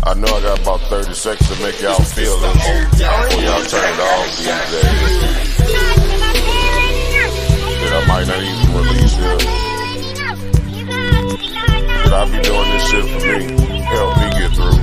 I know I got about 30 seconds to make y'all feel this before y'all turn it off these days. That I might not even release here. But I be doing this shit for me, help me get through.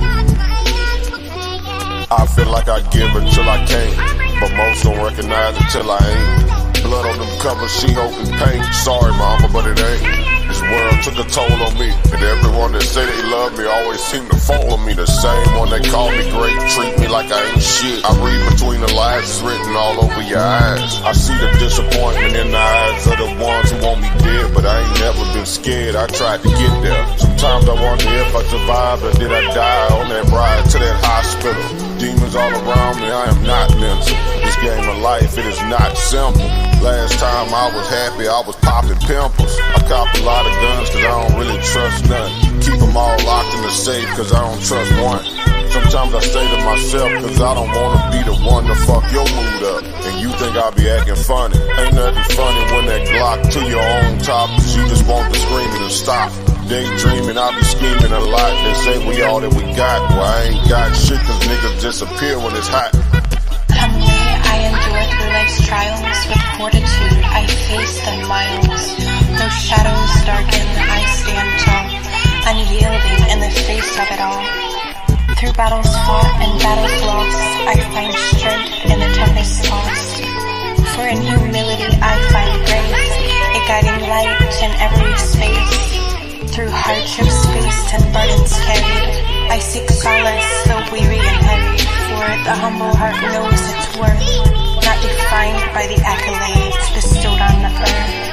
I feel like I give until I can't, but most don't recognize it till I ain't. Blood on them covers, she hoping paint. Sorry mama, but it ain't. This world took a toll on me, and everyone that say they love me always seem to follow me. The same one that call me great, treat me like I ain't shit. I read between the lines, it's written all over your eyes. I see the disappointment in the eyes of the ones who want me dead, but I ain't never been scared, I tried to get there. Sometimes I wonder if I survived or did I die on that ride to that hospital. Demons all around me, I am not mental. This game of life, it is not simple. Last time I was happy, I was popping pimples. I copped a lot of guns cause I don't really trust none. Keep them all locked in the safe cause I don't trust one. Sometimes I say to myself cause I don't wanna be the one to fuck your mood up. And you think I be acting funny. Ain't nothing funny when that Glock to your own top cause you just want the screaming to stop. Daydreaming, I be scheming a lot. They say we all that we got. Well, I ain't got shit cause niggas disappear when it's hot. Humbly, I endure through life's trials. With fortitude, I face the miles. Though shadows darken, I stand tall, unyielding in the face of it all. Through battles fought and battles lost, I find strength in the tempest tossed. For in humility I find grace, a guiding light in every space. Through hardships faced and burdens carried, I seek solace though weary and heavy. For the humble heart knows its worth, not defined by the accolades bestowed on the earth.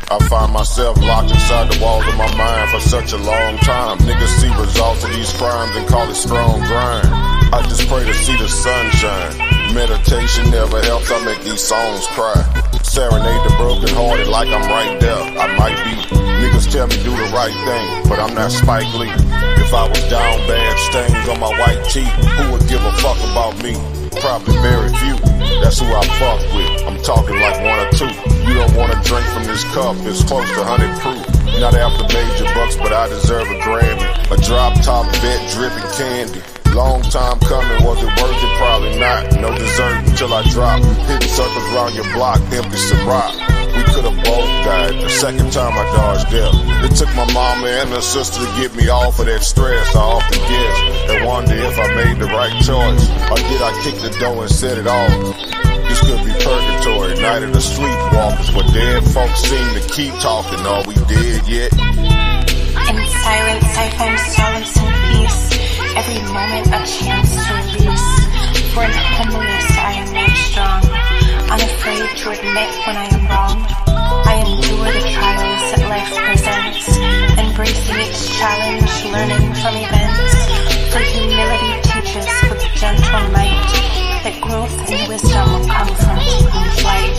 I find myself locked inside the walls of my mind for such a long time. Niggas see results of these crimes and call it strong grind. I just pray to see the sunshine. Meditation never helps, I make these songs cry. Serenade the broken hearted like I'm right there. I might be. Niggas tell me do the right thing, but I'm not Spike Lee. If I was down bad, stains on my white teeth, who would give a fuck about me? Probably very few. That's who I fuck with. I'm talking like one or two. You don't wanna drink from this cup, it's close to 100 proof. Not after major bucks, but I deserve a Grammy. A drop top vet dripping candy. Long time coming, was it worth it? Probably not. No dessert until I drop. Hitting circles around your block, empty Ciroc. We could've both died the second time I dodged death. It took my mama and her sister to get me off of that stress. I often guess and wonder if I made the right choice, or did I kick the door and set it off? This could be purgatory, night of the sleepwalkers, where dead folks seem to keep talking. Are we dead yet? In silence I find solace and peace, every moment a chance to release. For in humbleness I am made strong, unafraid to admit when I am wrong. I endure the trials that life presents, embracing each challenge, learning from events. For humility teaches with gentle might that growth and wisdom will come from taking flight.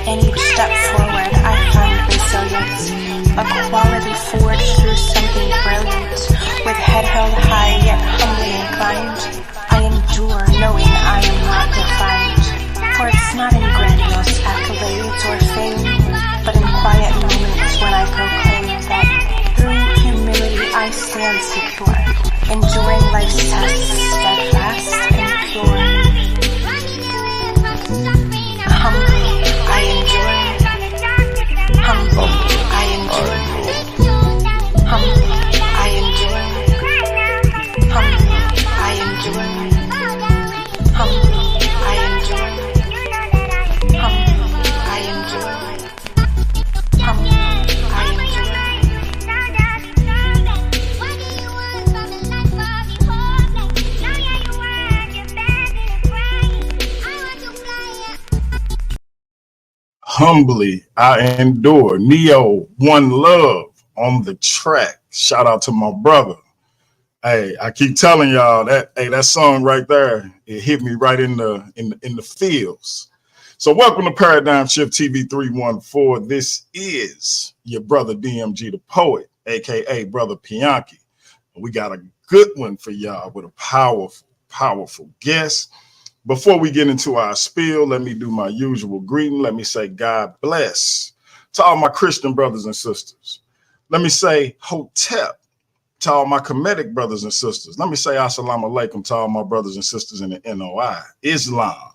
In each step forward I find resilience, a quality forged through something brilliant. With head held high yet humbly inclined, I endure knowing I am not defined. For it's not in grandiose accolades or fame, but in quiet moments when I proclaim that through humility I stand secure, enduring life's tests steadfast and pure. Humbly I endure. Humbly I endure. Humbly I endure. Humbly I endure. Humbly I endure. Humbly I endure. Humbly I endure. Humbly I endure. Neo, One Love on the track. Shout out to my brother. Hey, I keep telling y'all that that song right there, it hit me right in the feels. So welcome to Paradigm Shift TV 314. This is your brother DMG the poet, aka Brother Pianki. We got a good one for y'all with a powerful guest. Before we get into our spiel, let me do my usual greeting. Let me say God bless to all my Christian brothers and sisters. Let me say Hotep To all my Kemetic brothers and sisters, let me say assalamu alaikum to all my brothers and sisters in the NOI, Islam.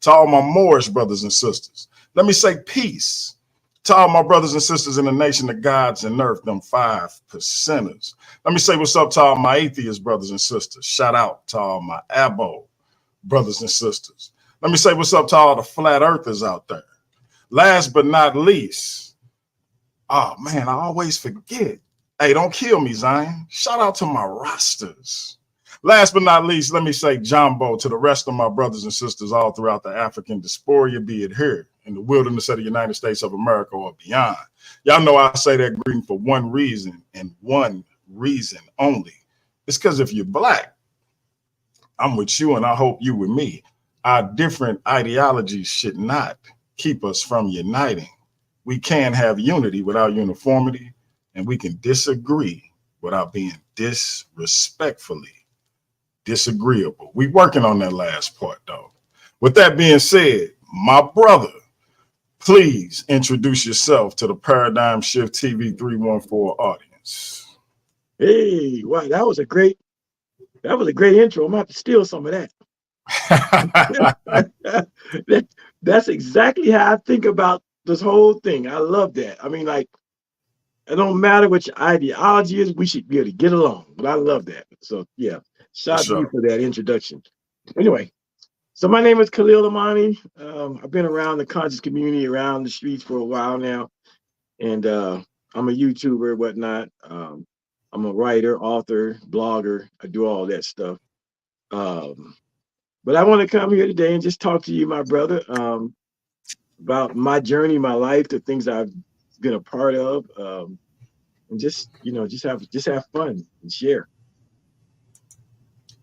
To all my Moorish brothers and sisters, let me say peace. To all my brothers and sisters in the nation of gods and earth, them 5%ers. Let me say what's up to all my atheist brothers and sisters. Shout out to all my Abo brothers and sisters. Let me say what's up to all the flat earthers out there. Last but not least, oh man, I always forget. Hey, don't kill me, Zion. Shout out to my rosters. Last but not least, let me say Jumbo to the rest of my brothers and sisters all throughout the African diaspora, be it here in the wilderness of the United States of America or beyond. Y'all know I say that greeting for one reason and one reason only. It's because if you're black, I'm with you and I hope you with me. Our different ideologies should not keep us from uniting. We can have unity without uniformity, and we can disagree without being disrespectfully disagreeable. We working on that last part, though. With that being said, my brother, please introduce yourself to the Paradigm Shift TV 314 audience. Hey, wow, that was a great intro. I'm gonna have to steal some of that. That's exactly how I think about this whole thing. I love that. I mean, like, it don't matter what your ideology is, we should be able to get along. But I love that. So yeah, shout out to you for that introduction. Anyway, so my name is Khalil Amani. I've been around the conscious community, around the streets for a while now, and I'm a YouTuber, whatnot. I'm a writer, author, blogger. I do all that stuff. But I want to come here today and just talk to you, my brother, about my journey, my life, the things I've been a part of, and just have fun and share.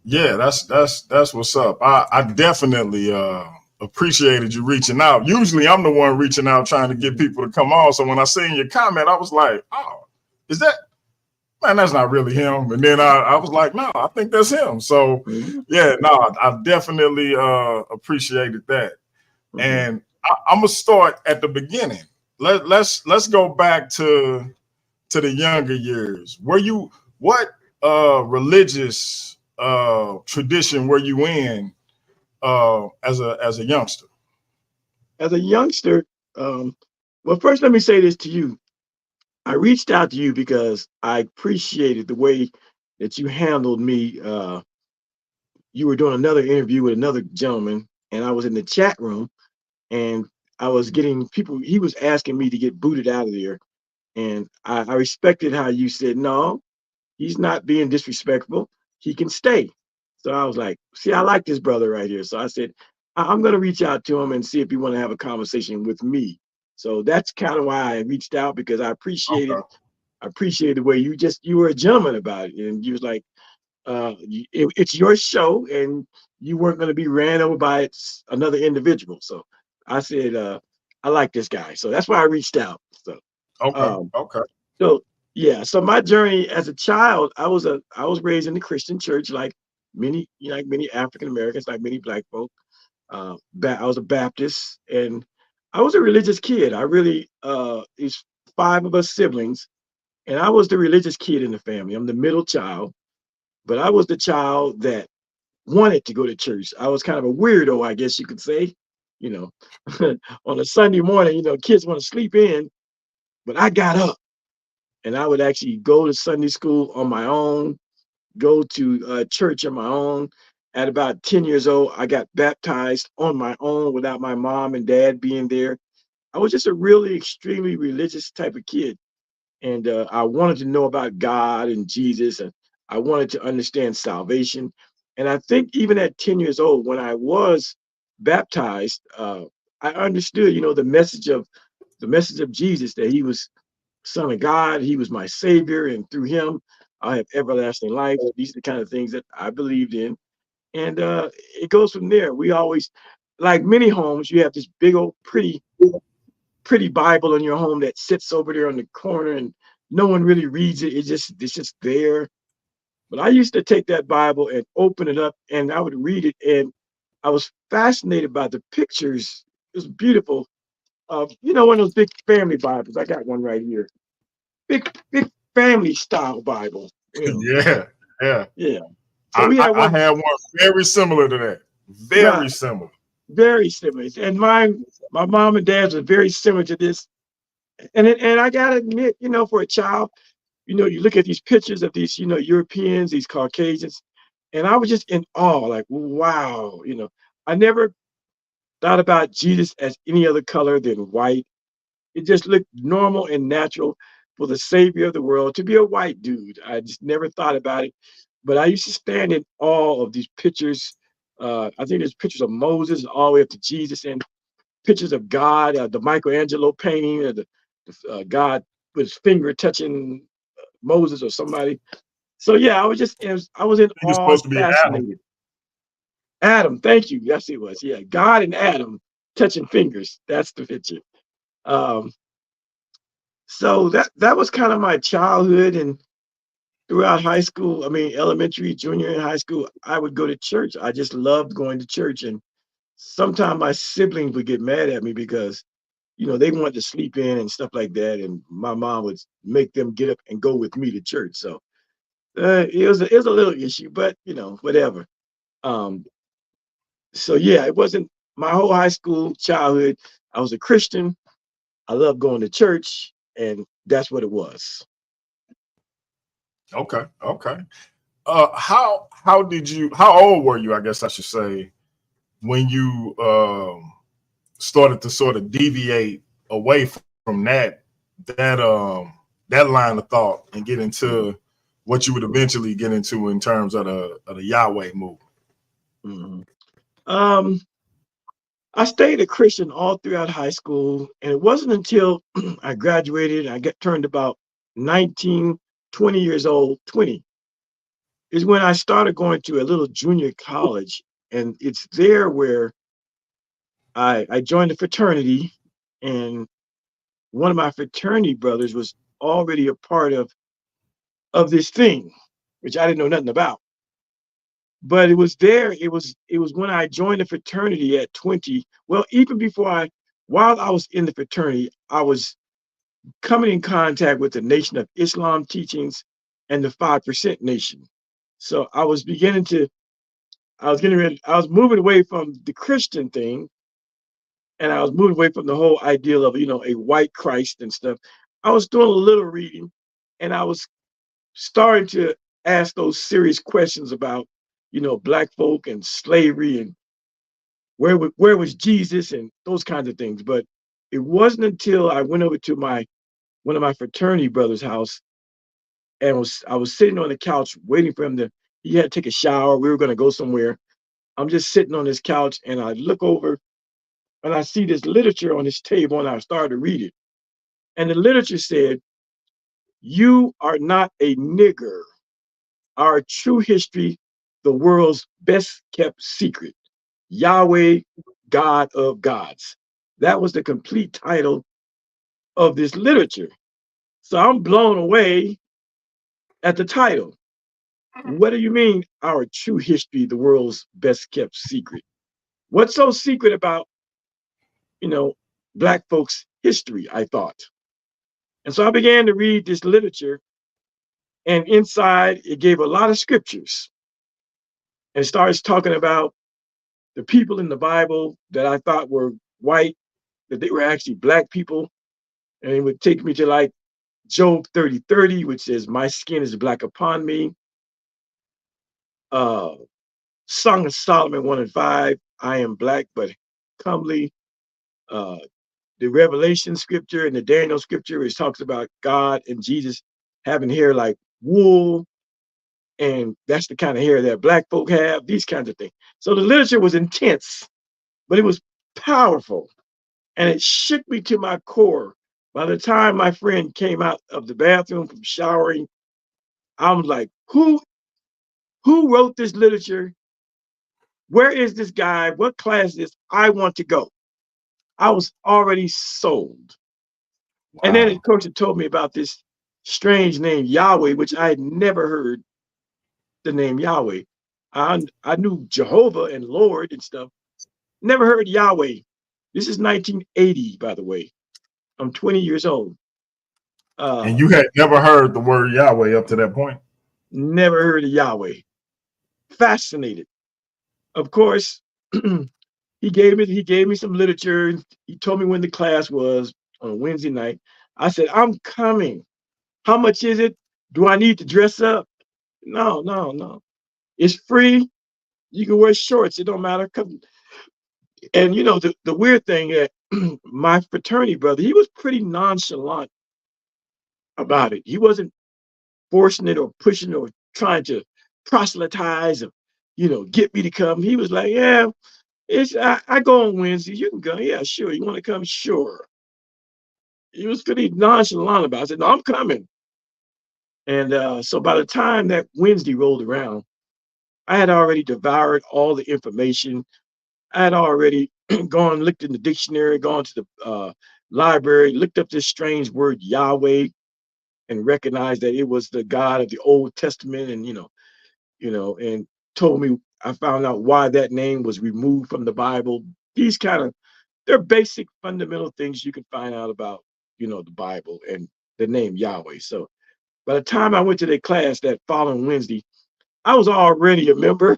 Yeah, that's what's up. I definitely appreciated you reaching out. Usually I'm the one reaching out trying to get people to come on. So when I seen your comment, I was like, oh, is that, man, that's not really him. And then I was like, no, I think that's him. So yeah, no, I definitely appreciated that. And I'm gonna start at the beginning. Let's go back to the younger years. What religious tradition were you in as a youngster? As a youngster, well, first let me say this to you. I reached out to you because I appreciated the way that you handled me. You were doing another interview with another gentleman, and I was in the chat room, and I was getting people. He was asking me to get booted out of there, and I respected how you said, no, he's not being disrespectful. He can stay. So I was like, see, I like this brother right here. So I said, I'm going to reach out to him and see if he want to have a conversation with me. So that's kind of why I reached out, because I appreciated the way you were a gentleman about it. And you was like, it's your show and you weren't going to be ran over by another individual. So I said, I like this guy. So that's why I reached out. So, okay. So yeah, so my journey as a child, I was raised in the Christian church, like many African Americans, like many Black folk. I was a Baptist, and I was a religious kid. I really, there's 5 of us siblings, and I was the religious kid in the family. I'm the middle child, but I was the child that wanted to go to church. I was kind of a weirdo, I guess you could say. You know, on a Sunday morning, kids want to sleep in, but I got up. And I would actually go to Sunday school on my own, go to church on my own. At about 10 years old, I got baptized on my own without my mom and dad being there. I was just a really extremely religious type of kid. And I wanted to know about God and Jesus, and I wanted to understand salvation. And I think even at 10 years old, when I was baptized, I understood, the message of Jesus, that he was Son of God, he was my savior, and through him I have everlasting life. These are the kind of things that I believed in. And it goes from there. We always, like many homes, you have this big old pretty Bible in your home that sits over there on the corner, and no one really reads it. It's just there. But I used to take that Bible and open it up, and I would read it, and I was fascinated by the pictures. It was beautiful. One of those big family Bibles. I got one right here. Big family style Bible. You know, Yeah, yeah. yeah. So we had I one, had one very similar to that. right, Very similar. very similar. And my mom and dad's are very similar to this. And I gotta admit, for a child, you look at these pictures of these, Europeans, these Caucasians, and I was just in awe, like, wow, I never thought about Jesus as any other color than white. It just looked normal and natural for the savior of the world to be a white dude. I just never thought about it. But I used to stand in awe of these pictures. I think there's pictures of Moses all the way up to Jesus, and pictures of God, the Michelangelo painting, the God with his finger touching Moses or somebody. So yeah, I was in I think it's awe and supposed to be Adam. fascinated. Adam, thank you. Yes, it was. Yeah, God and Adam touching fingers. That's the picture. Um, so that was kind of my childhood, and throughout high school, I mean elementary, junior, and high school, I would go to church. I just loved going to church, and sometimes my siblings would get mad at me because they wanted to sleep in and stuff like that, and my mom would make them get up and go with me to church. So it was a little issue, but whatever. Um, so yeah, it wasn't my whole high school childhood. I was a Christian. I loved going to church, and that's what it was. Okay, okay. How old were you, I guess I should say, when you started to sort of deviate away from that line of thought and get into what you would eventually get into in terms of the Yahweh movement? Mhm. Um, I stayed a Christian all throughout high school, and it wasn't until I graduated, I got turned about 19, 20 years old, 20, is when I started going to a little junior college. And it's there where I joined a fraternity, and one of my fraternity brothers was already a part of this thing, which I didn't know nothing about. But it was there, it was when I joined the fraternity at 20. Well, even while I was in the fraternity, I was coming in contact with the Nation of Islam teachings and the 5% Nation. So I was moving away from the Christian thing, and I was moving away from the whole ideal of, a white Christ and stuff. I was doing a little reading, and I was starting to ask those serious questions about, black folk and slavery, and where was Jesus and those kinds of things. But it wasn't until I went over to one of my fraternity brothers' house, and I was sitting on the couch waiting for him to. He had to take a shower. We were going to go somewhere. I'm just sitting on this couch, and I look over and I see this literature on this table, and I started to read it. And the literature said, "You are not a nigger. Our true history, the world's best kept secret. Yahweh, God of gods." That was the complete title of this literature. So I'm blown away at the title. What do you mean, our true history, the world's best kept secret? What's so secret about, you know, Black folks' history, I thought. And so I began to read this literature, and inside it gave a lot of scriptures, and it starts talking about the people in the Bible that I thought were white, that they were actually Black people. And it would take me to like Job 30:30, which says, "My skin is black upon me." Uh, Song of Solomon 1:5, "I am black but comely." Uh, the Revelation scripture and the Daniel scripture, which talks about God and Jesus having hair like wool, and that's the kind of hair that Black folk have, these kinds of things. So the literature was intense, but it was powerful, and it shook me to my core. By the time my friend came out of the bathroom from showering, I was like, who wrote this literature? Where is this guy? What class is this? I want to go. I was already sold. And then, of Wow. course, it told me about this strange name, Yahweh, which I had never heard the name Yahweh. I knew Jehovah and Lord and stuff. Never heard Yahweh. This is 1980, by the way. I'm 20 years old. And Uh, you had never heard the word Yahweh up to that point? Never heard of Yahweh. Fascinated. Of course, he gave me some literature. He told me when the class was on a Wednesday night. I said, I'm coming. How much is it? Do I need to dress up? No, no, no. It's free. You can wear shorts. It don't matter. And the weird thing that my fraternity brother, he was pretty nonchalant about it. He wasn't forcing it or pushing or trying to proselytize or, get me to come. He was like, yeah, I go on Wednesday. You can go. Yeah, sure. You want to come? Sure. He was pretty nonchalant about it. I said, no, I'm coming. And so by the time that Wednesday rolled around, I had already devoured all the information. I had already gone, looked in the dictionary, gone to the library, looked up this strange word Yahweh, and recognized that it was the God of the Old Testament, and and told me I found out why that name was removed from the Bible. These they're basic fundamental things you can find out about, the Bible and the name Yahweh. So by the time I went to the class that following Wednesday, I was already a member.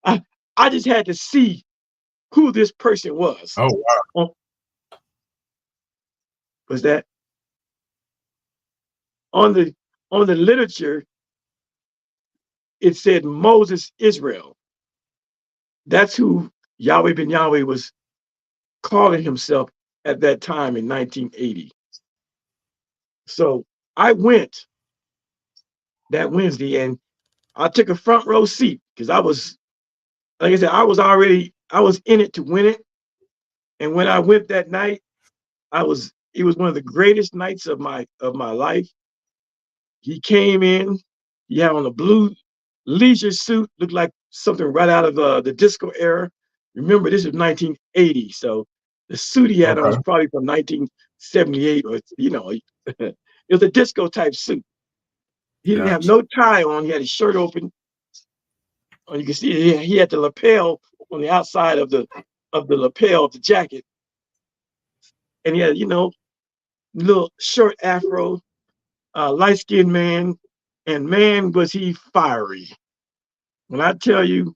I, I just had to see who this person was. Oh wow. Was that on the literature? It said Moses Israel. That's who Yahweh ben Yahweh was calling himself at that time in 1980. So I went that Wednesday and I took a front row seat because I was, like I said, I was in it to win it. And when I went that night, it was one of the greatest nights of my life. He came in, he had on a blue leisure suit, looked like something right out of the disco era. Remember, this is 1980, so the suit he had on was Okay. probably from 1978, or it was a disco type suit. He didn't have Gotcha. no tie on. He had his shirt open. You can see he had the lapel on the outside of the lapel of the jacket, and he had little short afro, light skinned man, and man was he fiery. When I tell you,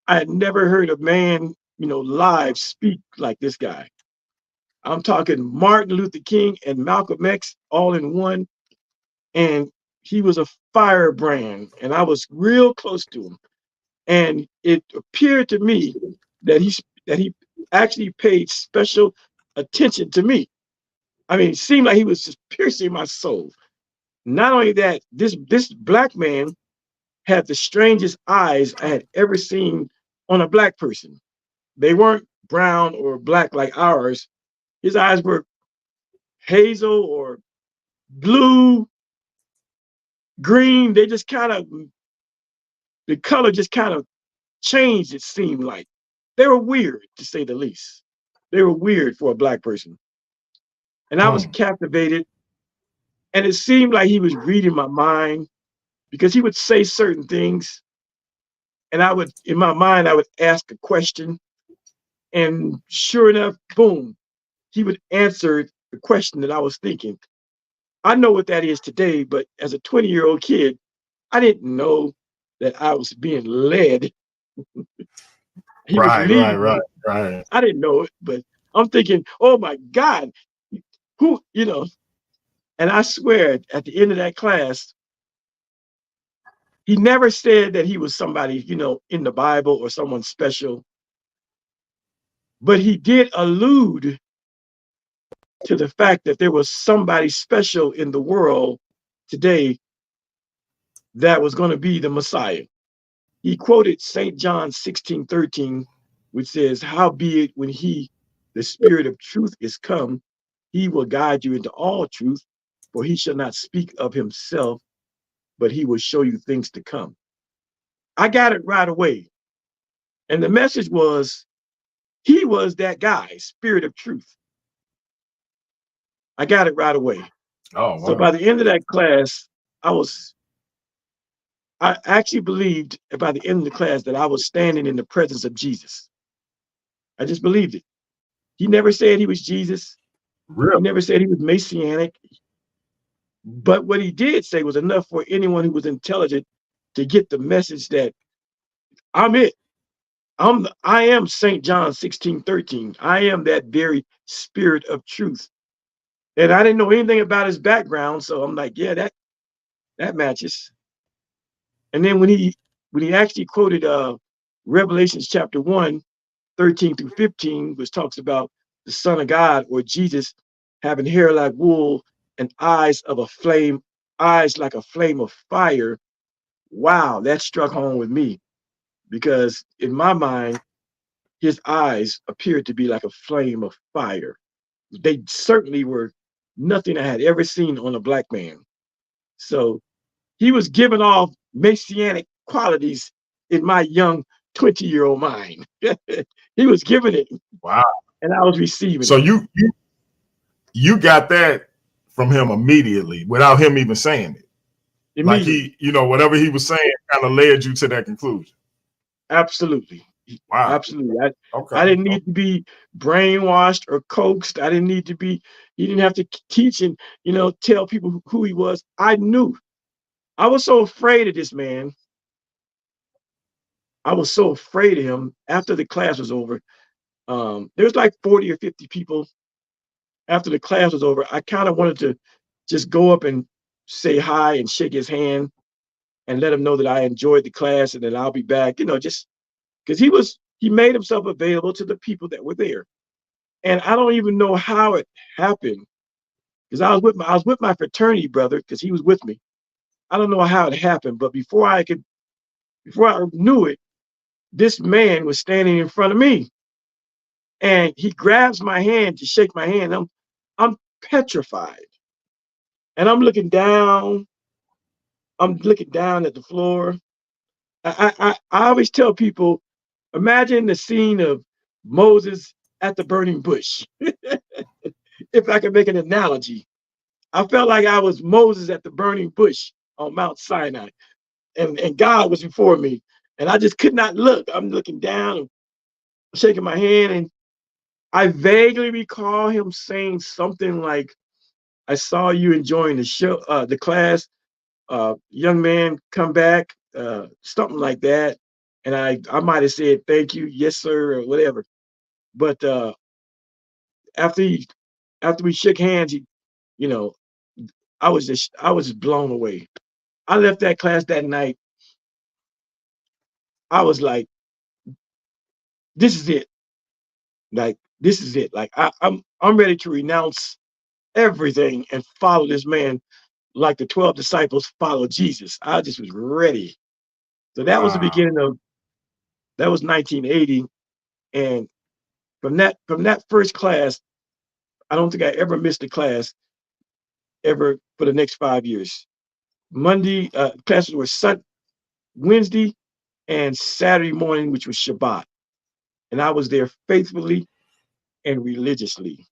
I had never heard a man, live speak like this guy. I'm talking Martin Luther King and Malcolm X all in one. And he was a firebrand, and I was real close to him. And it appeared to me that he actually paid special attention to me. I mean, it seemed like he was just piercing my soul. Not only that, this black man had the strangest eyes I had ever seen on a black person. They weren't brown or black like ours. His eyes were hazel or blue, green. They just the color just kind of changed, it seemed like. They were weird, to say the least. They were weird for a black person. And I was Hmm. captivated. And it seemed like he was reading my mind because he would say certain things. And in my mind, I would ask a question. And sure enough, boom, he would answer the question that I was thinking. I know what that is today, but as a 20-year-old kid, I didn't know that I was being led. He was Right, right, leading right, me. right. I didn't know it, but I'm thinking, oh my God, who, and I swear at the end of that class, he never said that he was somebody, in the Bible or someone special, but he did allude to the fact that there was somebody special in the world today that was going to be the Messiah. He quoted St. John 16:13, which says, howbeit when he, the spirit of truth, is come, he will guide you into all truth, for he shall not speak of himself, but he will show you things to come. I got it right away. And the message was, he was that guy, spirit of truth. I got it right away. Oh So by wow. the end of that class, I actually believed by the end of the class that I was standing in the presence of Jesus. I just believed it. He never said he was Jesus. He Really? never said he was messianic. But what he did say was enough for anyone who was intelligent to get the message that I'm it. I am St. John 16:13. I am that very spirit of truth. And I didn't know anything about his background, so I'm like, yeah, that matches. And then when he actually quoted Revelations chapter 1, 13 through 15, which talks about the Son of God or Jesus having hair like wool and eyes like a flame of fire. Wow, that struck home with me because in my mind, his eyes appeared to be like a flame of fire. They certainly were nothing I had ever seen on a black man. So he was giving off messianic qualities in my young 20-year-old mind. He was giving it, Wow. and I was receiving So it you got that from him immediately without him even saying it. Like immediately. he, whatever he was saying kind of led you to that conclusion. Absolutely. Wow. Absolutely. Okay. I didn't need to be brainwashed or coaxed. I didn't need to be, he didn't have to teach and, tell people who he was. I knew. I was so afraid of this man. I was so afraid of him after the class was over. There was like 40 or 50 people after the class was over. I kind of wanted to just go up and say hi and shake his hand and let him know that I enjoyed the class and that I'll be back, just because he made himself available to the people that were there. And I don't even know how it happened because I was with my fraternity brother because he was with me. I don't know how it happened, but before I knew it, this man was standing in front of me and he grabs my hand to shake my hand. I'm petrified. And I'm looking down at the floor. I always tell people, imagine the scene of Moses at the burning bush. If I can make an analogy, I felt like I was Moses at the burning bush on Mount Sinai, and God was before me, and I just could not look. I'm looking down, and shaking my hand, and I vaguely recall him saying something like, "I saw you enjoying the class. Young man, come back," something like that. And I might have said, "Thank you, yes, sir," or whatever. But after he, after we shook hands, you know, I was just blown away. I left that class that night. I was like, this is it. Like, this is it. Like, I'm ready to renounce everything and follow this man like the 12 disciples followed Jesus. I just was ready. So that was the Wow. beginning of that was 1980. And from that first class, I don't think I ever missed a class ever for the next 5 years. Monday classes were Wednesday and Saturday morning, which was Shabbat, and I was there faithfully and religiously.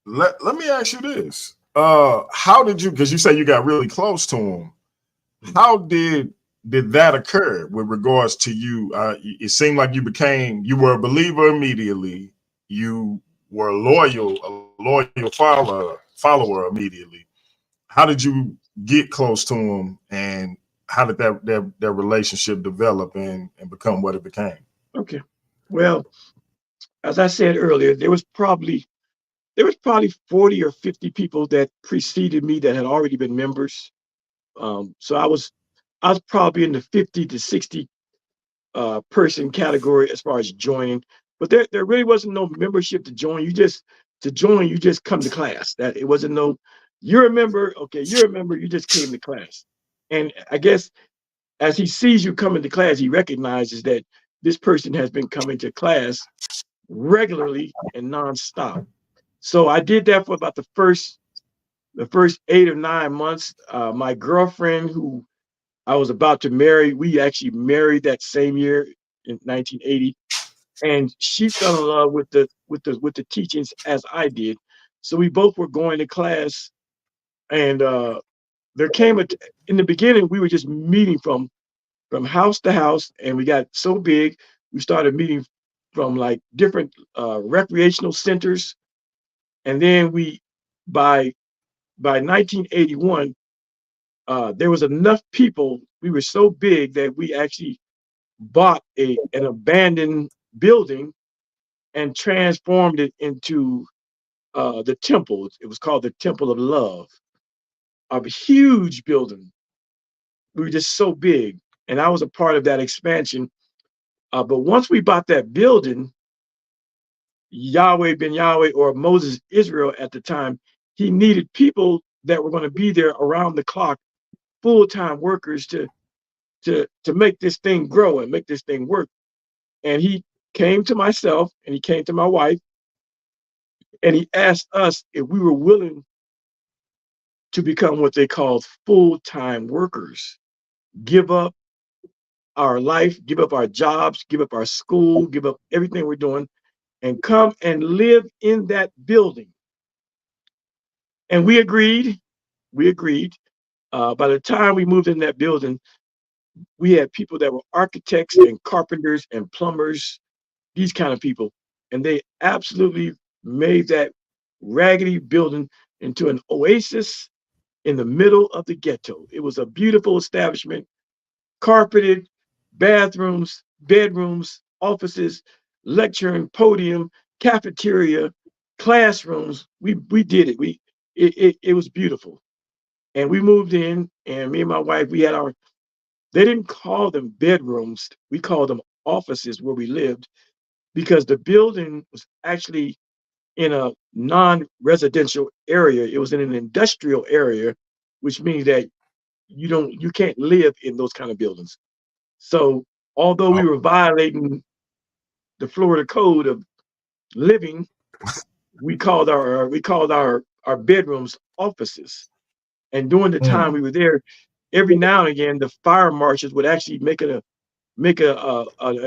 Let me ask you this. How did you, because you say you got really close to him, how did that occur with regards to you? It seemed like you were a believer immediately. You were a loyal follower immediately. How did you get close to him, and how did that relationship develop and become what it became? Okay. Well, as I said earlier, there was probably 40 or 50 people that preceded me that had already been members. So I was probably in the 50 to 60 person category as far as joining. But there really wasn't no membership to join. You just come to class. That it wasn't no, you're a member, okay, you're a member, you just came to class. And I guess as he sees you coming to class, he recognizes that this person has been coming to class regularly and nonstop. So I did that for about the first 8 or 9 months. My girlfriend, who I was about to marry, we actually married that same year in 1980, and she fell in love with the teachings as I did. So we both were going to class, and there came in the beginning we were just meeting from house to house, and we got so big we started meeting from like different recreational centers, and then by 1981, there was enough people. We were so big that we actually bought an abandoned building and transformed it into the temple. It was called the Temple of Love, a huge building. We were just so big, and I was a part of that expansion. But once we bought that building, Yahweh ben Yahweh, or Moses Israel at the time, he needed people that were going to be there around the clock, full-time workers to make this thing grow and make this thing work. And he came to myself and he came to my wife and he asked us if we were willing to become what they called full-time workers, give up our life, give up our jobs, give up our school, give up everything we're doing, and come and live in that building. And we agreed. We agreed. By the time we moved in that building, we had people that were architects and carpenters and plumbers, these kind of people. And they absolutely made that raggedy building into an oasis in the middle of the ghetto. It was a beautiful establishment, carpeted, bathrooms, bedrooms, offices, lecturing podium, cafeteria, classrooms. We did it. It was beautiful. And we moved in, and me and my wife, we had our, they didn't call them bedrooms. We called them offices where we lived, because the building was actually in a non-residential area. It was in an industrial area, which means that you can't live in those kind of buildings. So although we Oh, were violating the Florida code of living, we called our bedrooms offices. And during the time mm, we were there, every now and again, the fire marshals would actually make an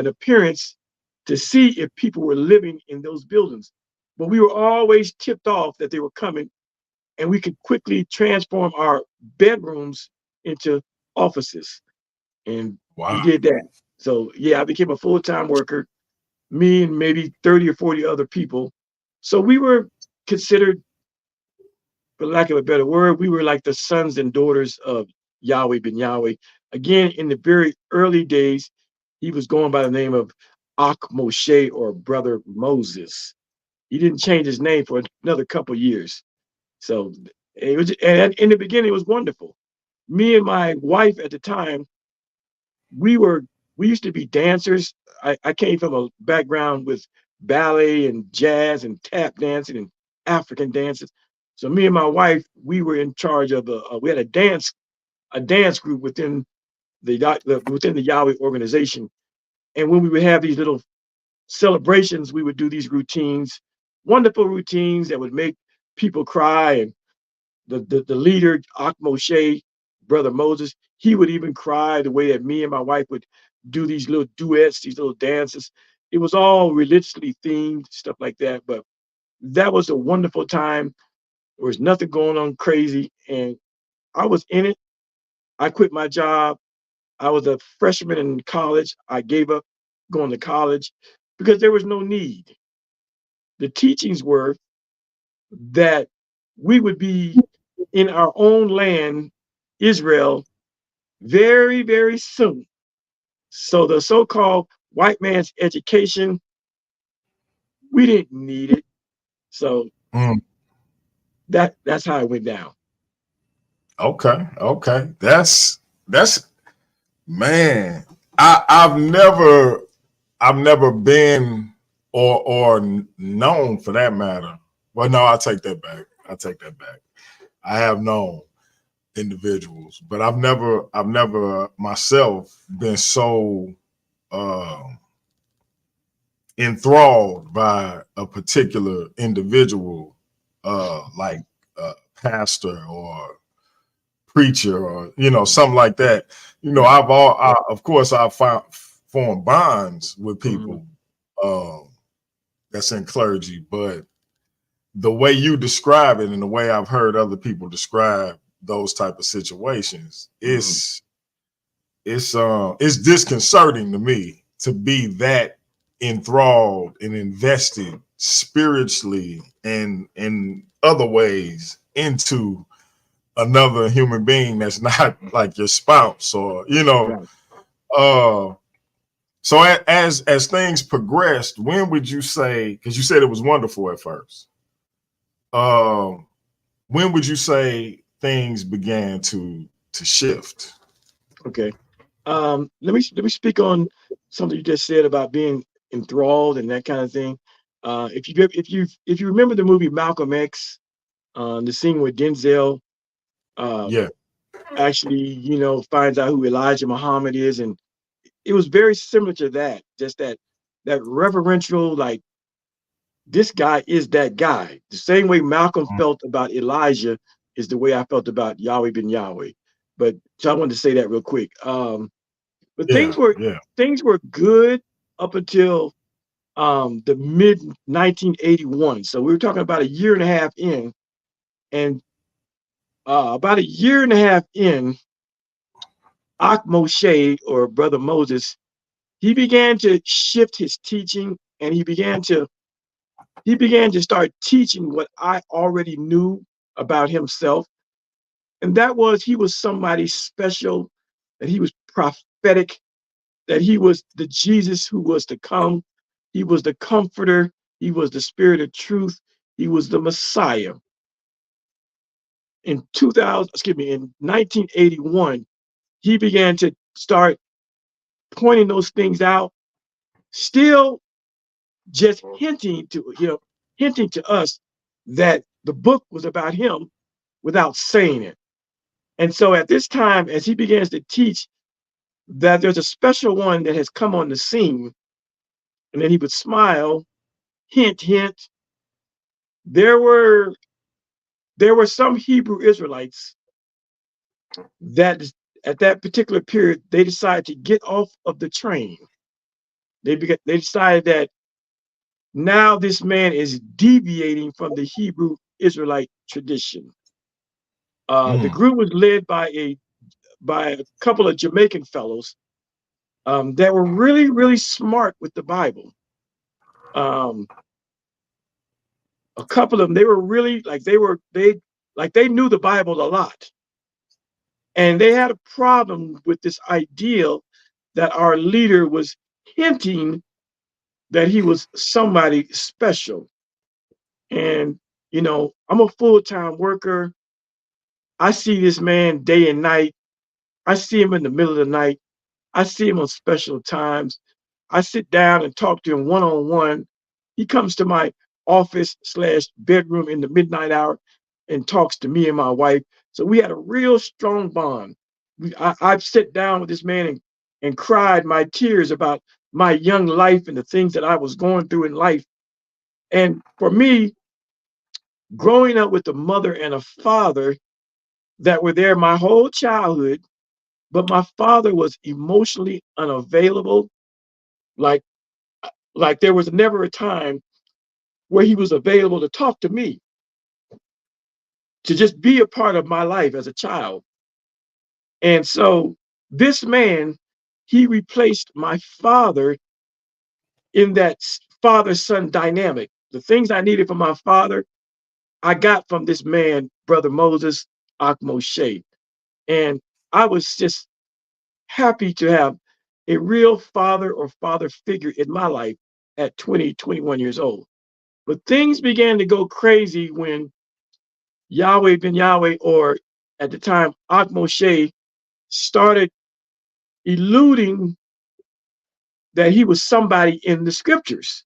appearance to see if people were living in those buildings. But we were always tipped off that they were coming, and we could quickly transform our bedrooms into offices. And we wow. did that. So yeah, I became a full-time worker, me and maybe 30 or 40 other people. So we were considered, for lack of a better word, we were like the sons and daughters of Yahweh ben Yahweh. Again, in the very early days, he was going by the name of Ak Moshe, or Brother Moses. He didn't change his name for another couple years. So it was, and in the beginning, it was wonderful. Me and my wife at the time, we were we used to be dancers. I came from a background with ballet and jazz and tap dancing and African dances. So me and my wife, we were in charge of we had a dance group within within the Yahweh organization. And when we would have these little celebrations, we would do these routines, wonderful routines that would make people cry. And the leader, Ak Moshe, Brother Moses, he would even cry the way that me and my wife would do these little duets, these little dances. It was all religiously themed, stuff like that. But that was a wonderful time. There was nothing going on crazy. And I was in it. I quit my job. I was a freshman in college. I gave up going to college because there was no need. The teachings were that we would be in our own land, Israel, very, very soon. So the so-called white man's education, we didn't need it. So Mm, that's how it went down. okay, okay. That's man. I've never been or known, for that matter. Well, no, I take that back. I take that back. I have known individuals, but I've never myself been so uh, enthralled by a particular individual, like a pastor or preacher, or something like that. Right. Of course, I've formed bonds with Mhm. people that's in clergy, but the way you describe it and the way I've heard other people describe those type of situations, Mhm. it's disconcerting to me to be that enthralled and invested spiritually and in other ways into another human being that's not like your spouse or Right. uh so as things progressed, when would you say, because you said it was wonderful at first, um when would you say things began to shift? Okay. Let me speak on something you just said about being enthralled and that kind of thing. If you remember the movie Malcolm X, the scene where Denzel uh, Yeah. actually, finds out who Elijah Muhammad is, and it was very similar to that. Just that reverential, like, this guy is that guy. The same way Malcolm felt about Elijah is the way I felt about Yahweh ben Yahweh. But so I wanted to say that real quick. But Yeah. things were Yeah. things were good up until the mid 1981. So we were talking about a year and a half in, and about a year and a half in, Ak Moshe, or Brother Moses, he began to shift his teaching, and he began to start teaching what I already knew about himself, and that was he was somebody special, that he was prophetic, that he was the Jesus who was to come. He was the comforter. He was the spirit of truth. He was the Messiah. In 1981, he began to start pointing those things out, still just hinting to us that the book was about him without saying it. And so at this time, as he begins to teach that there's a special one that has come on the scene, and then he would smile, hint, hint. There were there were some Hebrew Israelites that at that particular period they decided to get off of the train. They decided that now this man is deviating from the Hebrew Israelite tradition. The Mm. group was led by a couple of Jamaican fellows that were really really smart with the Bible. Um, a couple of them, they were really they knew the Bible a lot, and they had a problem with this ideal that our leader was hinting that he was somebody special. And I'm a full-time worker. I see this man day and night. I see him in the middle of the night. I see him on special times. I sit down and talk to him one on one. He comes to my office slash bedroom in the midnight hour and talks to me and my wife. So we had a real strong bond. I've sat down with this man and cried my tears about my young life and the things that I was going through in life. And for me, growing up with a mother and a father that were there my whole childhood, but my father was emotionally unavailable. Like like there was never a time where he was available to talk to me, to just be a part of my life as a child. And so this man, he replaced my father in that father-son dynamic. The things I needed from my father, I got from this man, Brother Moses Akmoshe. And I was just happy to have a real father or father figure in my life at 20, 21 years old. But things began to go crazy when Yahweh ben Yahweh, or at the time Akmoshe, started eluding that he was somebody in the scriptures.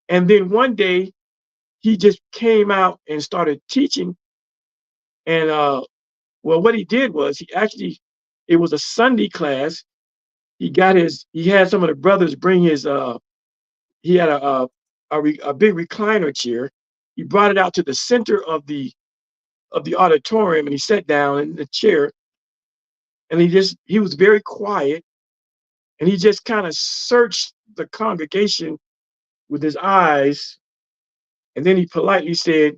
And then one day he just came out and started teaching. And well, what he did was it was a Sunday class. He had some of the brothers bring his, he had a big recliner chair. He brought it out to the center of the auditorium, and he sat down in the chair, and he was very quiet, and he just kind of searched the congregation with his eyes, and then he politely said,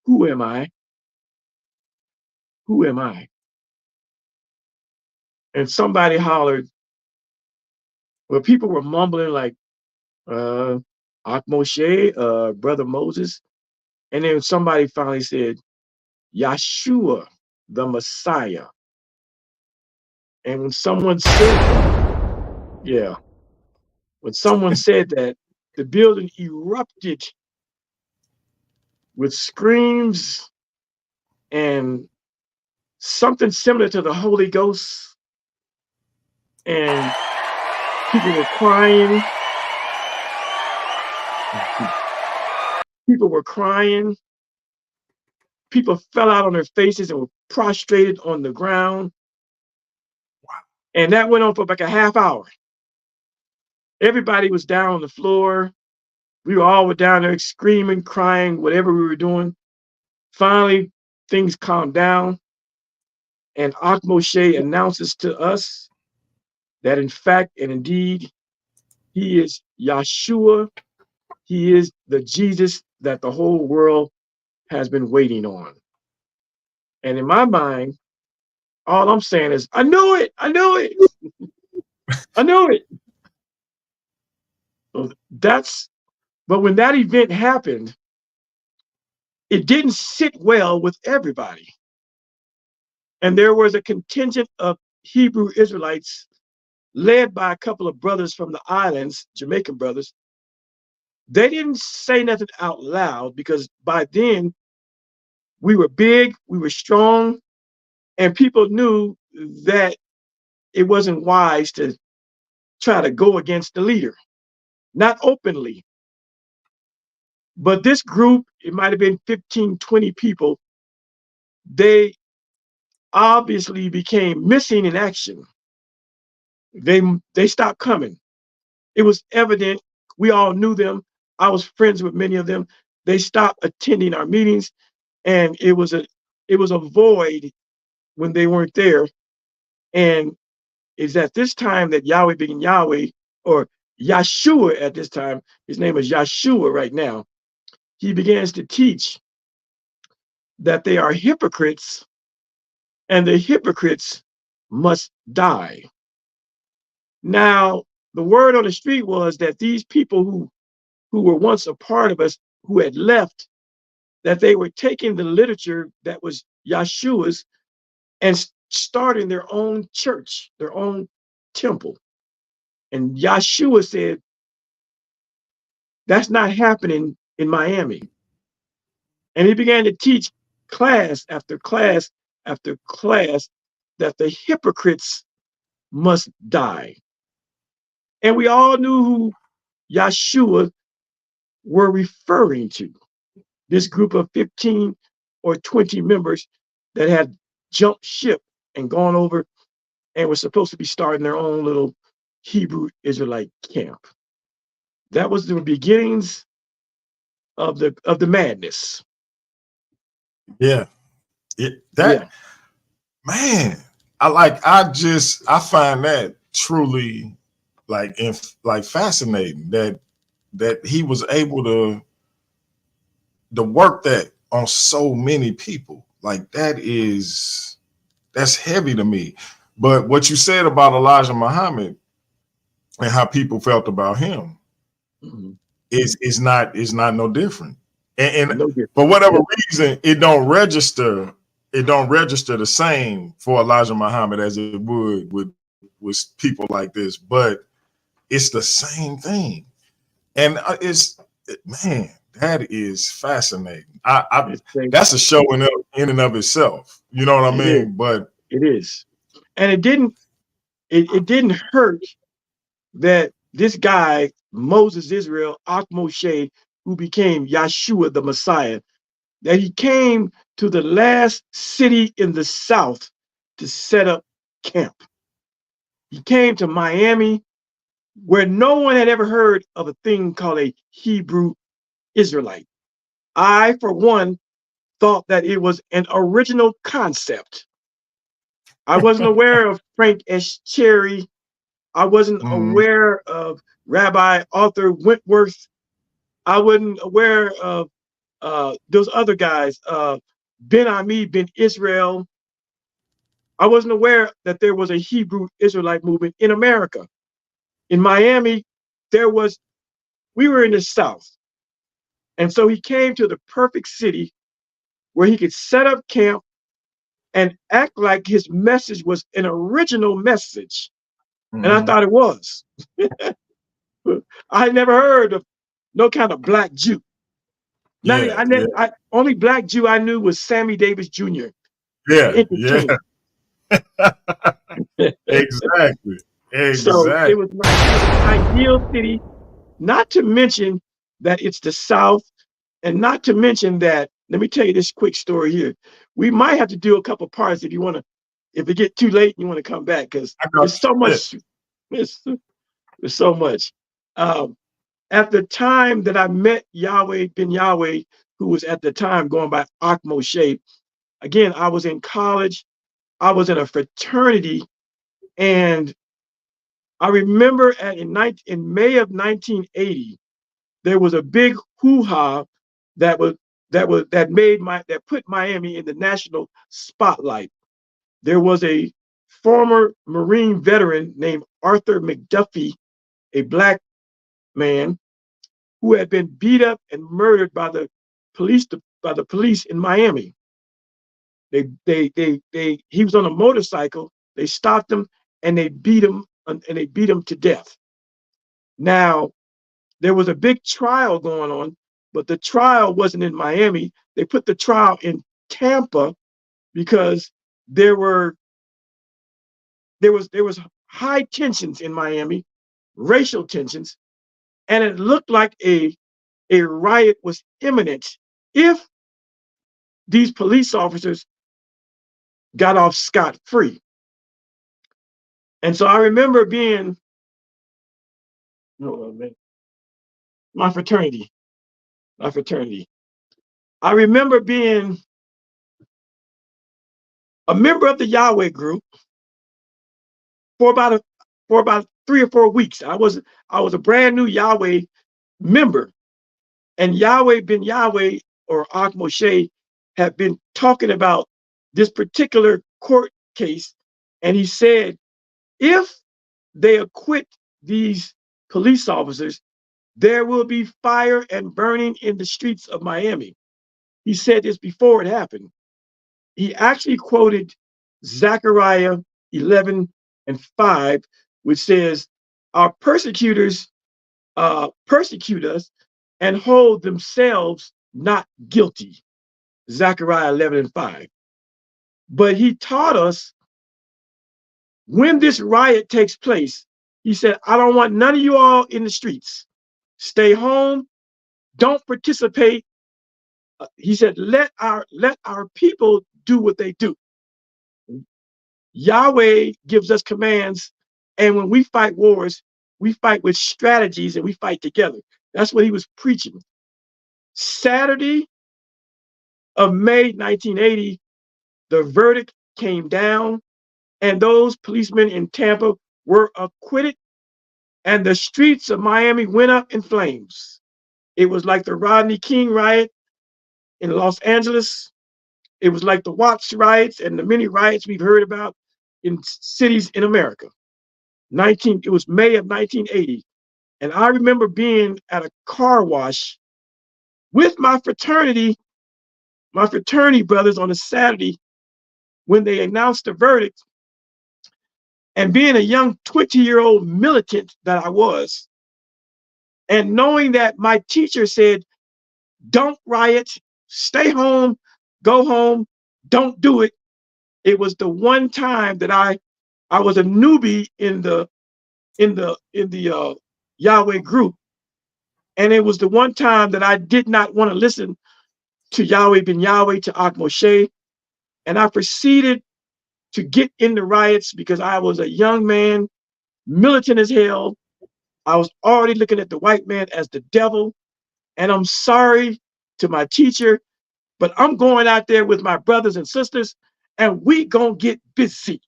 "Who am I? Who am I?" And somebody hollered. Well, people were mumbling like, Moshe, brother Moses, and then somebody finally said Yeshua, the Messiah. And when someone said that, yeah, when someone said that, the building erupted with screams and something similar to the Holy Ghost, and people were crying. People were crying. People fell out on their faces and were prostrated on the ground. And that went on for like a half hour. Everybody was down on the floor. We all were down there screaming, crying, whatever we were doing. Finally, things calmed down. And Moshe announces to us that in fact and indeed, he is Yeshua. He is the Jesus that the whole world has been waiting on. And in my mind, all I'm saying is, I knew it. I knew it. I knew it. So but when that event happened, it didn't sit well with everybody. And there was a contingent of Hebrew Israelites led by a couple of brothers from the islands, Jamaican brothers. They didn't say nothing out loud because by then we were big, we were strong, and people knew that it wasn't wise to try to go against the leader, not openly. But this group, it might have been 15, 20 people, they obviously became missing in action. They stopped coming. It was evident. We all knew them. I was friends with many of them. They stopped attending our meetings, and it was a void when they weren't there. And it's at this time that Yahweh being Yahweh, or Yeshua at this time, his name is Yeshua right now. He begins to teach that they are hypocrites, and the hypocrites must die. Now, the word on the street was that these people who were once a part of us, who had left, that they were taking the literature that was Yeshua's and starting their own church, their own temple. And Yeshua said, that's not happening in Miami. And he began to teach class after class after class that the hypocrites must die. And we all knew who Yeshua were referring to. This group of 15 or 20 members that had jumped ship and gone over and were supposed to be starting their own little Hebrew Israelite camp. That was the beginnings of the madness. Yeah. Yeah. Man, I find that truly like fascinating that he was able to work that on so many people. Like that's heavy to me. But what you said about Elijah Muhammad and how people felt about him is not no different. And No different. for whatever reason, it don't register the same for Elijah Muhammad as it would with people like this. But it's the same thing, and man, that is fascinating. That's a show in and of itself. You know what I mean? But it is, and it didn't hurt that this guy Moses Israel Moshe, who became Yeshua the Messiah, that he came to the last city in the South to set up camp. He came to Miami, where no one had ever heard of a thing called a Hebrew Israelite. I, for one, thought that it was an original concept. I wasn't aware of Frank S. Cherry. I wasn't aware of Rabbi Arthur Wentworth. I wasn't aware of those other guys, Ben Ami, Ben Israel. I wasn't aware that there was a Hebrew Israelite movement in America. In Miami, there was we were in the South. And so he came to the perfect city where he could set up camp and act like his message was an original message. And I thought it was. I had never heard of no kind of black Jew. Not Yeah, I never. Only black Jew I knew was Sammy Davis Jr., the yeah, yeah. entertainer. Exactly. So it Exactly. was an ideal city. Not to mention that it's the South, and not to mention that. Let me tell you this quick story here. We might have to do a couple parts if you want to. If it get too late, and you want to come back because I there's got so you. Yeah. much. There's so much. At the time that I met Yahweh Ben Yahweh, who was at the time going by Ak Moshe, again, I was in college. I was in a fraternity, and I remember in May of 1980, there was a big hoo-ha that put Miami in the national spotlight. There was a former Marine veteran named Arthur McDuffie, a black man who had been beat up and murdered by the police in Miami. He was on a motorcycle. They stopped him and they beat him to death. Now, there was a big trial going on, but the trial wasn't in Miami. They put the trial in Tampa because there was high tensions in Miami, racial tensions, and it looked like a riot was imminent if these police officers got off scot-free. And so I remember being my fraternity. I remember being a member of the Yahweh group for about 3 or 4 weeks. I was a brand new Yahweh member, and Yahweh Ben Yahweh or Ak Moshe had been talking about this particular court case, and he said, if they acquit these police officers, there will be fire and burning in the streets of Miami. He said this before it happened. He actually quoted Zechariah 11:5, which says, our persecutors persecute us and hold themselves not guilty. Zechariah 11:5. But he taught us when this riot takes place, he said, I don't want none of you all in the streets. Stay home. Don't participate. He said, let our people do what they do. Yahweh gives us commands, and when we fight wars, we fight with strategies and we fight together. That's what he was preaching. Saturday of May 1980, the verdict came down, and those policemen in Tampa were acquitted, and the streets of Miami went up in flames. It was like the Rodney King riot in Los Angeles. It was like the Watts riots and the many riots we've heard about in cities in America. It was May of 1980. And I remember being at a car wash with my fraternity brothers on a Saturday when they announced the verdict. And being a young 20-year-old militant that I was, and knowing that my teacher said, don't riot, stay home, go home, don't do it. It was the one time that I was a newbie in the Yahweh group, and it was the one time that I did not want to listen to Yahweh Ben Yahweh, to Ak Moshe, and I proceeded to get in the riots because I was a young man, militant as hell. I was already looking at the white man as the devil, and I'm sorry to my teacher, but I'm going out there with my brothers and sisters, and we gonna get busy.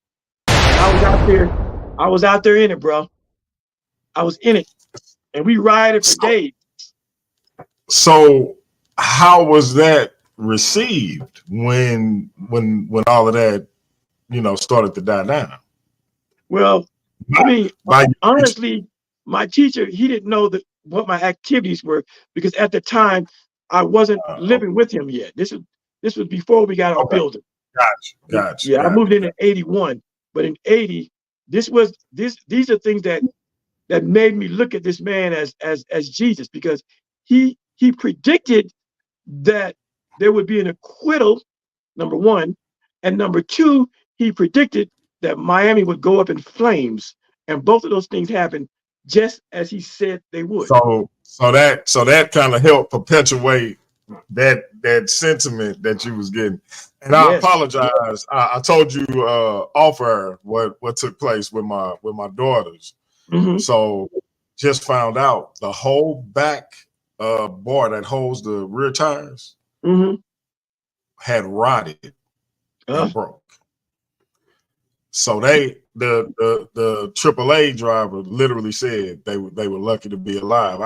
And I was out there in it, bro. I was in it, and we rioted for days. So how was that received when all of that, started to die down? Well, I mean, honestly, my teacher, he didn't know that what my activities were, because at the time I wasn't Okay. living with him yet. This was before we got our Okay. building. Gotcha. Gotcha. Yeah, I moved Gotcha. in 81, but in 80, these are things that made me look at this man as Jesus, because he predicted that there would be an acquittal, number one, and number two, he predicted that Miami would go up in flames, and both of those things happened just as he said they would. So that kind of helped perpetuate that sentiment that you was getting. And I Yes. apologize. I told you off air what took place with my daughters. Mm-hmm. So just found out the whole back bar that holds the rear tires Mm-hmm. had rotted Uh, and broke. So the AAA driver literally said they were lucky to be alive.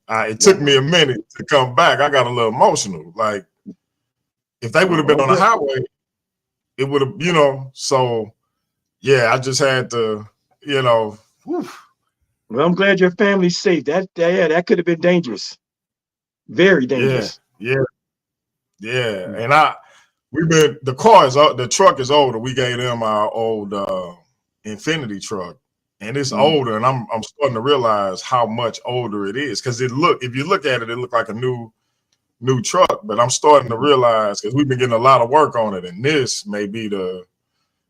It took me a minute to come back. I got a little emotional. Like, if they would have been on the highway, it would have, so yeah, I just had to, whew. well, I'm glad your family's safe. That could have been dangerous, very Yeah, dangerous. yeah, yeah. And the truck is older. We gave them our old Infinity truck, and it's Mm-hmm. older, and I'm starting to realize how much older it is, because if you look at it, it looked like a new truck, but I'm starting to realize, because we've been getting a lot of work on it, and this may be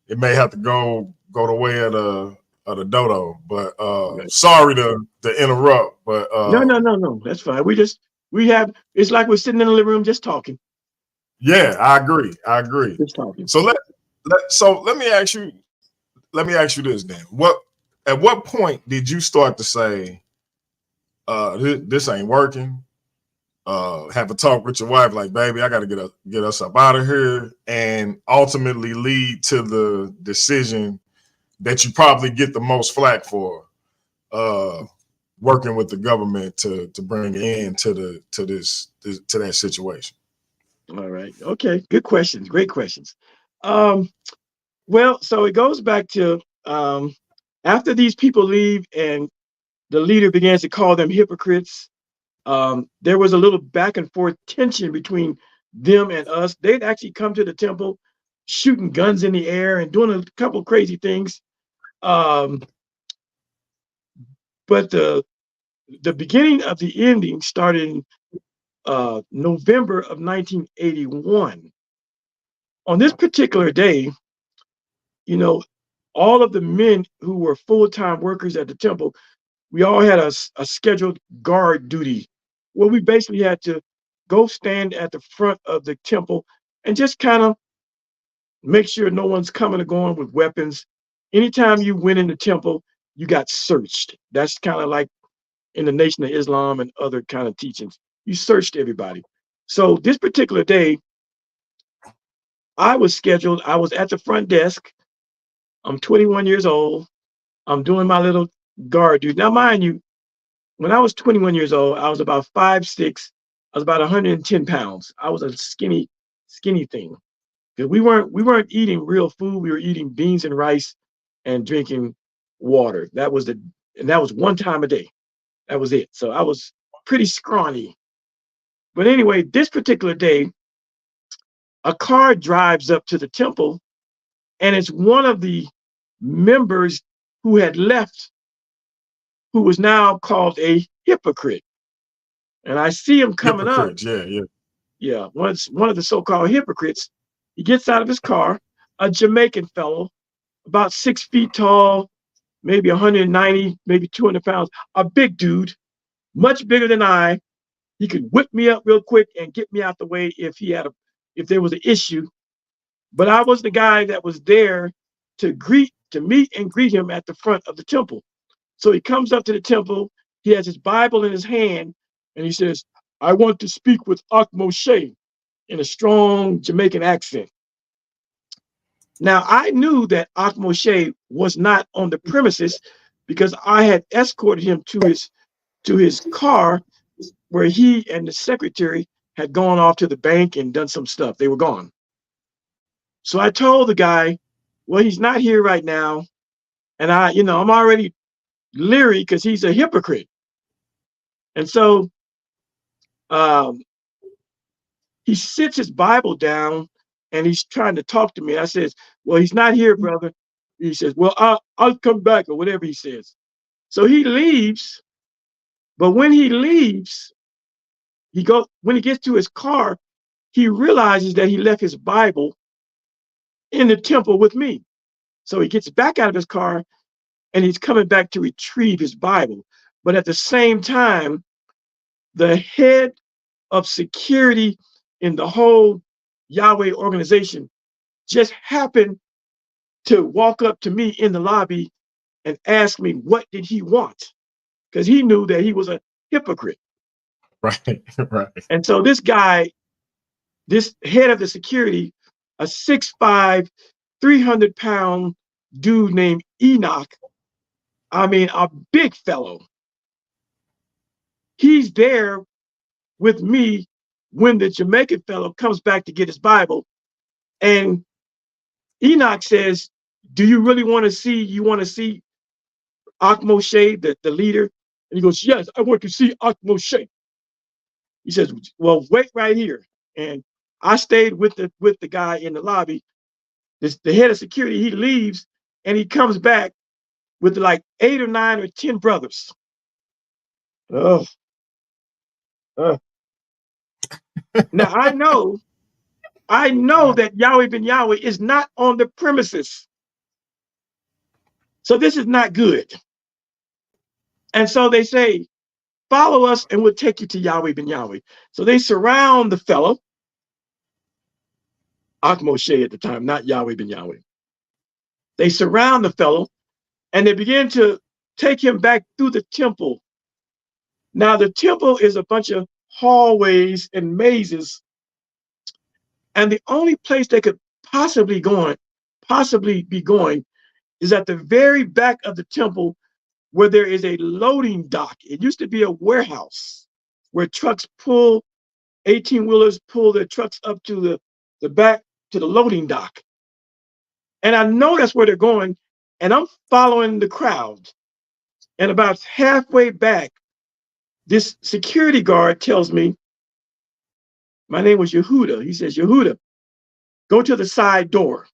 it may have to go the way of the dodo. But Right. sorry to interrupt, but No. That's fine. It's like we're sitting in the living room just talking. yeah, I agree. Just talking. So let me ask you this then. At what point did you start to say, this ain't working? Have a talk with your wife, like, baby, I got to get us up out of here, and ultimately lead to the decision that you probably get the most flack for, working with the government to bring an end to that situation. All right. Okay. Good questions. Great questions. Um, well, so it goes back to, after these people leave and the leader begins to call them hypocrites. There was a little back and forth tension between them and us. They'd actually come to the temple shooting guns in the air and doing a couple crazy things. Um, but the beginning of the ending started in November of 1981. On this particular day, you know, all of the men who were full-time workers at the temple, we all had a scheduled guard duty where we basically had to go stand at the front of the temple and just kind of make sure no one's coming or going with weapons. Anytime you went in the temple, you got searched. That's kind of like in the Nation of Islam and other kind of teachings. You searched everybody. So this particular day, I was at the front desk. I'm 21 years old. I'm doing my little guard duty. Now, mind you, when I was 21 years old, I was about 5'6". I was about 110 pounds. I was a skinny thing. Because we weren't eating real food. We were eating beans and rice and drinking water. That was one time a day. That was it. So I was pretty scrawny. But anyway, this particular day, a car drives up to the temple, and it's one of the members who had left, who was now called a hypocrite. And I see him coming up. Hypocrites, yeah. Yeah, one of the so-called hypocrites. He gets out of his car, a Jamaican fellow, about 6 feet tall, maybe 190, maybe 200 pounds, a big dude, much bigger than I. He could whip me up real quick and get me out the way if there was an issue. But I was the guy that was there to meet and greet him at the front of the temple. So he comes up to the temple. He has his Bible in his hand, and he says, "I want to speak with Ak Moshe," in a strong Jamaican accent. Now, I knew that Ak Moshe was not on the premises because I had escorted him to his car, where he and the secretary had gone off to the bank and done some stuff. They were gone. So I told the guy, well, he's not here right now. And I'm already leery because he's a hypocrite. And so um, he sits his Bible down and he's trying to talk to me. I says, well, he's not here, brother. He says, well, I'll come back or whatever he says. So he leaves. But when he leaves, when he gets to his car, he realizes that he left his Bible in the temple with me. So he gets back out of his car and he's coming back to retrieve his Bible. But at the same time, the head of security in the whole Yahweh organization just happened to walk up to me in the lobby and ask me what did he want, because he knew that he was a hypocrite. Right, right. And so this guy, this head of the security, a 6'5", 300-pound dude named Enoch, I mean, a big fellow. He's there with me when the Jamaican fellow comes back to get his Bible. And Enoch says, do you really want to see, Akmoshe, the leader? And he goes, yes, I want to see Akmoshe. He says, well, wait right here. And I stayed with the guy in the lobby. The head of security, he leaves and he comes back with like 8 or 9 or 10 brothers. Oh, now I know that Yahweh ben Yahweh is not on the premises. So this is not good. And so they say, follow us and we'll take you to Yahweh ben Yahweh. So they surround the fellow, Akmoshe at the time, not Yahweh ben Yahweh. They surround the fellow and they begin to take him back through the temple. Now the temple is a bunch of hallways and mazes. And the only place they could possibly be going is at the very back of the temple where there is a loading dock. It used to be a warehouse where trucks 18-wheelers pull their trucks up to the back to the loading dock. And I know that's where they're going, and I'm following the crowd. And about halfway back, this security guard tells me, my name was Yehuda. He says, Yehuda, go to the side door.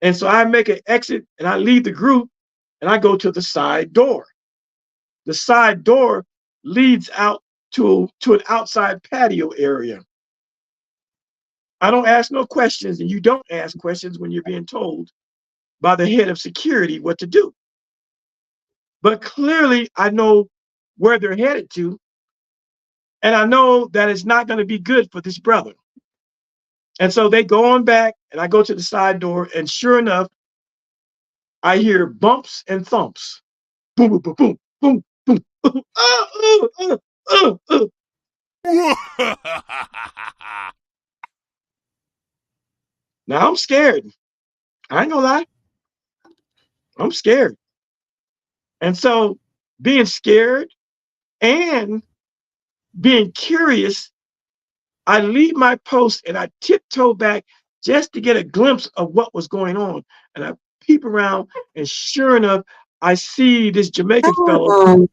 And so I make an exit and I leave the group and I go to the side door. The side door leads out to an outside patio area. I don't ask no questions, and you don't ask questions when you're being told by the head of security what to do. But clearly I know where they're headed to, and I know that it's not going to be good for this brother. And so they go on back and I go to the side door, and sure enough, I hear bumps and thumps. Boom, boom, boom, boom, boom, boom. Now I'm scared. I ain't gonna lie. I'm scared. And so being scared and being curious, I leave my post and I tiptoe back just to get a glimpse of what was going on. And I peep around, and sure enough, I see this Jamaican fellow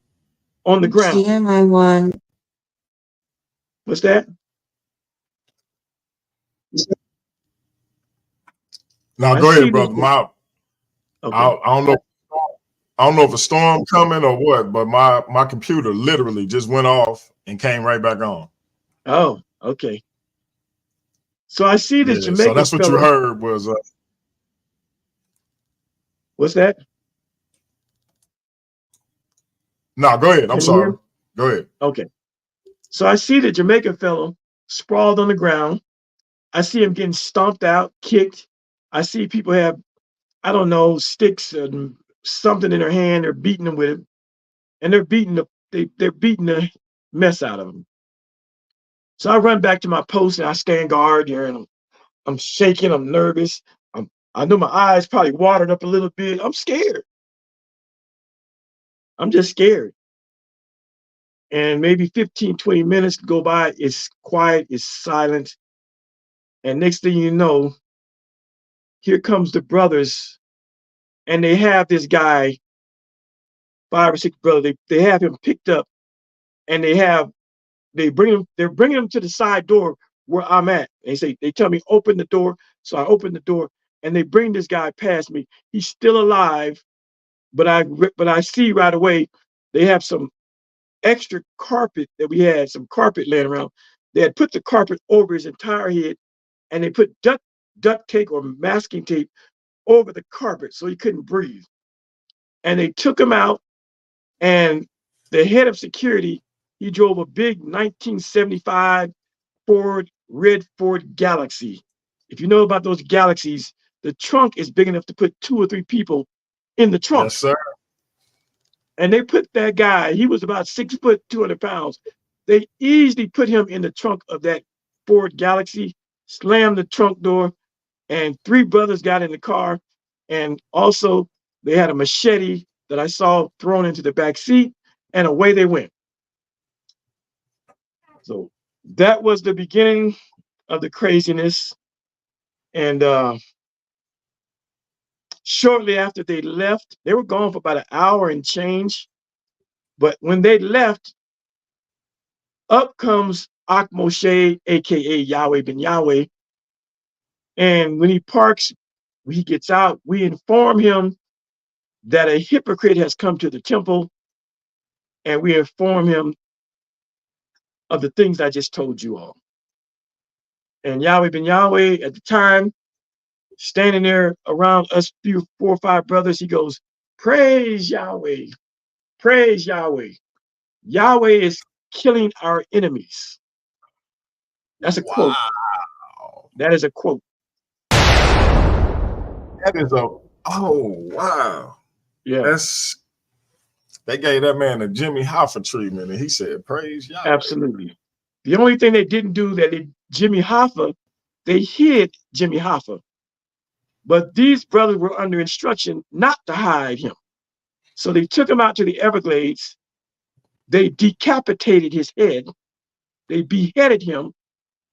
on the ground. GMI1. What's that? Now go ahead, brother. Okay. I don't know if a storm coming or what, but my computer literally just went off and came right back on. Oh, okay. So I see this Jamaican. So that's what you heard was. What's that? No, go ahead. I'm sorry. Go ahead. Okay. So I see the Jamaican fellow sprawled on the ground. I see him getting stomped out, kicked. I see people have, I don't know, sticks and something in their hand. They're beating him with it, and they're beating the mess out of him. So I run back to my post and I stand guard there, and I'm shaking. I'm nervous. I know my eyes probably watered up a little bit. I'm scared. I'm just scared. And maybe 15, 20 minutes go by. It's quiet. It's silent. And next thing you know, here comes the brothers, and they have this guy, 5 or 6 brothers. They have him picked up and they're bringing him to the side door where I'm at. They tell me open the door, so I open the door, and they bring this guy past me. He's still alive, but I see right away they have some extra carpet that we had, some carpet laying around. They had put the carpet over his entire head, and they put duct tape or masking tape over the carpet so he couldn't breathe. And they took him out, and the head of security, he drove a big 1975 red Ford Galaxy. If you know about those Galaxies, the trunk is big enough to put 2 or 3 people in the trunk. Yes, sir. And they put that guy, he was about 6 foot, 200 pounds. They easily put him in the trunk of that Ford Galaxy, slammed the trunk door, and 3 brothers got in the car. And also, they had a machete that I saw thrown into the back seat, and away they went. So that was the beginning of the craziness. And shortly after they left, they were gone for about an hour and change. But when they left, up comes Ak Moshe, aka Yahweh ben Yahweh. And when he parks, when he gets out, we inform him that a hypocrite has come to the temple, and we inform him of the things I just told you all. And Yahweh ben Yahweh at the time, standing there around us, 4 or 5 brothers, he goes, praise Yahweh, praise Yahweh. Yahweh is killing our enemies. That's a quote. Wow. That is a quote. That is a, oh, wow. Yeah. They gave that man a Jimmy Hoffa treatment, and he said, praise Yahweh. Absolutely. The only thing they didn't do Jimmy Hoffa, they hid Jimmy Hoffa. But these brothers were under instruction not to hide him. So they took him out to the Everglades. They decapitated his head. They beheaded him,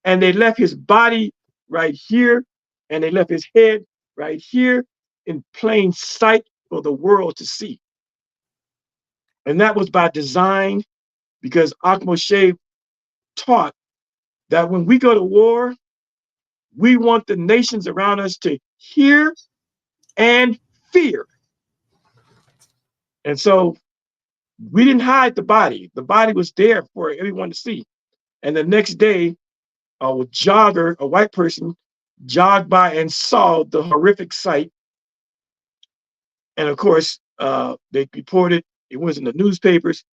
and they left his body right here, and they left his head right here in plain sight for the world to see. And that was by design, because Ak Moshe taught that when we go to war, we want the nations around us to hear and fear. And so we didn't hide the body. The body was there for everyone to see. And the next day, a jogger, a white person, jogged by and saw the horrific sight. And of course, they reported, it was in the newspapers.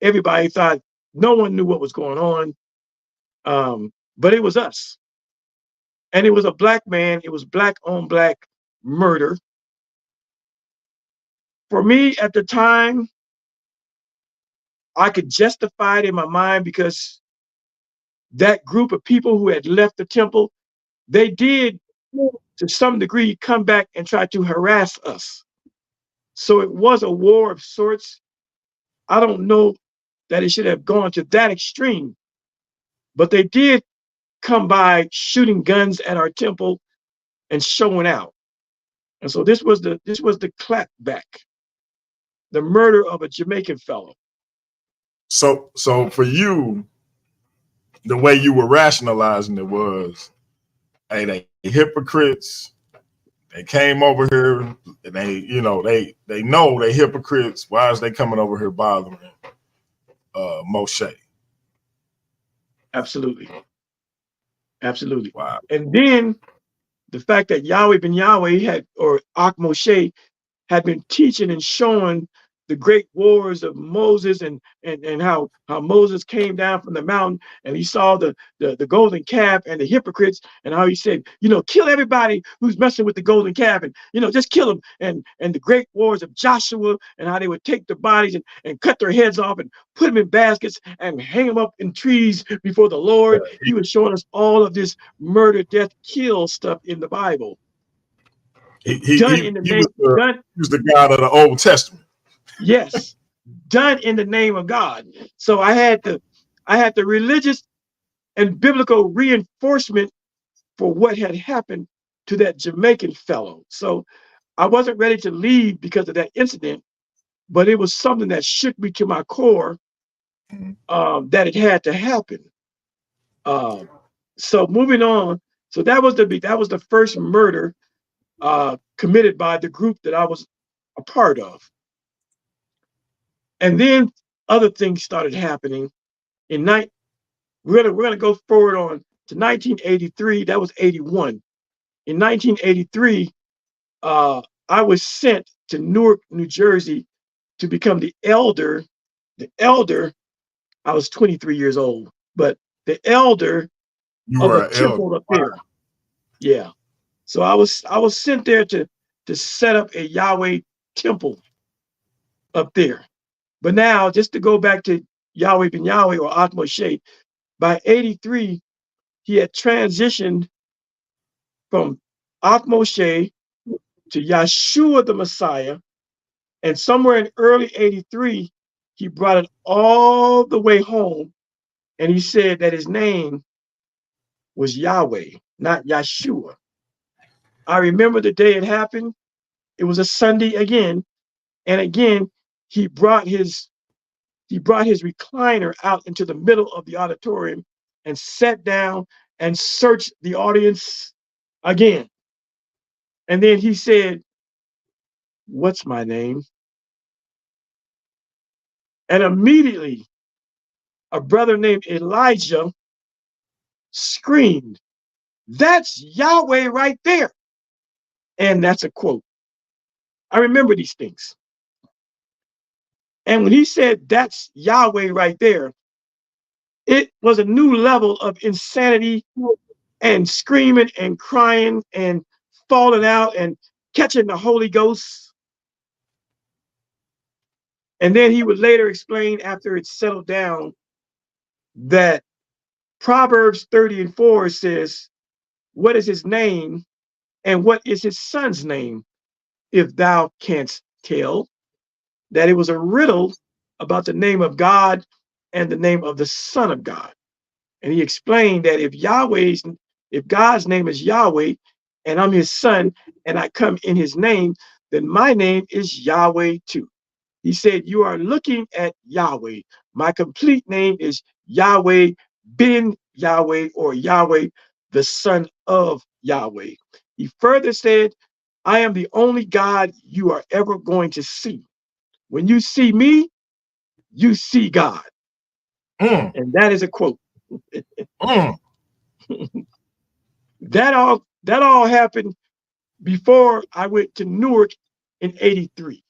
Everybody thought, no one knew what was going on, but it was us. And it was a black man, it was black on black murder. For me at the time, I could justify it in my mind because that group of people who had left the temple, they did to some degree come back and try to harass us. So it was a war of sorts. I don't know that it should have gone to that extreme, but they did come by shooting guns at our temple and showing out. And so this was the clapback, the murder of a Jamaican fellow. So for you, the way you were rationalizing it was, hey, they hypocrites. They came over here, and they know they hypocrites. Why is they coming over here bothering Moshe? Absolutely. Absolutely. Wow. And then the fact that Yahweh ben Yahweh or Ak Moshe had been teaching and showing the great wars of Moses and how Moses came down from the mountain and he saw the golden calf and the hypocrites, and how he said, kill everybody who's messing with the golden calf, and just kill them, and the great wars of Joshua, and how they would take the bodies and cut their heads off and put them in baskets and hang them up in trees before the Lord. He was showing us all of this murder, death, kill stuff in the Bible. He was the God of the Old Testament. Yes, done in the name of God. So I had the religious and biblical reinforcement for what had happened to that Jamaican fellow. So I wasn't ready to leave because of that incident, but it was something that shook me to my core. that it had to happen. So moving on, so that was the first murder committed by the group that I was a part of, and then other things started happening. In night, we're gonna go forward on to 1983. That was 81. In 1983, I was sent to Newark, New Jersey, to become the elder. The elder, I was 23 years old, but the elder You of were a an elder. temple up there. Yeah. So I was sent there to set up a Yahweh temple up there. But now, just to go back to Yahweh ben Yahweh or Moshe, by 83, he had transitioned from Moshe to Yeshua the Messiah. And somewhere in early 83, he brought it all the way home. And he said that his name was Yahweh, not Yeshua. I remember the day it happened. It was a Sunday again. And again, he brought his recliner out into the middle of the auditorium and sat down and searched the audience again. And then he said, "What's my name?" And immediately a brother named Elijah screamed, "That's Yahweh right there." And that's a quote. I remember these things. And when he said, "That's Yahweh right there," it was a new level of insanity and screaming and crying and falling out and catching the Holy Ghost. And then he would later explain, after it settled down, that Proverbs 30:4 says, "What is his name and what is his son's name, if thou canst tell?" That it was a riddle about the name of God and the name of the Son of God. And he explained that if God's name is Yahweh and I'm his son and I come in his name, then my name is Yahweh too. He said, "You are looking at Yahweh. My complete name is Yahweh ben Yahweh, or Yahweh, the son of Yahweh." He further said, "I am the only God you are ever going to see. When you see me, you see God." And that is a quote. That all happened before I went to Newark in 83.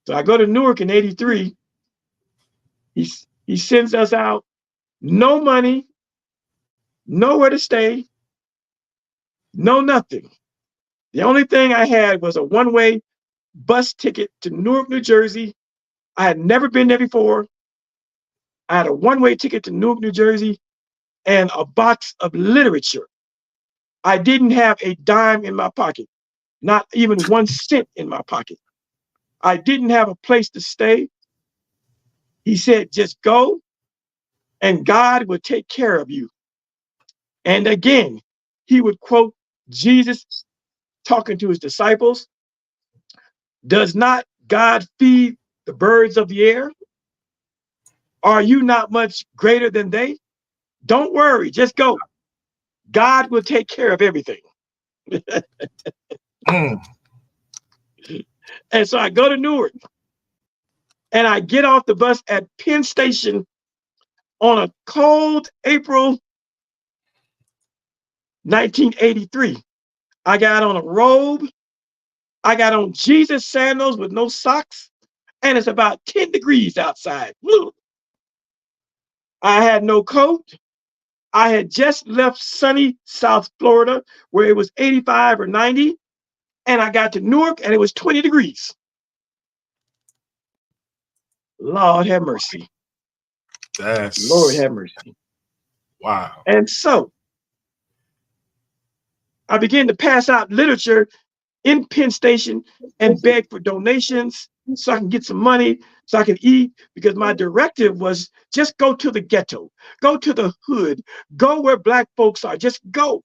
So I go to Newark in 83. He sends us out, no money, nowhere to stay, no nothing. The only thing I had was a one-way bus ticket to Newark, New Jersey. I had never been there before. I had a one-way ticket to Newark, New Jersey, and a box of literature. I didn't have a dime in my pocket, not even 1 cent in my pocket. I didn't have a place to stay. He said, "Just go and God will take care of you." And again, he would quote Jesus talking to his disciples, "Does not God feed the birds of the air? Are you not much greater than they? Don't worry, just go. God will take care of everything." And so I go to Newark and I get off the bus at Penn Station on a cold April 1983. I got on a robe. I got on Jesus sandals with no socks, and it's about 10 degrees outside. I had no coat. I had just left sunny South Florida where it was 85 or 90, and I got to Newark and it was 20 degrees. Lord have mercy. Lord have mercy. Wow. And so I began to pass out literature in Penn Station and beg for donations so I can get some money so I can eat, because my directive was just go to the ghetto, go to the hood, go where Black folks are, just go.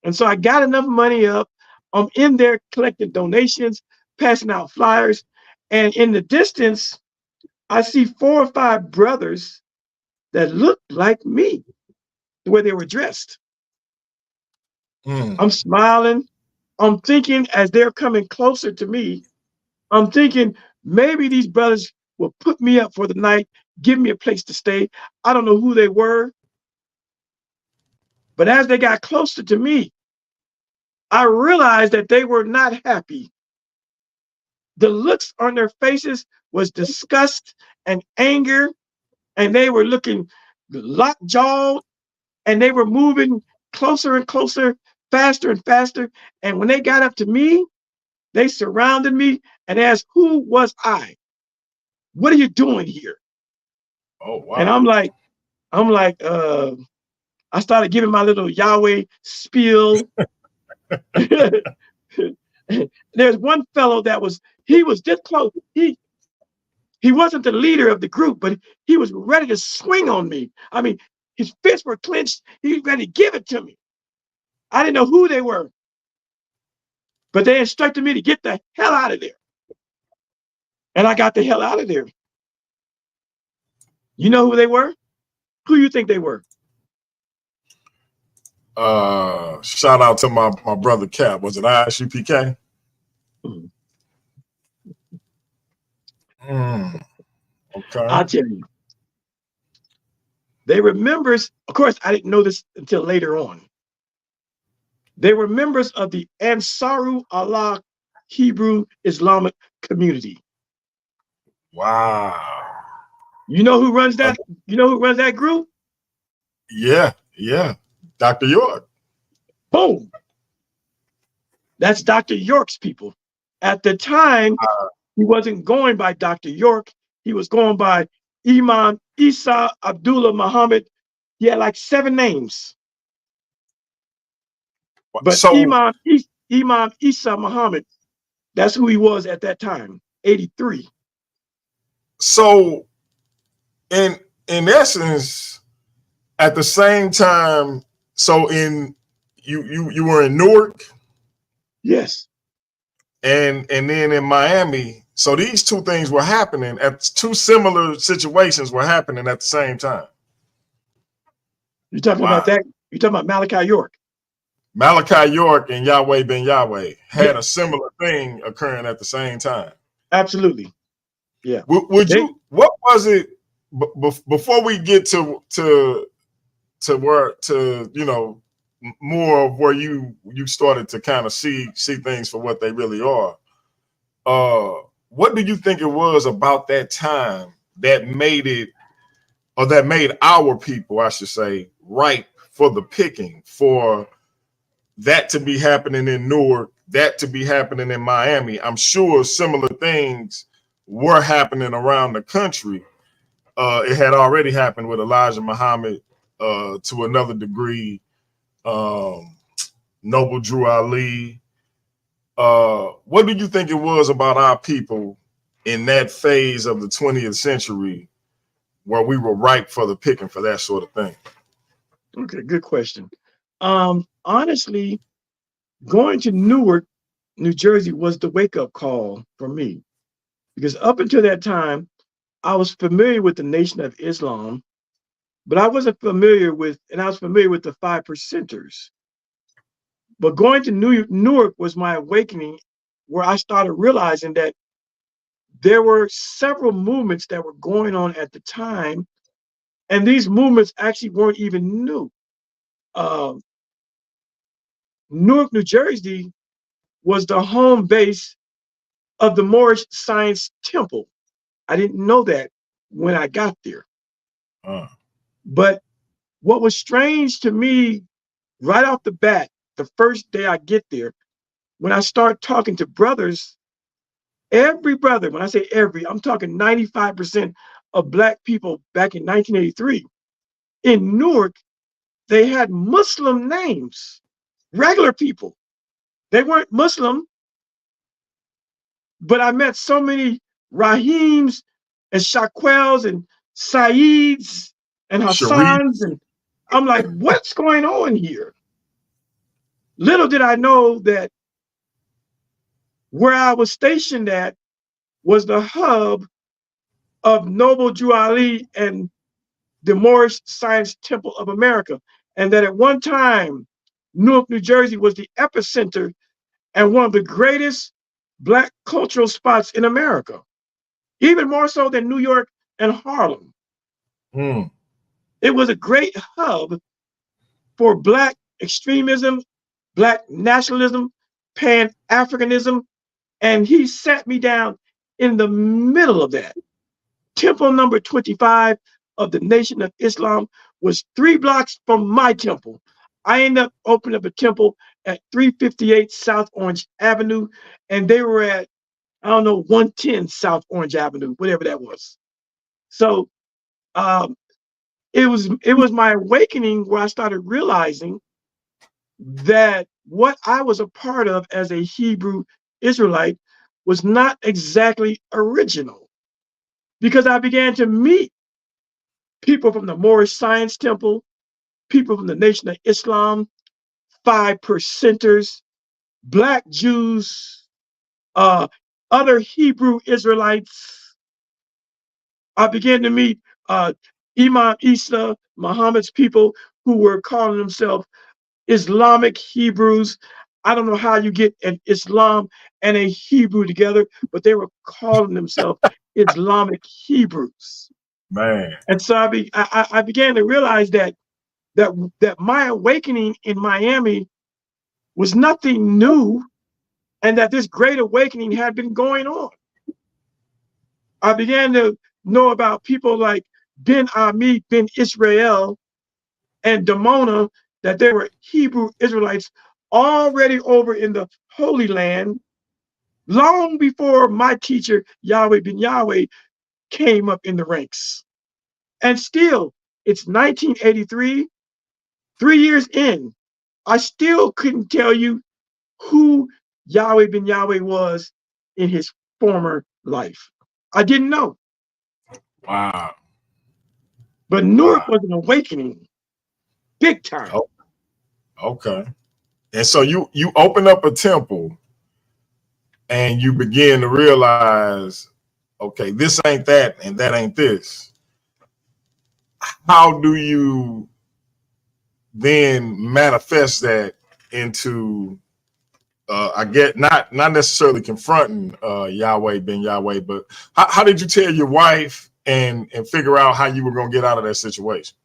And so I got enough money up. I'm in there collecting donations, passing out flyers, and in the distance, I see 4 or 5 brothers that looked like me, the way they were dressed. Mm. I'm smiling. I'm thinking as they're coming closer to me, I'm thinking maybe these brothers will put me up for the night, give me a place to stay. I don't know who they were, but as they got closer to me, I realized that they were not happy. The looks on their faces was disgust and anger, and they were looking lockjawed, and they were moving closer and closer, faster and faster. And when they got up to me, they surrounded me and asked, "Who was I? What are you doing here?" Oh And wow. I'm like, I started giving my little Yahweh spiel. There's one fellow that he was this close. He wasn't the leader of the group, but he was ready to swing on me. I mean, his fists were clenched. He was ready to give it to me. I didn't know who they were, but they instructed me to get the hell out of there. And I got the hell out of there. You know who they were? Who you think they were? Shout out to my brother Cap. Was it ISUPK? Mm. Mm. Okay. I'll tell you. They were members, of course, I didn't know this until later on. They were members of the Ansaru Allah Hebrew Islamic community. Wow. You know who runs that? You know who runs that group? Yeah, yeah. Dr. York. Boom. That's Dr. York's people. At the time, he wasn't going by Dr. York. He was going by Imam Isa Abdullah Muhammad. He had like 7 names. But So Imam Isa Muhammad, that's who he was at that time, 83. so in essence, at the same time, so in you were in Newark. Yes. And then in Miami. So these two things were happening at 2 similar situations were happening at the same time. You're talking about Wow. that? You're talking about Malachi York? Malachi York and Yahweh Ben Yahweh had Yeah, a similar thing occurring at the same time. absolutely. Yeah. Would you? What was it before we get to where more of where you started to kind of see things for what they really are? What do you think it was about that time that made it, or that made our people, I should say, ripe for the picking, for that to be happening in Newark, that to be happening in Miami? I'm sure similar things were happening around the country. It had already happened with Elijah Muhammad to another degree. Noble Drew Ali. What do you think it was about our people in that phase of the 20th century where we were ripe for the picking for that sort of thing? Okay, good question. Honestly, going to Newark, New Jersey was the wake-up call for me. Because up until that time, I was familiar with the Nation of Islam, but I wasn't familiar with, and I was familiar with the 5%ers. But going to Newark was my awakening, where I started realizing that there were several movements that were going on at the time, and these movements actually weren't even new. Uh, Newark, New Jersey was the home base of the Moorish Science Temple. I didn't know that when I got there. But what was strange to me right off the bat, the first day I get there, when I start talking to brothers, every brother, when I say every, I'm talking 95% of Black people back in 1983 in Newark, they had Muslim names, regular people. They weren't Muslim, but I met so many Rahims and Shaquels and Saids and Sharif. Hassans, and I'm like, what's going on here? Little did I know that where I was stationed at was the hub of Noble Drew Ali and the Moorish Science Temple of America, and that at one time, Newark, New Jersey was the epicenter and one of the greatest Black cultural spots in America, even more so than New York and Harlem. Mm. It was a great hub for Black extremism, Black nationalism, Pan Africanism, and he sat me down in the middle of that. Temple number 25 of the Nation of Islam was 3 blocks from my temple. I ended up opening up a temple at 358 South Orange Avenue, and they were at, I don't know, 110 South Orange Avenue, whatever that was. So um, it was my awakening where I started realizing that what I was a part of as a Hebrew Israelite was not exactly original, because I began to meet people from the Moorish Science Temple, people from the Nation of Islam, 5%ers, Black Jews, uh, other Hebrew Israelites. I began to meet Imam Isa, Muhammad's people, who were calling themselves Islamic Hebrews. I don't know how you get an Islam and a Hebrew together, but they were calling themselves Islamic Hebrews. Man. And so I began to realize that my awakening in Miami was nothing new, and that this great awakening had been going on. I began to know about people like Ben Ami, Ben Israel, and Damona, that there were Hebrew Israelites already over in the Holy Land long before my teacher, Yahweh Ben Yahweh, came up in the ranks. And still, it's 1983, 3 years in, I still couldn't tell you who Yahweh Ben Yahweh was in his former life. I didn't know. Wow. But Newark Wow. was an awakening, big time. Oh, okay. And so you open up a temple and you begin to realize, okay, this ain't that and that ain't this. How do you then manifest that into I get not necessarily confronting Yahweh Ben Yahweh, but how did you tell your wife and figure out how you were going to get out of that situation?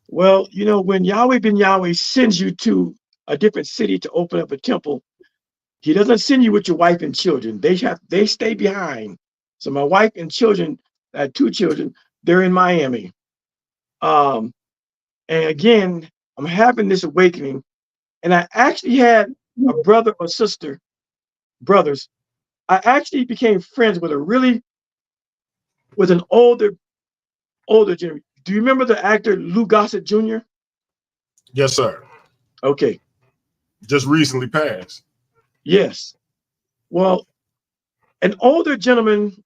Well, when Yahweh Ben Yahweh sends you to a different city to open up a temple, he doesn't send you with your wife and children. They stay behind. So my wife and children, I had 2 children, they're in Miami. Um, and again, I'm having this awakening, and I actually had a brother or sister, brothers. I actually became friends with an older Jimmy. Do you remember the actor Lou Gossett Jr.? Yes, sir. Okay, Just recently passed. yes. Well, an older gentleman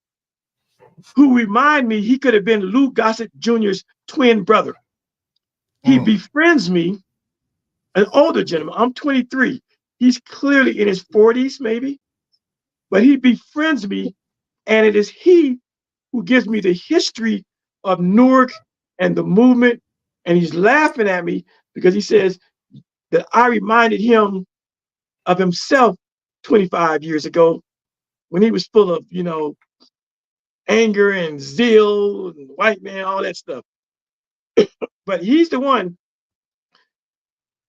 who remind me he could have been Lou Gossett Jr.'s twin brother. He befriends me, an older gentleman. I'm 23. He's clearly in his 40s, maybe, but he befriends me, and it is he who gives me the history of Newark and the movement. And he's laughing at me because he says that I reminded him of himself 25 years ago when he was full of, anger and zeal and white man, all that stuff. But he's the one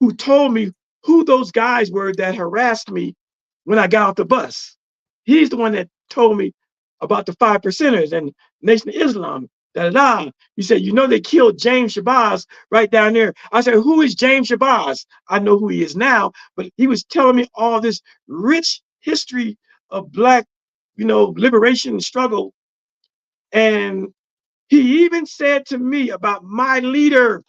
who told me who those guys were that harassed me when I got off the bus. He's the one that told me about the 5%ers and Nation of Islam. Da, da, da. He said, they killed James Shabazz right down there. I said, who is James Shabazz? I know who he is now, but he was telling me all this rich history of Black, liberation struggle. And he even said to me about my leader.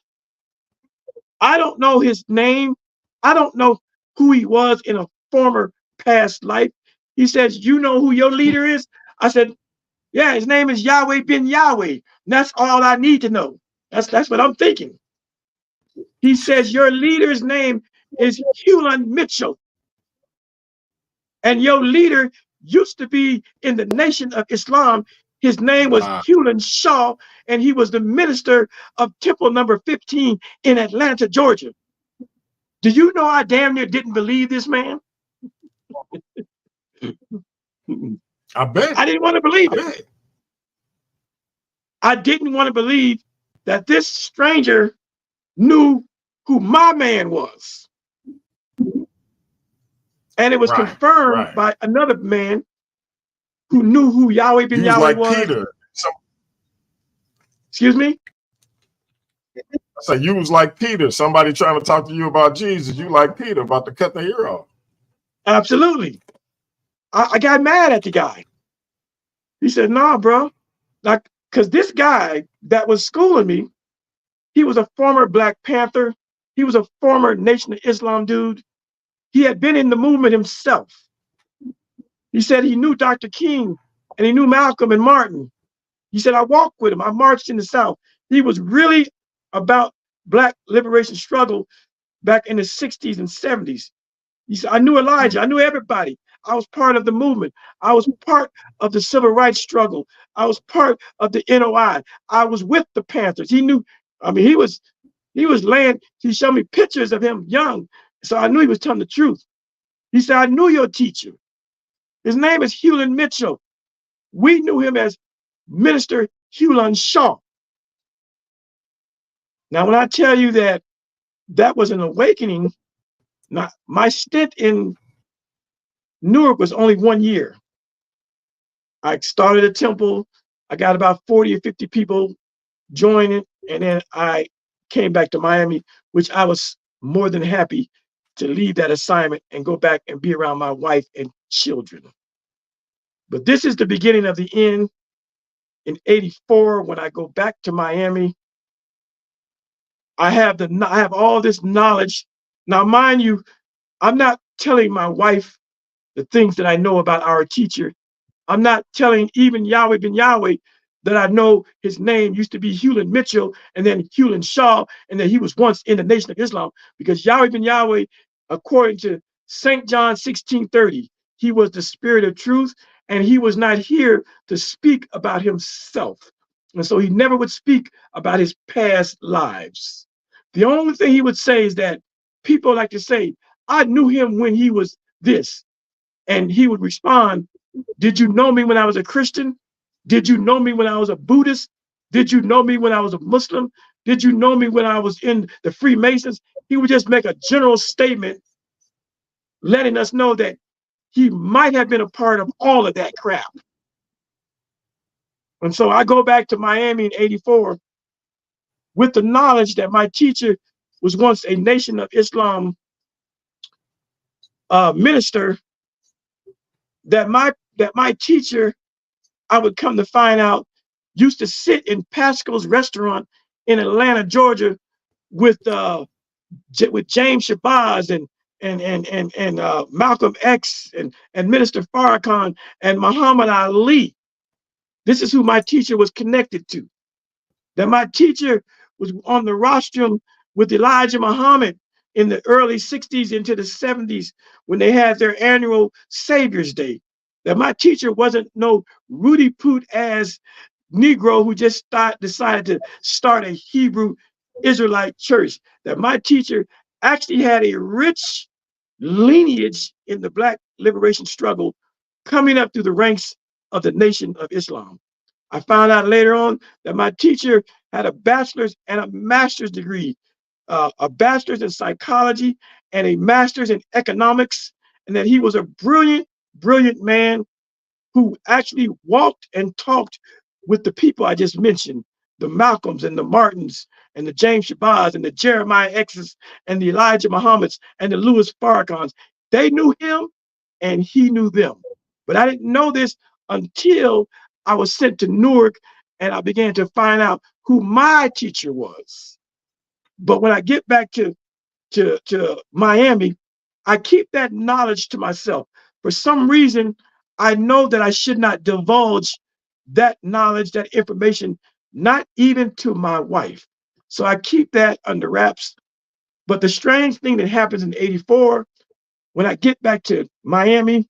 I don't know his name. I don't know who he was in a former past life. He says, you know who your leader is? I said, yeah, his name is Yahweh Ben Yahweh. And that's all I need to know. That's what I'm thinking. He says, your leader's name is Hewlin Mitchell. And your leader used to be in the Nation of Islam. His name was Wow. Hewlin Shaw, and he was the minister of Temple number 15 in Atlanta, Georgia. Do you know I damn near didn't believe this man? I bet. I didn't want to believe I it. bet. I didn't want to believe that this stranger knew who my man was. And it was Right. confirmed Right. by another man who knew who Yahweh ben You was Yahweh like was. Peter. Excuse me? So you was like Peter. Somebody trying to talk to you about Jesus. You like Peter, about to cut the ear off. Absolutely. I got mad at the guy. He said, "Nah, bro." Like, because this guy that was schooling me, he was a former Black Panther. He was a former Nation of Islam dude. He had been in the movement himself. He said he knew Dr. King and he knew Malcolm and Martin. He said, I walked with him. I marched in the South. He was really about Black liberation struggle back in the 60s and 70s. He said, I knew Elijah. I knew everybody. I was part of the movement. I was part of the civil rights struggle. I was part of the NOI. I was with the Panthers. He knew, I mean, he was laying, he showed me pictures of him young. So I knew he was telling the truth. He said, I knew your teacher. His name is Hewlin Mitchell. We knew him as Minister Hewlin Shaw. Now, when I tell you that that was an awakening, now, my stint in Newark was only 1 year. I started a temple. I got about 40 or 50 people joining, and then I came back to Miami, which I was more than happy to leave that assignment and go back and be around my wife and children. But this is the beginning of the end. In '84, when I go back to Miami, I have all this knowledge. Now, mind you, I'm not telling my wife the things that I know about our teacher. I'm not telling even Yahweh ben Yahweh that I know his name used to be Hewlin Mitchell and then Hewlin Shaw, and that he was once in the Nation of Islam, because Yahweh ben Yahweh, according to St. John 16:30, he was the spirit of truth, and he was not here to speak about himself. And so he never would speak about his past lives. The only thing he would say is that people like to say, I knew him when he was this. And he would respond, did you know me when I was a Christian? Did you know me when I was a Buddhist? Did you know me when I was a Muslim? Did you know me when I was in the Freemasons? He would just make a general statement letting us know that he might have been a part of all of that crap. And so I go back to Miami in '84 with the knowledge that my teacher was once a Nation of Islam minister, that my teacher, I would come to find out, used to sit in Pascal's restaurant in Atlanta, Georgia, with James Shabazz and Malcolm X and Minister Farrakhan and Muhammad Ali. This is who my teacher was connected to. That my teacher was on the rostrum with Elijah Muhammad in the early 60s into the 70s when they had their annual Savior's Day. That my teacher wasn't no Rudy Poot ass Negro who just decided to start a Hebrew Israelite church. That my teacher actually had a rich lineage in the Black liberation struggle coming up through the ranks of the Nation of Islam. I found out later on that my teacher had a bachelor's and a master's degree, a bachelor's in psychology and a master's in economics, and that he was a brilliant, brilliant man who actually walked and talked with the people I just mentioned, the Malcolms and the Martins and the James Shabazz and the Jeremiah X's and the Elijah Muhammads and the Louis Farrakhan's. They knew him and he knew them. But I didn't know this until I was sent to Newark and I began to find out who my teacher was. But when I get back to Miami, I keep that knowledge to myself. For some reason, I know that I should not divulge that knowledge, that information, not even to my wife. So I keep that under wraps. But the strange thing that happens in '84, when I get back to Miami,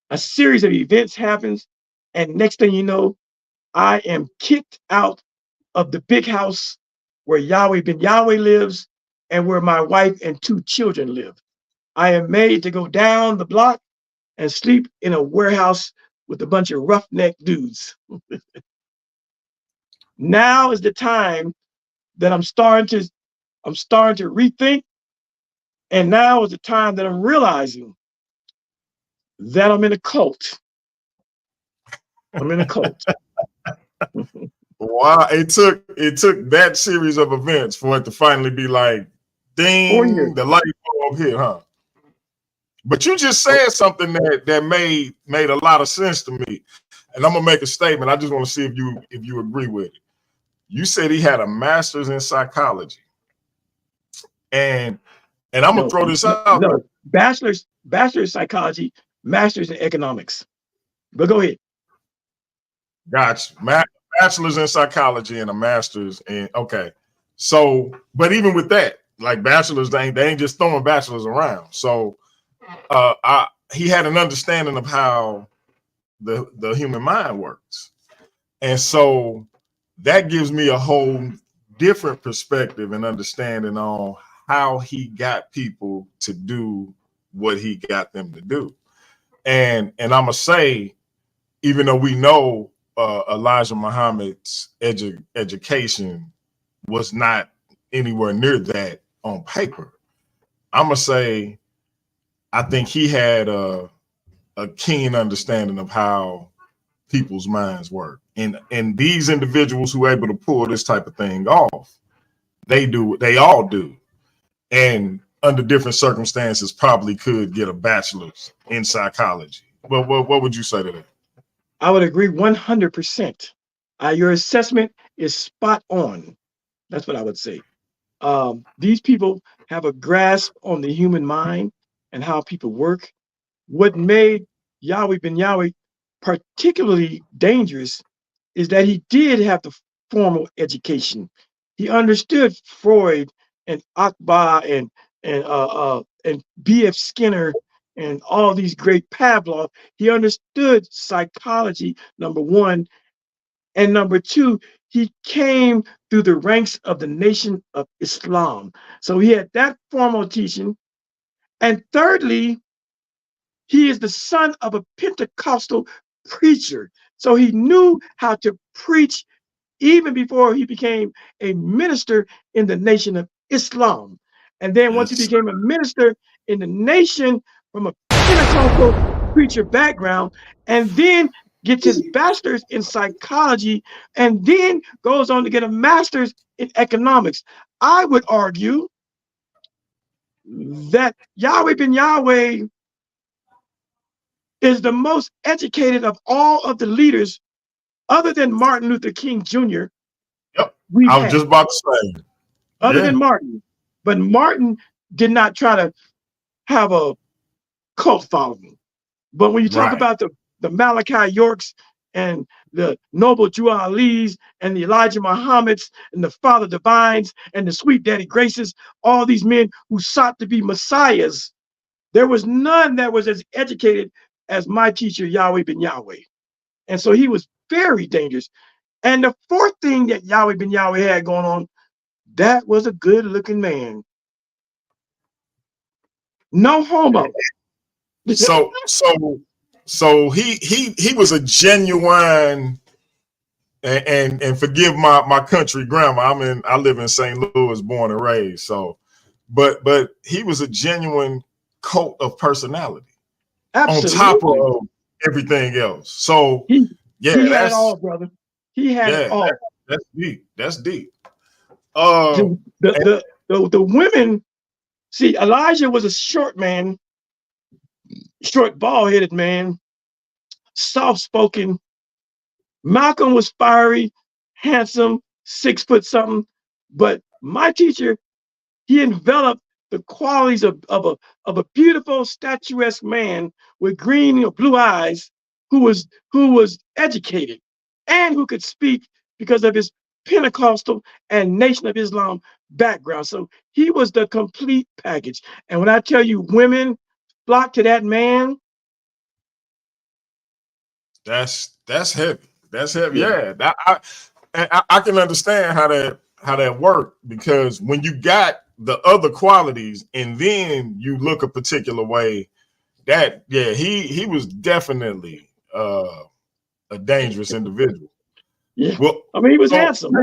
a series of events happens. And next thing you know, I am kicked out of the big house where Yahweh ben Yahweh lives and where my wife and two children live. I am made to go down the block and sleep in a warehouse with a bunch of roughneck dudes. Now is the time that I'm starting to rethink, and now is the time that I'm realizing that I'm in a cult. I'm in a cult. Wow, it took that series of events for it to finally be like, 4 years. ding, the light bulb here, huh? But you just said something that made a lot of sense to me, and I'm gonna make a statement. I just want to see if you agree with it. You said he had a master's in psychology, and I'm gonna No, throw this out there. no. Bachelor's psychology, master's in economics. But go ahead. Gotcha. Bachelor's in psychology and a master's in okay. So, but even with that, like bachelors, they ain't just throwing bachelors around. So, he had an understanding of how the human mind works, and so that gives me a whole different perspective and understanding on how he got people to do what he got them to do. And I'm gonna say, even though we know Elijah Muhammad's education was not anywhere near that on paper, I'm gonna say I think he had a keen understanding of how people's minds work, and these individuals who are able to pull this type of thing off, they all do, and under different circumstances probably could get a bachelor's in psychology. Well, what would you say to that? I would agree 100%. Your assessment is spot on. That's what I would say. These people have a grasp on the human mind and how people work. What made Yahweh ben Yahweh particularly dangerous is that he did have the formal education. He understood Freud and Akbar and B.F. Skinner and all these great Pavlov. He understood psychology, number one, and number two, he came through the ranks of the Nation of Islam. So he had that formal teaching. And thirdly, he is the son of a Pentecostal preacher. So he knew how to preach even before he became a minister in the Nation of Islam. And then once he Yes. became a minister in the nation from a Pentecostal preacher background, and then gets his bachelor's in psychology, and then goes on to get a master's in economics. I would argue that Yahweh ben Yahweh is the most educated of all of the leaders, other than Martin Luther King Jr., Yep. we've I was had. just about to say, Other yeah, than Martin. But Martin did not try to have a cult following. But when you talk right. about the Malachi Yorks and the Noble Drew Ali's and the Elijah Muhammad's and the Father Divines and the Sweet Daddy Graces, all these men who sought to be messiahs, there was none that was as educated as my teacher, Yahweh ben Yahweh. And so he was very dangerous. And the fourth thing that Yahweh ben Yahweh had going on, that was a good looking man. No homo. So he was a genuine, and forgive my country grammar. I live in St. Louis, born and raised. So, but he was a genuine cult of personality on top Absolutely. of everything else. So He yeah, he had it all, brother. He had it yeah, all. that's deep. That's deep. The And the women, see, Elijah was a short man, short, bald-headed man, soft-spoken. Malcolm was fiery, handsome, 6 foot something. But my teacher, he enveloped the qualities of a beautiful, statuesque man with green or blue eyes, who was educated and who could speak because of his Pentecostal and Nation of Islam background. So he was the complete package. And when I tell you women flock to that man, That's heavy. That's heavy. Yeah, Yeah, I can understand how that worked, because when you got the other qualities and then you look a particular way, that yeah, he was definitely a dangerous individual. yeah. Well, I mean, he was so handsome.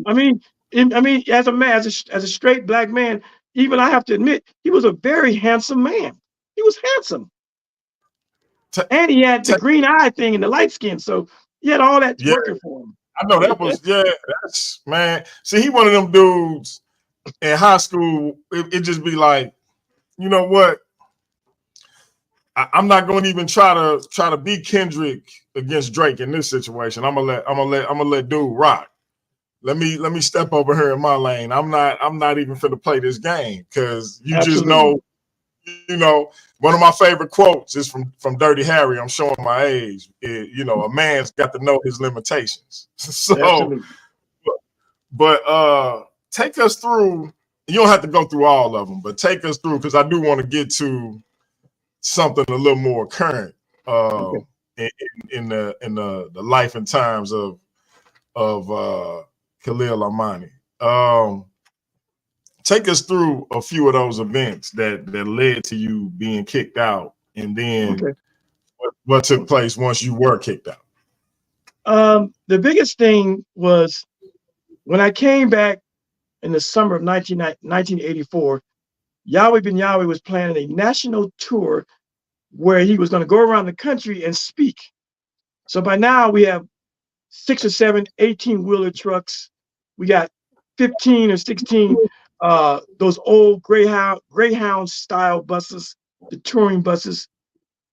I mean, I mean, as a man, as a straight black man, even I have to admit, he was a very handsome man. He was handsome, ta- and he had the ta- green eye thing and the light skin, so he had all that yeah, working for him. I know that was yeah. That's man. See, he one of them dudes in high school. It just be like, you know what? I'm not going to even try to be Kendrick against Drake in this situation. I'm gonna let dude rock. Let me step over here in my lane. I'm not even finna play this game, because you just Absolutely, know, you know, one of my favorite quotes is from Dirty Harry. I'm showing my age. A man's got to know his limitations. So, absolutely. but take us through. You don't have to go through all of them, but take us through, because I do want to get to something a little more current uh, Okay. in the life and times of Khalil Amani. Take us through a few of those events that led to you being kicked out, and then Okay. what took place once you were kicked out. The biggest thing was when I came back in the summer of 1984. Yahweh Ben Yahweh was planning a national tour where he was going to go around the country and speak. So by now we have 6 or 7 18-wheeler trucks. We got 15 or 16 those old Greyhound style buses, the touring buses.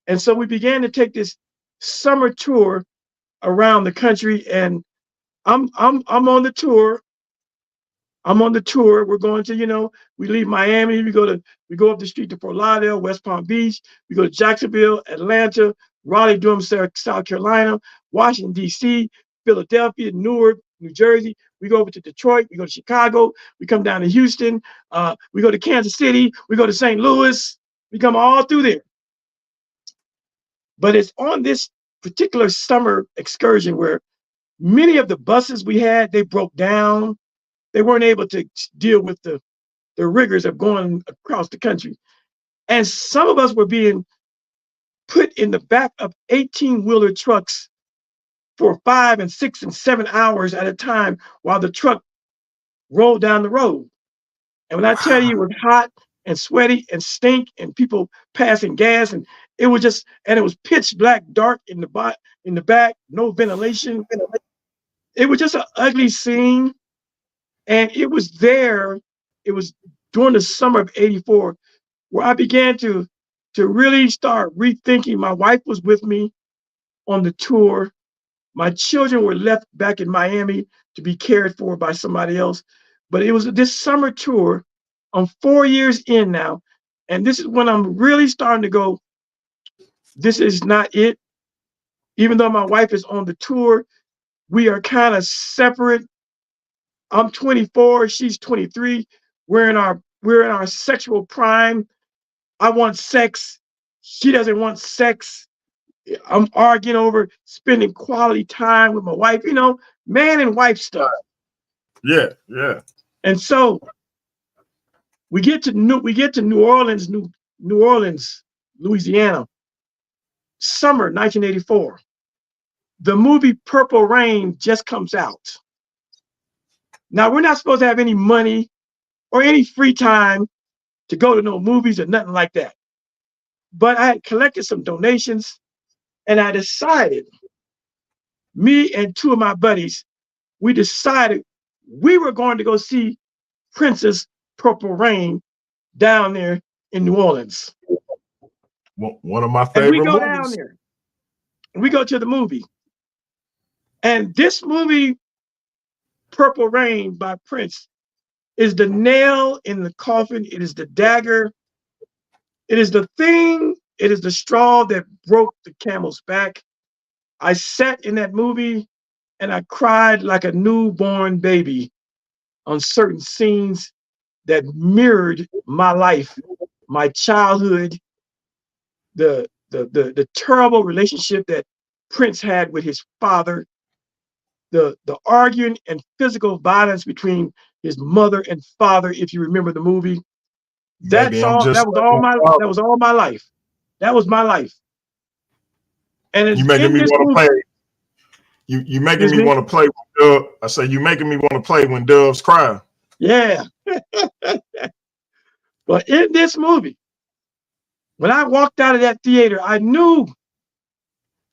And so we began to take this summer tour around the country, and I'm on the tour. I'm on the tour. We're going to, we leave Miami. We go up the street to Fort Lauderdale, West Palm Beach. We go to Jacksonville, Atlanta, Raleigh, Durham, South Carolina, Washington, D.C., Philadelphia, Newark, New Jersey. We go over to Detroit. We go to Chicago. We come down to Houston. We go to Kansas City. We go to St. Louis. We come all through there. But it's on this particular summer excursion where many of the buses we had, they broke down. They weren't able to deal with the rigors of going across the country. And some of us were being put in the back of 18-wheeler trucks for 5 and 6 and 7 hours at a time while the truck rolled down the road. And when I tell you it was hot and sweaty and stink and people passing gas, and it was pitch black dark in the back, no ventilation. It was just an ugly scene. And it was during the summer of 84 where I began to really start rethinking. My wife was with me on the tour. My children were left back in Miami to be cared for by somebody else. But it was this summer tour. I'm 4 years in now. And this is when I'm really starting to go, this is not it. Even though my wife is on the tour, we are kind of separate. I'm 24, she's 23. We're in our sexual prime. I want sex. She doesn't want sex. I'm arguing over spending quality time with my wife, man and wife stuff. Yeah, yeah. And so we get to New Orleans, Louisiana, summer 1984. The movie Purple Rain just comes out. Now we're not supposed to have any money or any free time to go to no movies or nothing like that. But I had collected some donations, and I decided, me and two of my buddies, we decided we were going to go see Princess Purple Rain down there in New Orleans. One of my And we favorite go down movies. there and we go to the movie. And this movie, Purple Rain by Prince, is the nail in the coffin. It is the dagger. It is the thing. It is the straw that broke the camel's back. I sat in that movie and I cried like a newborn baby on certain scenes that mirrored my life, my childhood, the terrible relationship that Prince had with his father, the arguing and physical violence between his mother and father, if you remember the movie. Maybe I'm just like my That father. was all my life. That was my life. And You it's making in me this want to movie. play. You making Excuse me me? want to play when I say you making me want to play when doves cry. Yeah. But in this movie, when I walked out of that theater, I knew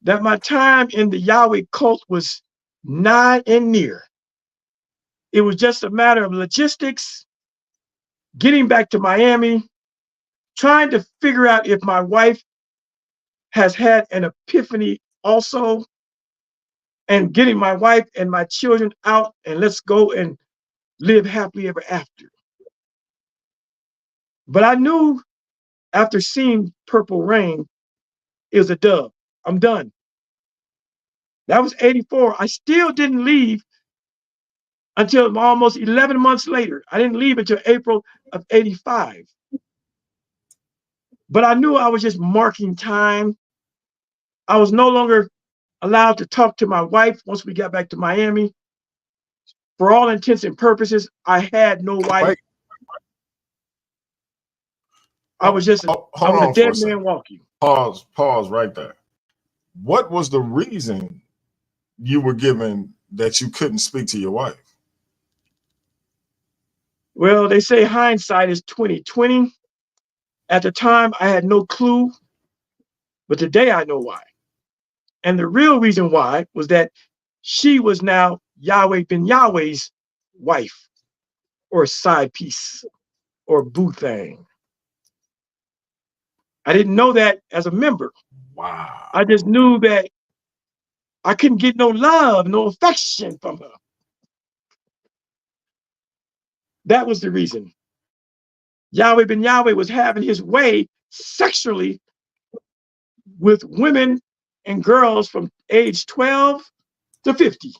that my time in the Yahweh cult was nigh and near. It was just a matter of logistics, getting back to Miami, trying to figure out if my wife has had an epiphany also, and getting my wife and my children out and let's go and live happily ever after. But I knew after seeing Purple Rain, it was a dub. I'm done. That was 84. I still didn't leave until almost 11 months later. I didn't leave until April of 85. But I knew I was just marking time. I was no longer allowed to talk to my wife once we got back to Miami. For all intents and purposes, I had no wife. Wait, I was hold a on for a dead man second. walking. Pause right there. What was the reason you were given that you couldn't speak to your wife? Well, they say hindsight is 2020. At the time, I had no clue, but today I know why. And the real reason why was that she was now Yahweh ben Yahweh's wife or side piece or boo thing. I didn't know that as a member. Wow. I just knew that I couldn't get no love, no affection from her. That was the reason. Yahweh ben Yahweh was having his way sexually with women and girls from age 12 to 50.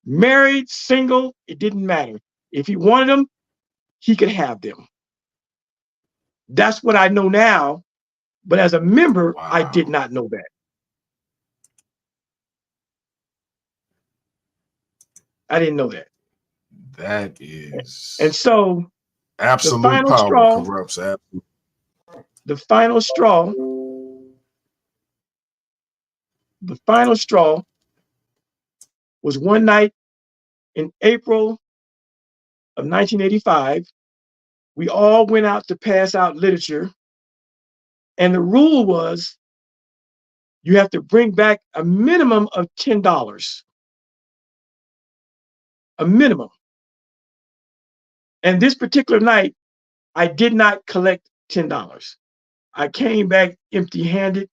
Married, single, it didn't matter. If he wanted them, he could have them. That's what I know now. But as a member, I did Wow. not know that. I didn't know that. That And is so the absolute final power straw, corrupts absolute. the final straw, the final straw was one night in April of 1985. We all went out to pass out literature. And the rule was you have to bring back a minimum of $10. A minimum. And this particular night, I did not collect $10. I came back empty handed,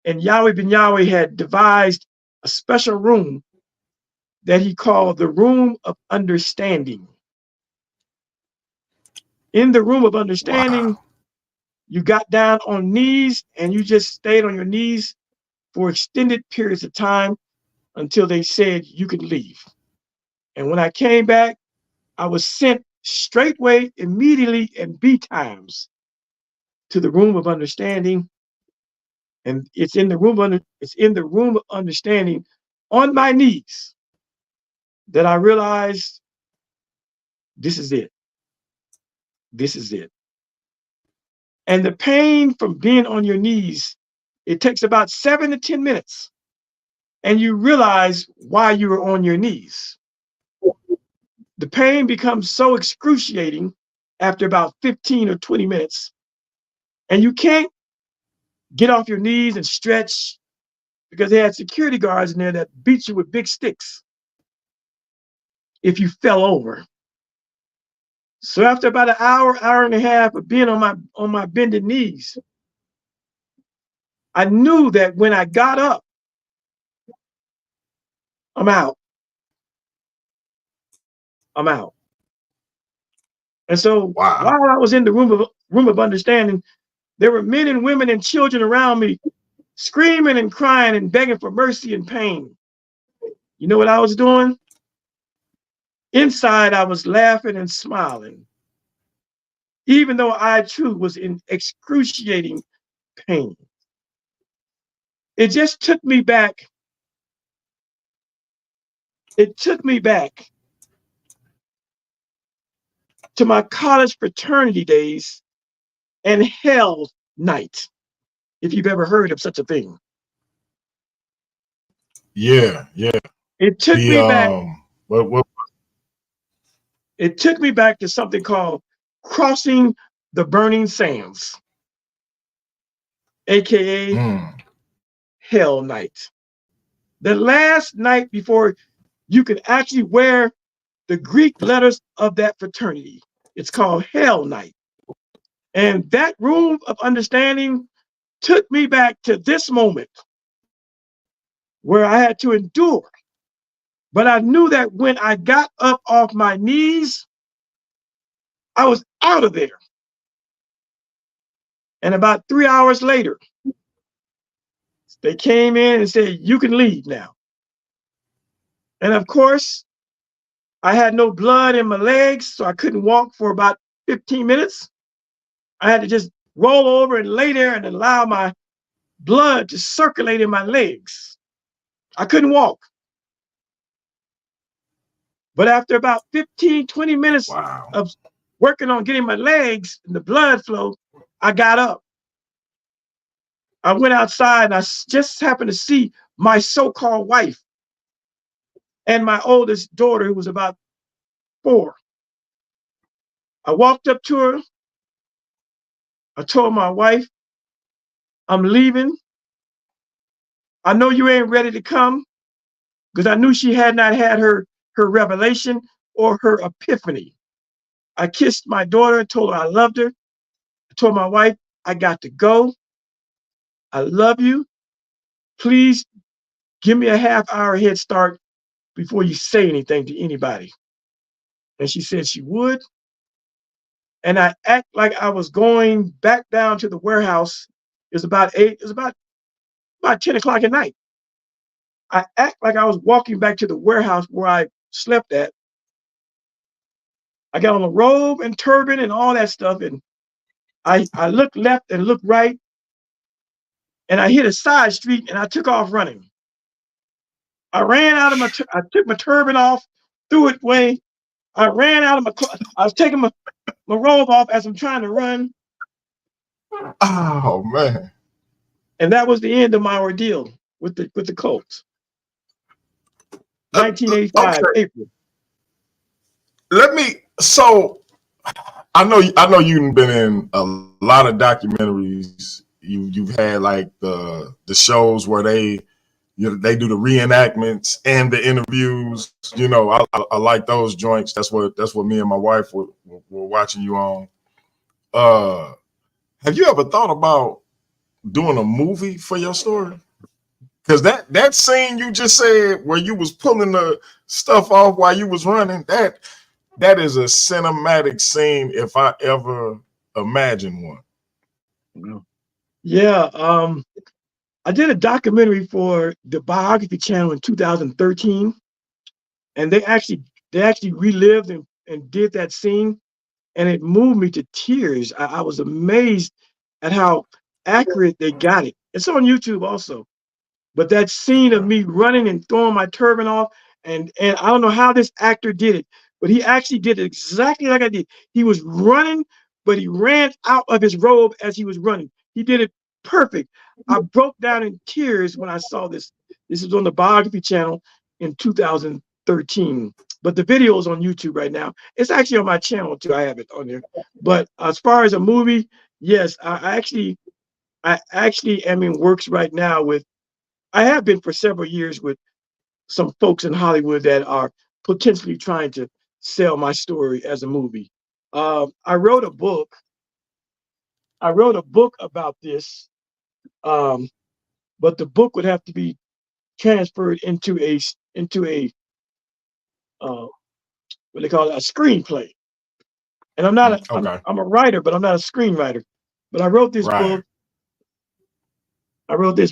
and Yahweh ben Yahweh had devised a special room that he called the room of understanding. In the room of understanding, Wow. you got down on knees and you just stayed on your knees for extended periods of time until they said you could leave. And when I came back, I was sent straightway, immediately, in B times to the room of understanding. And it's in the room of understanding on my knees that I realized this is it. This is it. And the pain from being on your knees, it takes about 7 to 10 minutes. And you realize why you were on your knees. The pain becomes so excruciating after about 15 or 20 minutes. And you can't get off your knees and stretch because they had security guards in there that beat you with big sticks if you fell over. So after about an hour and a half of being on my bended knees, I knew that when I got up, I'm out. I'm out. And so Wow. while I was in the room of understanding, there were men and women and children around me screaming and crying and begging for mercy and pain. You know what I was doing? Inside, I was laughing and smiling, even though I too was in excruciating pain. it just took me back. It took me back to my college fraternity days and Hell Night, if you've ever heard of such a thing. Yeah, yeah. It took The me back. what It took me back to something called Crossing the Burning Sands, aka Hell Night. The last night before you can actually wear the Greek letters of that fraternity. It's called Hell Night. And that room of understanding took me back to this moment where I had to endure. But I knew that when I got up off my knees, I was out of there. And about 3 hours later, they came in and said, you can leave now. And of course, I had no blood in my legs, so I couldn't walk for about 15 minutes. I had to just roll over and lay there and allow my blood to circulate in my legs. I couldn't walk. But after about 15, 20 minutes wow. of working on getting my legs and the blood flow, I got up. I went outside and I just happened to see my so-called wife and my oldest daughter, who was about 4. I walked up to her. I told my wife, I'm leaving. I know you ain't ready to come, because I knew she had not had her revelation or her epiphany. I kissed my daughter and told her I loved her. I told my wife, I got to go. I love you. Please give me a half-hour head start before you say anything to anybody. And she said she would. And I act like I was going back down to the warehouse. It was about 8, it was about 10 o'clock at night. I act like I was walking back to the warehouse where I slept at. I got on a robe and turban and all that stuff. And I looked left and looked right. And I hit a side street and I took off running. I ran out of I took my turban off, threw it away. I ran out of I was taking my robe off as I'm trying to run. Oh man. And that was the end of my ordeal with the Colts. 1985, Okay. April. Let me. So I know you've been in a lot of documentaries. You've had like the shows where they do the reenactments and the interviews. You know, I like those joints. That's what me and my wife were watching you on. Have you ever thought about doing a movie for your story? Because that scene you just said where you was pulling the stuff off while you was running, that is a cinematic scene if I ever imagine one. Yeah, I did a documentary for the Biography Channel in 2013, and they actually relived and did that scene, and it moved me to tears. I was amazed at how accurate they got it. It's on YouTube also. But that scene of me running and throwing my turban off, and I don't know how this actor did it, but he actually did it exactly like I did. He was running, but he ran out of his robe as he was running. He did it perfect. I broke down in tears when I saw this. This is on the Biography Channel in 2013. But the video is on YouTube right now. It's actually on my channel too. I have it on there. But as far as a movie, yes, I actually am in works right now with. I have been for several years with some folks in Hollywood that are potentially trying to sell my story as a movie. I wrote a book. I wrote a book about this, but the book would have to be transferred into a what they call it, a screenplay. And I'm not Okay. I'm a writer, but I'm not a screenwriter. But I wrote this Right.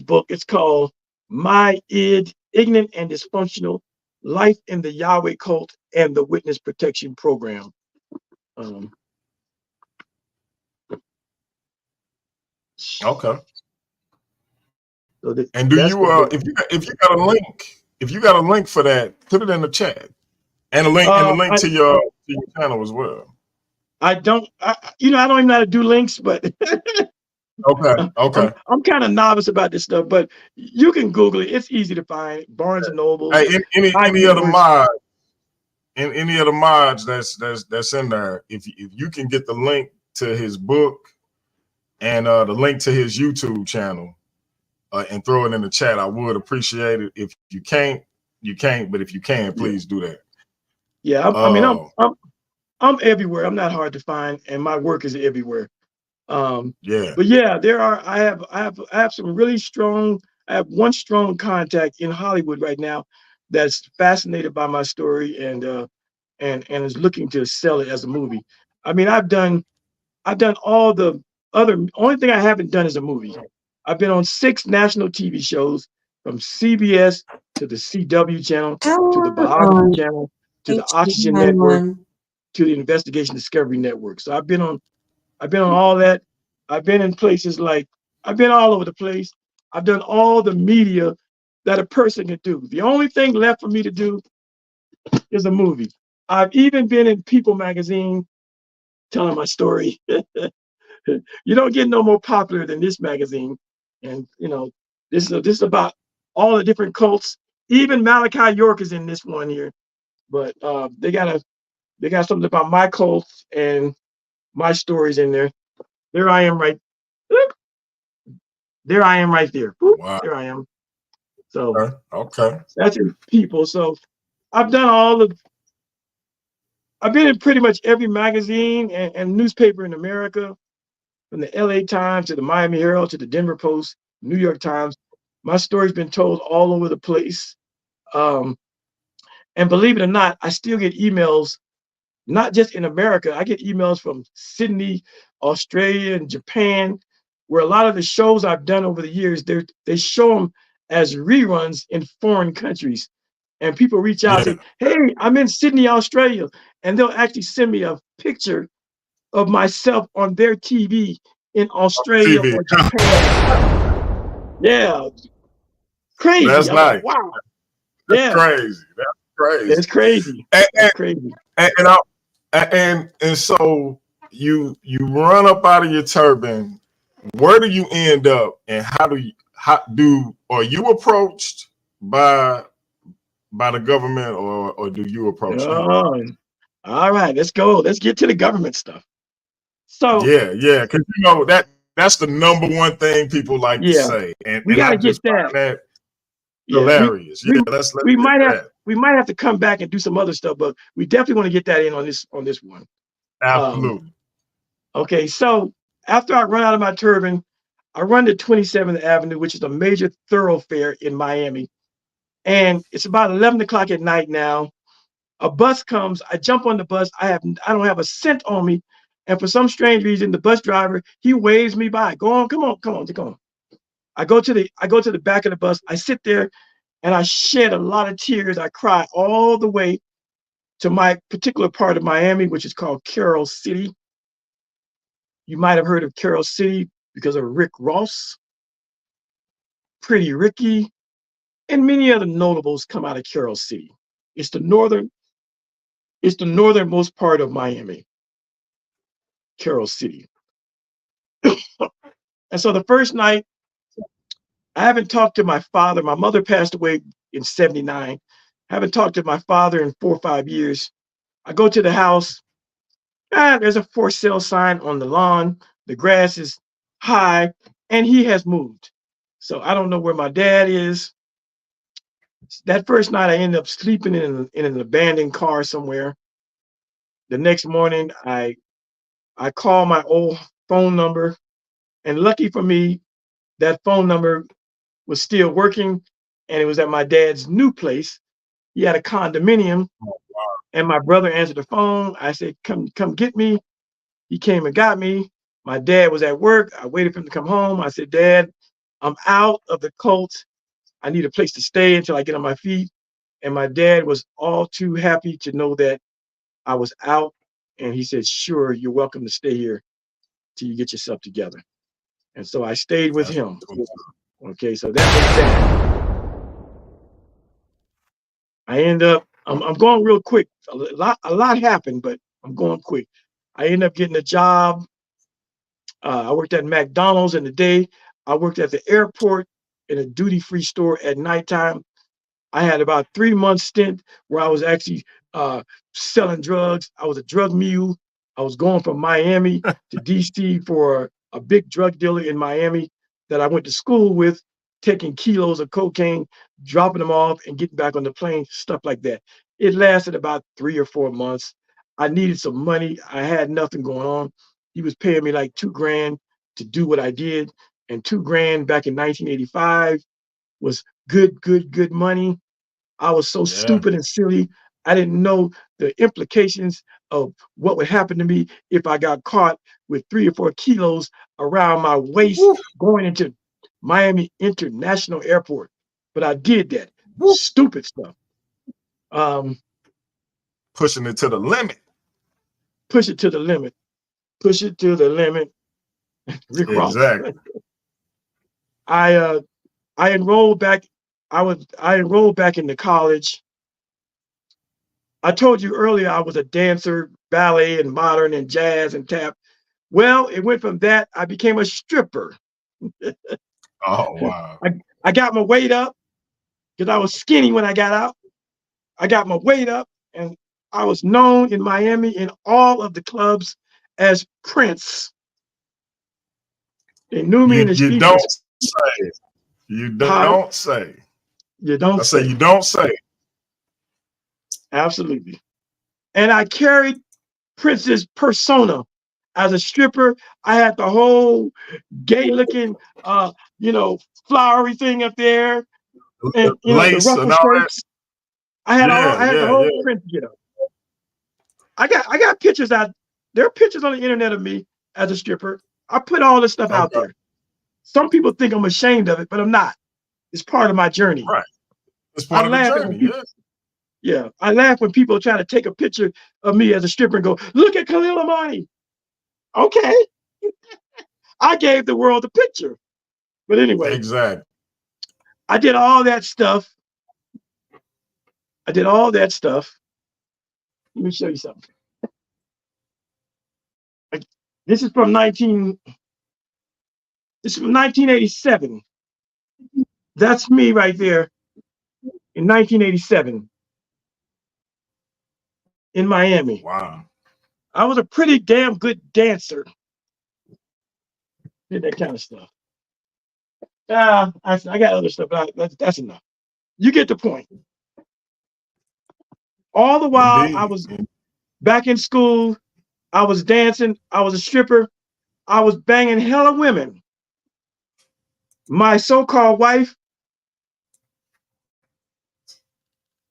book. It's called My Id, Ignorant and Dysfunctional Life in the Yahweh Cult and the Witness Protection Program. Okay. So And do that's you what they. if you got a link, if you got a link for that, put it in the chat. And a link I to your channel as well. I don't I don't even know how to do links, but Okay, I'm okay. I'm kind of novice about this stuff. But you can Google it; it's easy to find. Barnes and Nobles, Hey, any Ivy other Works. mod, and any other mods that's in there, if you can get the link to his book and the link to his YouTube channel and throw it in the chat, I would appreciate it. If you can't, you can't. But if you can, Yeah, please do that. yeah. I mean, Uh, I'm everywhere. I'm not hard to find, and my work is everywhere. yeah, But yeah, there are. I have some really strong. I have one strong contact in Hollywood right now that's fascinated by my story and is looking to sell it as a movie. I mean, I've done all the other. Only thing I haven't done is a movie. I've been on 6 national TV shows from CBS to the CW channel to the Power Biography on channel to the Oxygen Network HB91. to the Investigation Discovery Network. So I've been on all that. I've been in places like I've been all over the place. I've done all the media that a person can do. The only thing left for me to do is a movie. I've even been in People magazine telling my story. You don't get no more popular than this magazine. And this is about all the different cults. Even Malachi York is in this one here. But they got something about my cults and my stories in there. There I am right there I am right there. Boop, wow. there I am. So Okay, okay. that's in People. So I've done all the I've been in pretty much every magazine and newspaper in America, from the LA Times to the Miami Herald to the Denver Post, New York Times. My story's been told all over the place. Um, and believe it or not, I still get emails, not just in America. I get emails from Sydney, Australia, and Japan, where a lot of the shows I've done over the years, they show them as reruns in foreign countries. And people reach out Yeah, and say, "Hey, I'm in Sydney, Australia," and they'll actually send me a picture of myself on their TV in Australia TV. or Japan. Yeah, crazy. That's I'm like, nice. wow. That's Yeah, crazy. That's crazy. it's crazy. And It's and crazy. and, and so you run up out of your turban. Where do you end up, and how do are you approached by the government, or do you approach them? Oh, all right, let's go. Let's get to the government stuff. So, Yeah, yeah, because that's the number one thing people like to yeah, say, we and got I to get just that. find that Yeah, hilarious. we Yeah, let's we get might to have that. we might have to come back and do some other stuff, but we definitely want to get that in on this one. Um, Absolutely. okay, so after I run out of my turban, I run to 27th Avenue, which is a major thoroughfare in Miami, and it's about 11 o'clock at night now. A bus comes. I jump on the bus. I don't have a cent on me, and for some strange reason, the bus driver, he waves me by. Go on, come on, come on, come on. I go to the back of the bus. I sit there and I shed a lot of tears. I cry all the way to my particular part of Miami, which is called Carroll City. You might have heard of Carroll City because of Rick Ross, Pretty Ricky, and many other notables come out of Carroll City. It's the northern, it's the northernmost part of Miami, Carroll City. And so the first night, I haven't talked to my father. My mother passed away in 79. I haven't talked to my father in 4 or 5 years. I go to the house. There's a for sale sign on the lawn. The grass is high, and he has moved. So I don't know where my dad is. That first night, I ended up sleeping in an abandoned car somewhere. The next morning, I call my old phone number, and lucky for me, that phone number was still working, and it was at my dad's new place. He had a condominium, and my brother answered the phone. I said, "Come get me." He came and got me. My dad was at work. I waited for him to come home. I said, "Dad, I'm out of the cult. I need a place to stay until I get on my feet." And my dad was all too happy to know that I was out. And he said, "Sure, you're welcome to stay here till you get yourself together." And so I stayed with That's him. Okay, so that was that. I end up, I'm going real quick. A lot happened, but I'm going quick. I end up getting a job. I worked at McDonald's in the day. I worked at the airport in a duty-free store at nighttime. I had about 3 months stint where I was actually selling drugs. I was a drug mule. I was going from Miami to DC for a big drug dealer in Miami that I went to school with, taking kilos of cocaine, dropping them off, and getting back on the plane, stuff like that. It lasted about 3 or 4 months. I needed some money. I had nothing going on. He was paying me like 2 grand to do what I did, and 2 grand back in 1985 was good money. I was so Yeah. stupid and silly. I didn't know the implications of what would happen to me if I got caught with 3 or 4 kilos around my waist Woo, going into Miami International Airport. But I did that woo. stupid stuff. Um, Pushing it to the limit. push it to the limit. Push it to the limit. Rick Ross. Exactly. I enrolled back. I enrolled back into college. I told you earlier I was a dancer, ballet and modern and jazz and tap. Well, it went from that, I became a stripper. Oh wow. I got my weight up because I was skinny when I got out. I got my weight up and I was known in Miami in all of the clubs as Prince. They knew me in the You streets don't as say. You Huh? don't say. You don't I say say. you don't say. Absolutely. And I carried Prince's persona as a stripper. I had the whole gay looking, you know, flowery thing up there, and the Lace ruffle and all that. shirts. Yeah, I had the yeah, whole yeah. Prince get up. I got pictures out. There are pictures on the internet of me as a stripper. I put all this stuff out Okay. there. Some people think I'm ashamed of it, but I'm not. It's part of my journey. Right. It's I part of the laugh at when journey. people, Yeah. yeah, I laugh when people try to take a picture of me as a stripper and go, "Look at Khalil Amani." Okay, I gave the world a picture. But anyway, Exactly. I did all that stuff. I did all that stuff. Let me show you something. This is from 1987. That's me right there in 1987 in Miami. Wow. I was a pretty damn good dancer. Did that kind of stuff. I got other stuff, but that's enough. You get the point. All the while I Indeed. was back in school, I was dancing, I was a stripper, I was banging hella women. My so-called wife,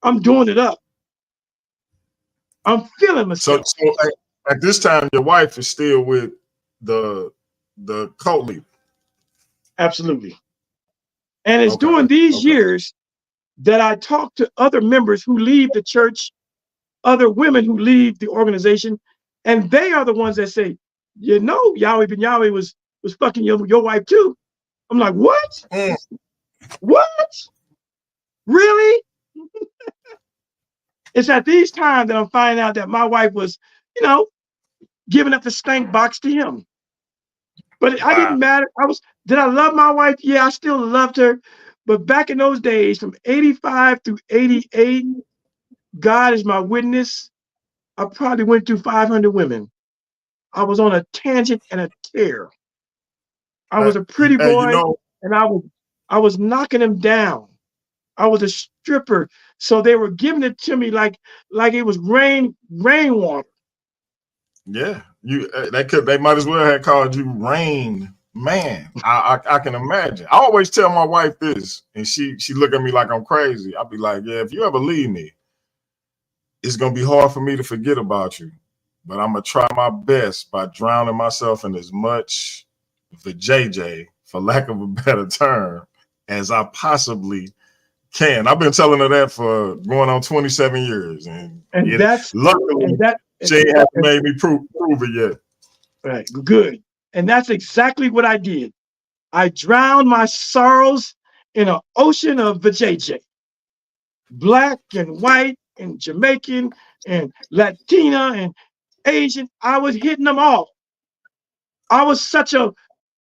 I'm doing it up. I'm feeling So, myself. so at this time, your wife is still with the cult leader. Absolutely. And it's Okay. during these Okay. years that I talk to other members who leave the church, other women who leave the organization, and they are the ones that say, Yahweh Ben Yahweh was fucking your wife too. I'm like, what? Mm. What? Really? It's at these times that I'm finding out that my wife was, giving up the stank box to him. But I didn't Wow. matter. Did I love my wife? Yeah, I still loved her. But back in those days, from 85 through 88, God is my witness, I probably went through 500 women. I was on a tangent and a tear. I was a pretty Hey, boy, and I was knocking them down. I was a stripper, so they were giving it to me like it was rainwater. yeah, they might as well have called you Rain Man. I can imagine. I always tell my wife this, and she look at me like I'm crazy. I'll be like, yeah, if you ever leave me, it's gonna be hard for me to forget about you. But I'm gonna try my best by drowning myself in as much JJ, for lack of a better term, as I possibly can. I've been telling her that for going on 27 years, and luckily she hasn't made me prove it yet. Right, good. And that's exactly what I did. I drowned my sorrows in an ocean of vajayjay. Black and white and Jamaican and Latina and Asian. I was hitting them all. I was such a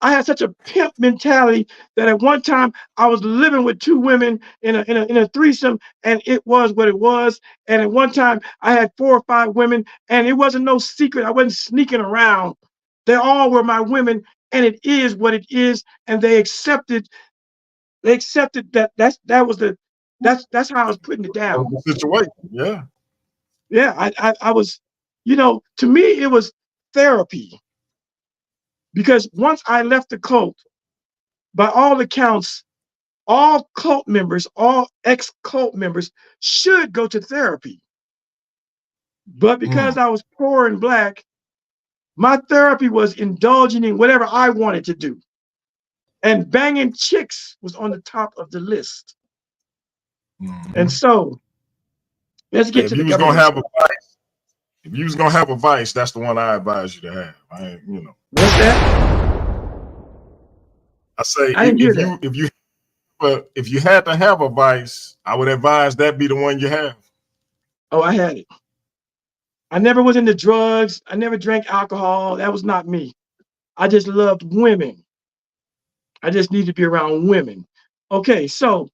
I had such a pimp mentality that at one time I was living with two women in a threesome, and it was what it was. And at one time I had 4 or 5 women, and it wasn't no secret. I wasn't sneaking around. They all were my women, and it is what it is. And they accepted. They accepted that was the that's how I was putting it That down. was the situation. Yeah. Yeah, I was, to me it was therapy because once I left the cult, by all accounts, all cult members, all ex-cult members should go to therapy. But because Mm. I was poor and black, my therapy was indulging in whatever I wanted to do. And banging chicks was on the top of the list. And Mhm. so let's Hey, get if to the you was gonna government. have a vice, if you was gonna have a vice, that's the one I advise you to have. What's that? I say I didn't hear if that. you had to have a vice, I would advise that be the one you have. Oh, I had it. I never was into drugs. I never drank alcohol. That was not me. I just loved women. I just need to be around women. Okay, so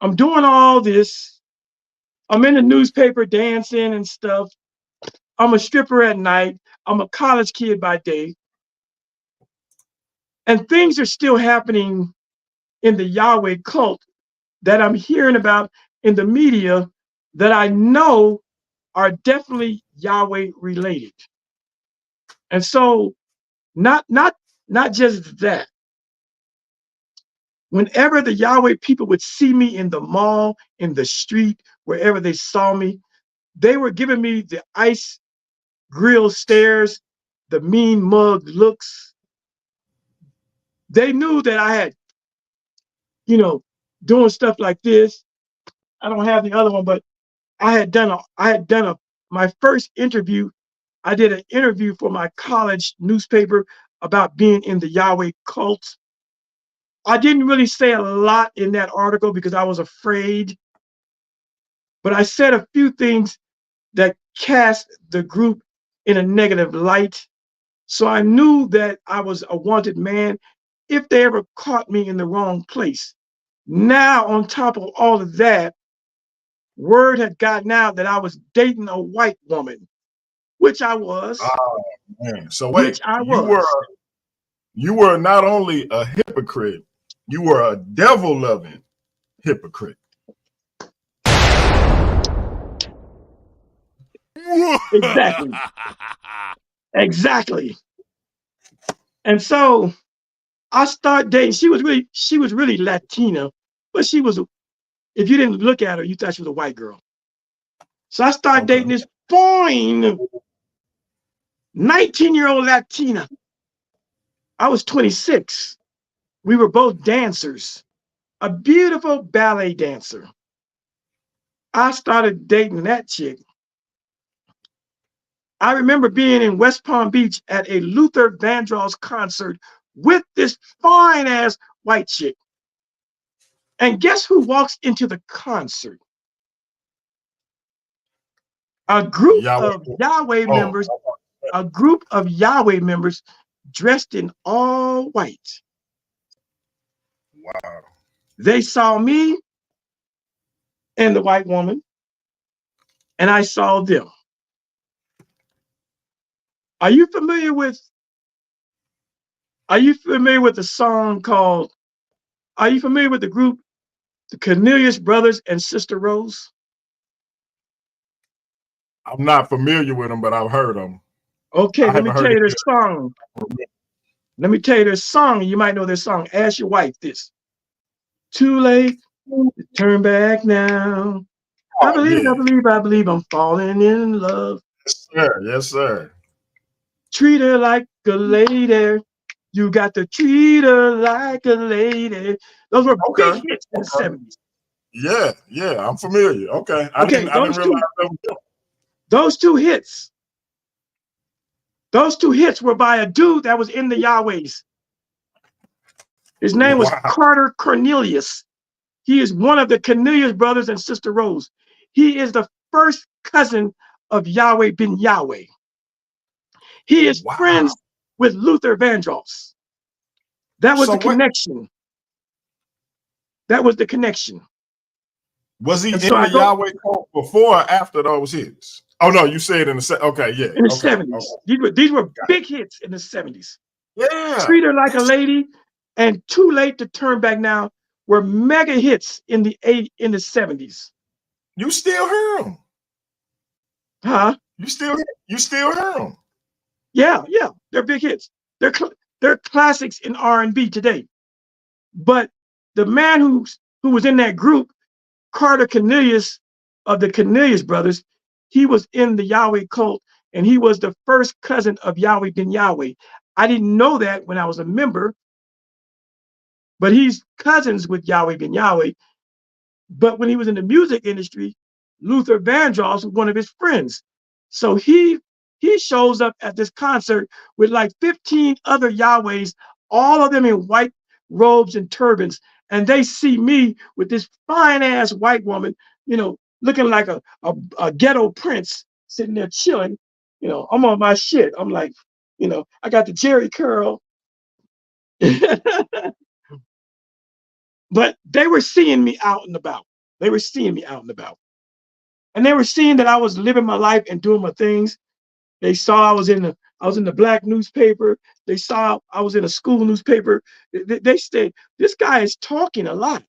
I'm doing all this. I'm in the newspaper dancing and stuff. I'm a stripper at night. I'm a college kid by day. And things are still happening in the Yahweh cult that I'm hearing about in the media that I know are definitely Yahweh related. And so not just that. Whenever the Yahweh people would see me in the mall, in the street, wherever they saw me, they were giving me the ice grill stares, the mean mug looks. They knew that I had, doing stuff like this. I don't have the other one, but I had done my first interview. I did an interview for my college newspaper about being in the Yahweh cult. I didn't really say a lot in that article because I was afraid, but I said a few things that cast the group in a negative light. So I knew that I was a wanted man if they ever caught me in the wrong place. Now, on top of all of that, word had gotten out that I was dating a white woman, which I was, Oh man. So which wait, I you were was. you were not only a hypocrite, you were a devil loving hypocrite. Exactly. Exactly. And so I started dating. She was really Latina, but she was, if you didn't look at her, you thought she was a white girl. So I started Okay. dating this fine 19-year-old Latina. I was 26. We were both dancers, a beautiful ballet dancer. I started dating that chick. I remember being in West Palm Beach at a Luther Vandross concert with this fine ass white chick. And guess who walks into the concert? A group Yahweh. of Yahweh Oh, members, a group of Yahweh members dressed in all white. wow. They saw me and the white woman, and I saw them. Are you familiar with Are you familiar with the song called Are you familiar with the group the Cornelius Brothers and Sister Rose? I'm not familiar with them, but I've heard them. Okay, I let me haven't tell heard you it their yet. song. Let me tell you their song. You might know their song. Ask your wife this. Too late to turn back now. I Oh believe, I yeah. believe, I believe I'm falling in love. Yes, sir. Yes, sir. Treat her like a lady. You got to treat her like a lady. Those were big Okay. hits in the Okay. 70s. Yeah, yeah, I'm familiar. Okay. I Okay, didn't realize that was those two hits, those two hits were by a dude that was in the Yahwehs. His name was Wow. Carter Cornelius. He is one of the Cornelius brothers and Sister Rose. He is the first cousin of Yahweh ben Yahweh. He is Wow. friends with Luther Vandross. That was So the what connection. That was the connection. was he And in so I the go Yahweh cult before or after those hits? Oh no, you said in the okay, yeah, in the okay, 70s. okay, These were got big hits in the 70s. it. Yeah, Treat Her Like a that's Lady and Too Late to Turn Back Now were mega hits in the 70s. you still hear them. Huh? You still hear them. Yeah, yeah. They're big hits. They're classics in R&B today. But the man who was in that group, Carter Cornelius of the Cornelius brothers, he was in the Yahweh cult, and he was the first cousin of Yahweh ben Yahweh. I didn't know that when I was a member, but he's cousins with Yahweh ben Yahweh. But when he was in the music industry, Luther Vandross was one of his friends. So he shows up at this concert with like 15 other Yahwehs, all of them in white robes and turbans. And they see me with this fine ass white woman, looking like a ghetto prince sitting there chilling. I'm on my shit. I'm like, I got the Jerry curl. But they were seeing me out and about. They were seeing me out and about. And they were seeing that I was living my life and doing my things. They saw I was in the black newspaper. They saw I was in a school newspaper. They said, this guy is talking a lot.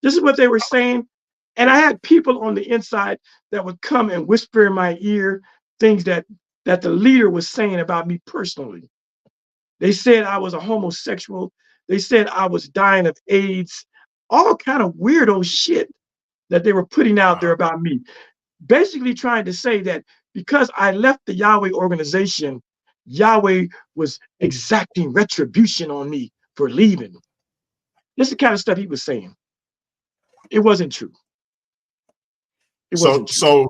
This is what they were saying. And I had people on the inside that would come and whisper in my ear things that the leader was saying about me personally. They said I was a homosexual. They said I was dying of AIDS. All kind of weirdo shit that they were putting out there Wow. about me. Basically trying to say that because I left the Yahweh organization, Yahweh was exacting retribution on me for leaving. This is the kind of stuff he was saying. It wasn't true. It So wasn't true. so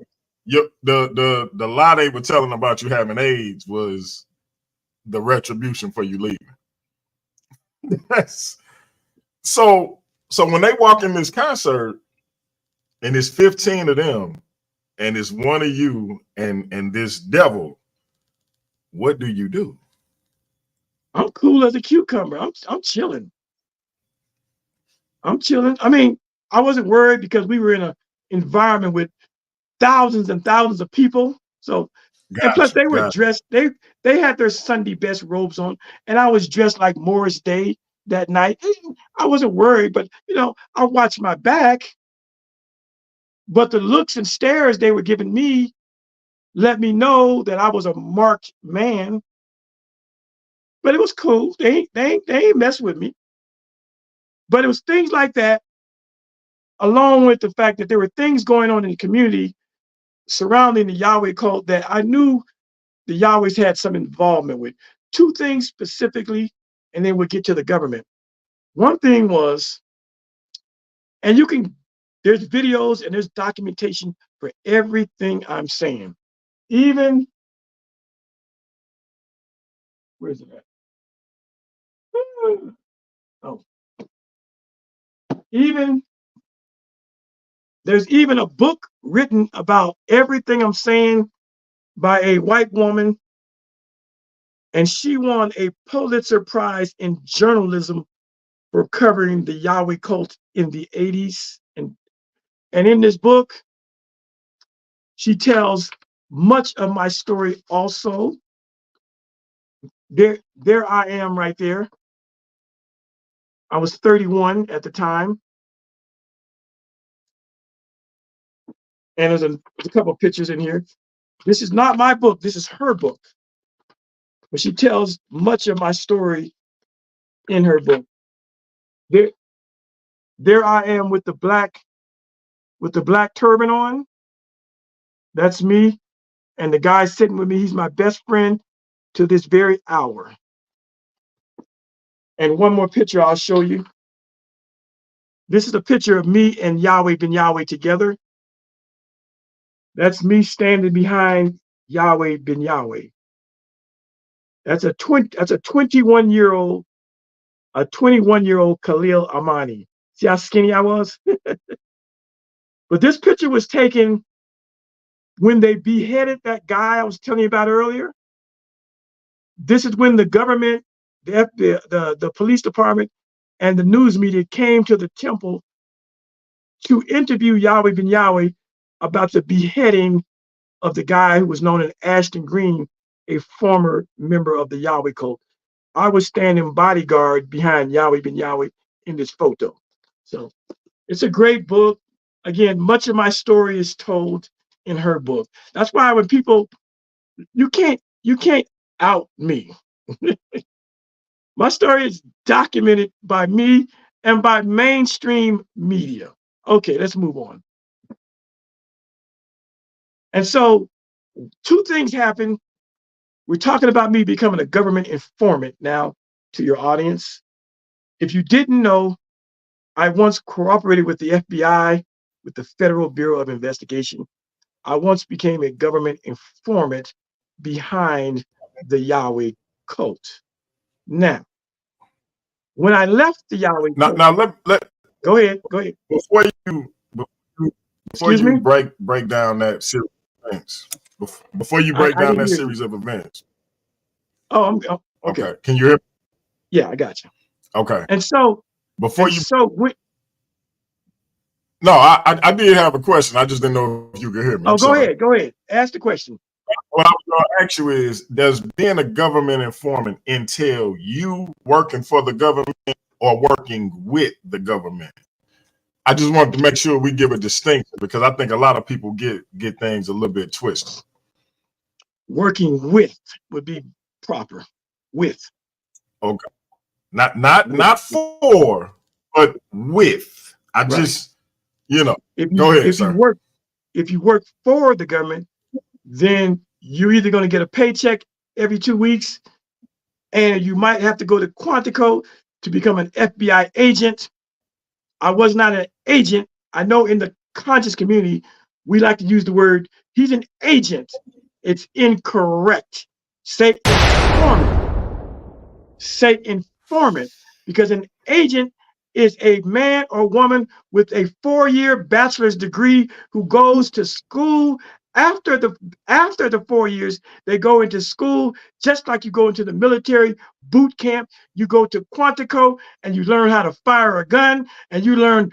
the lie they were telling about you having AIDS was the retribution for you leaving. Yes. So when they walk in this concert and it's 15 of them and it's one of you and this devil, what do you do? I'm cool as a cucumber. I'm chilling. I'm chilling. I mean, I wasn't worried because we were in an environment with thousands and thousands of people. So, and plus Gotcha, they were gotcha. dressed, they had their Sunday best robes on, and I was dressed like Morris Day that night. I wasn't worried, but I watched my back. But the looks and stares they were giving me let me know that I was a marked man. But it was cool. They ain't mess with me. But it was things like that, along with the fact that there were things going on in the community surrounding the Yahweh cult that I knew the Yahwehs had some involvement with. Two things specifically, and then we'll get to the government. One thing was, and there's videos and there's documentation for everything I'm saying. Even, where's it at? Oh, even, there's even a book written about everything I'm saying by a white woman, and she won a Pulitzer Prize in journalism for covering the Yahweh cult in the 80s. And in this book, she tells much of my story also. There I am right there. I was 31 at the time. And there's a couple of pictures in here. This is not my book. This is her book. But she tells much of my story in her book. There I am with the black turban on. That's me. And the guy sitting with me, he's my best friend to this very hour. And one more picture I'll show you. This is a picture of me and Yahweh ben Yahweh together. That's me standing behind Yahweh ben Yahweh. That's a 21-year-old a 21-year-old Khalil Amani. See how skinny I was? But this picture was taken when they beheaded that guy I was telling you about earlier. This is when the government, the police department, and the news media came to the temple to interview Yahweh Ben Yahweh about the beheading of the guy who was known as Ashton Green, a former member of the Yahweh cult. I was standing bodyguard behind Yahweh Ben Yahweh in this photo. So it's a great book. Again, much of my story is told in her book. That's why when people, you can't out me. My story is documented by me and by mainstream media. Okay, let's move on. And so two things happen. We're talking about me becoming a government informant now to your audience. If you didn't know, I once cooperated with the FBI, with the Federal Bureau of Investigation. I once became a government informant behind the Yahweh cult. Now, when I left the Yahweh cult, Now let go ahead. before you before Excuse you me? break down that series of events, before you break I down didn't that hear you. series of events. Oh, okay. Okay, can you hear me? Yeah, I got you. Okay, And so, before you. when, No, I did have a question. I just didn't know if you could hear me. I'm go sorry. ahead. Ask the question. What I was going to ask you is, does being a government informant entail you working for the government or working with the government? I just wanted to make sure we give a distinction because I think a lot of people get things a little bit twisted. Working with would be proper. With. Okay. Not for, but with. I Right. just, go ahead, if sir. you work for the government, then you're either going to get a paycheck every 2 weeks, and you might have to go to Quantico to become an FBI agent. I was not an agent. I know in the conscious community, we like to use the word, he's an agent. It's incorrect. Say informant, because an agent is a man or woman with a 4-year bachelor's degree who goes to school. After the 4 years, they go into school, just like you go into the military boot camp. You go to Quantico and you learn how to fire a gun, and you learn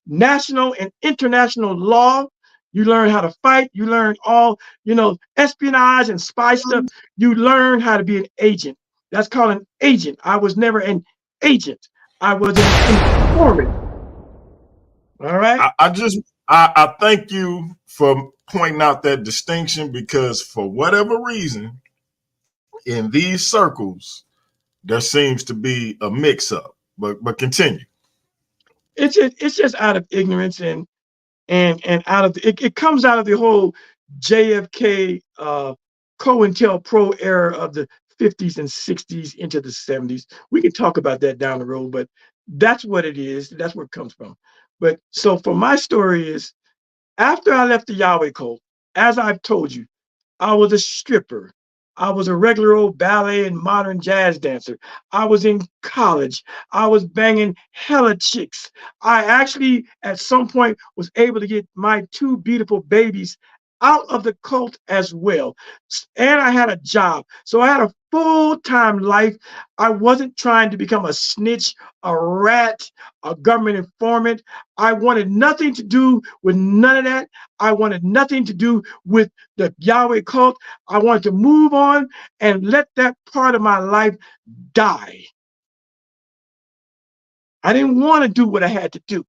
national and international law. You learn how to fight. You learn all, espionage and spy stuff. You learn how to be an agent. That's called an agent. I was never an agent. I was an informant. All right. I thank you for pointing out that distinction because for whatever reason, in these circles, there seems to be a mix-up. But continue. It's just out of ignorance and out of it comes out of the whole JFK COINTELPRO era of the 50s and 60s into the 70s. We can talk about that down the road, but that's what it is. That's where it comes from. But so for my story is, after I left the Yahweh cult, as I've told you, I was a stripper. I was a regular old ballet and modern jazz dancer. I was in college. I was banging hella chicks. I actually, at some point, was able to get my 2 beautiful babies out of the cult as well. And I had a job. So I had a full-time life. I wasn't trying to become a snitch, a rat, a government informant. I wanted nothing to do with none of that. I wanted nothing to do with the Yahweh cult. I wanted to move on and let that part of my life die. I didn't want to do what I had to do.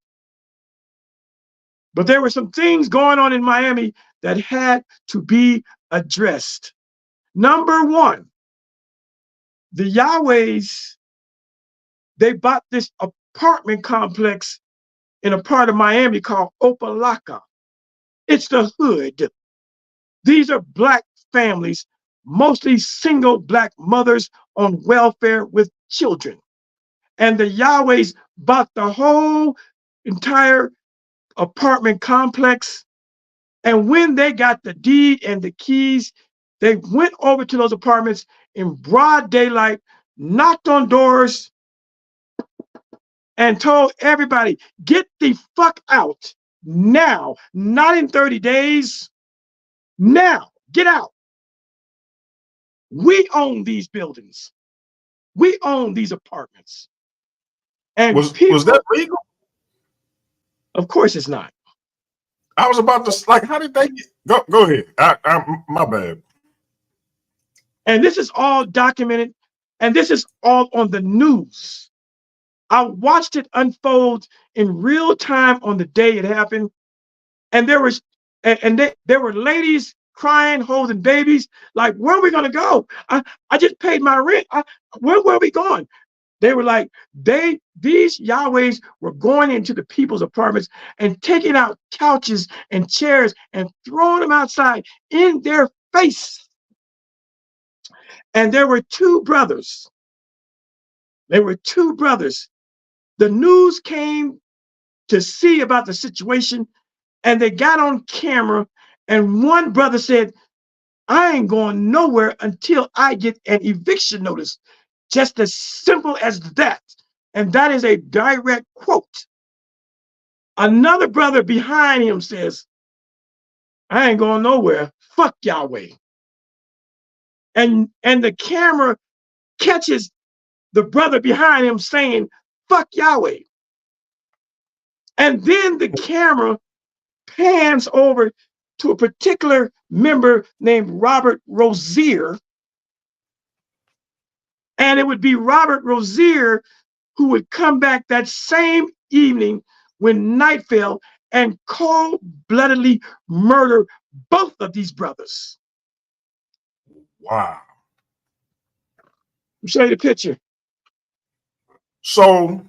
But there were some things going on in Miami that had to be addressed. Number one, the Yahwehs, they bought this apartment complex in a part of Miami called Opalaka. It's the hood. These are Black families, mostly single Black mothers on welfare with children. And the Yahwehs bought the whole entire apartment complex. And when they got the deed and the keys, they went over to those apartments in broad daylight, knocked on doors, and told everybody, get the fuck out now, not in 30 days. Now, get out. We own these buildings. We own these apartments. And Was that people, legal? of course it's not. I was about to like, how did they go ahead? My bad. And this is all documented, and this is all on the news. I watched it unfold in real time on the day it happened. And there was there were ladies crying, holding babies, like, where are we gonna go? I just paid my rent. Where are we going? They were like, these Yahwehs were going into the people's apartments and taking out couches and chairs and throwing them outside in their face. And there were two brothers. There were two brothers. The news came to see about the situation, and they got on camera, and one brother said, I ain't going nowhere until I get an eviction notice. Just as simple as that. And that is a direct quote. Another brother behind him says, I ain't going nowhere. Fuck Yahweh. And the camera catches the brother behind him saying, fuck Yahweh. And then the camera pans over to a particular member named Robert Rozier. And it would be Robert Rozier who would come back that same evening when night fell and cold-bloodedly murder both of these brothers. Wow. I'll show you the picture. So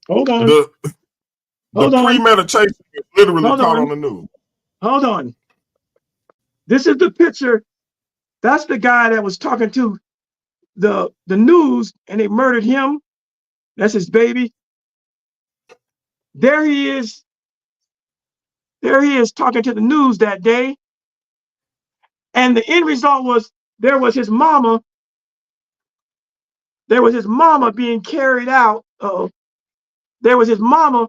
hold on. The premeditation is literally caught on the news. Hold on. This is the picture. That's the guy that was talking to the news, and they murdered him. That's his baby. There he is. There he is talking to the news that day. And the end result was there was his mama. There was his mama being carried out. There was his mama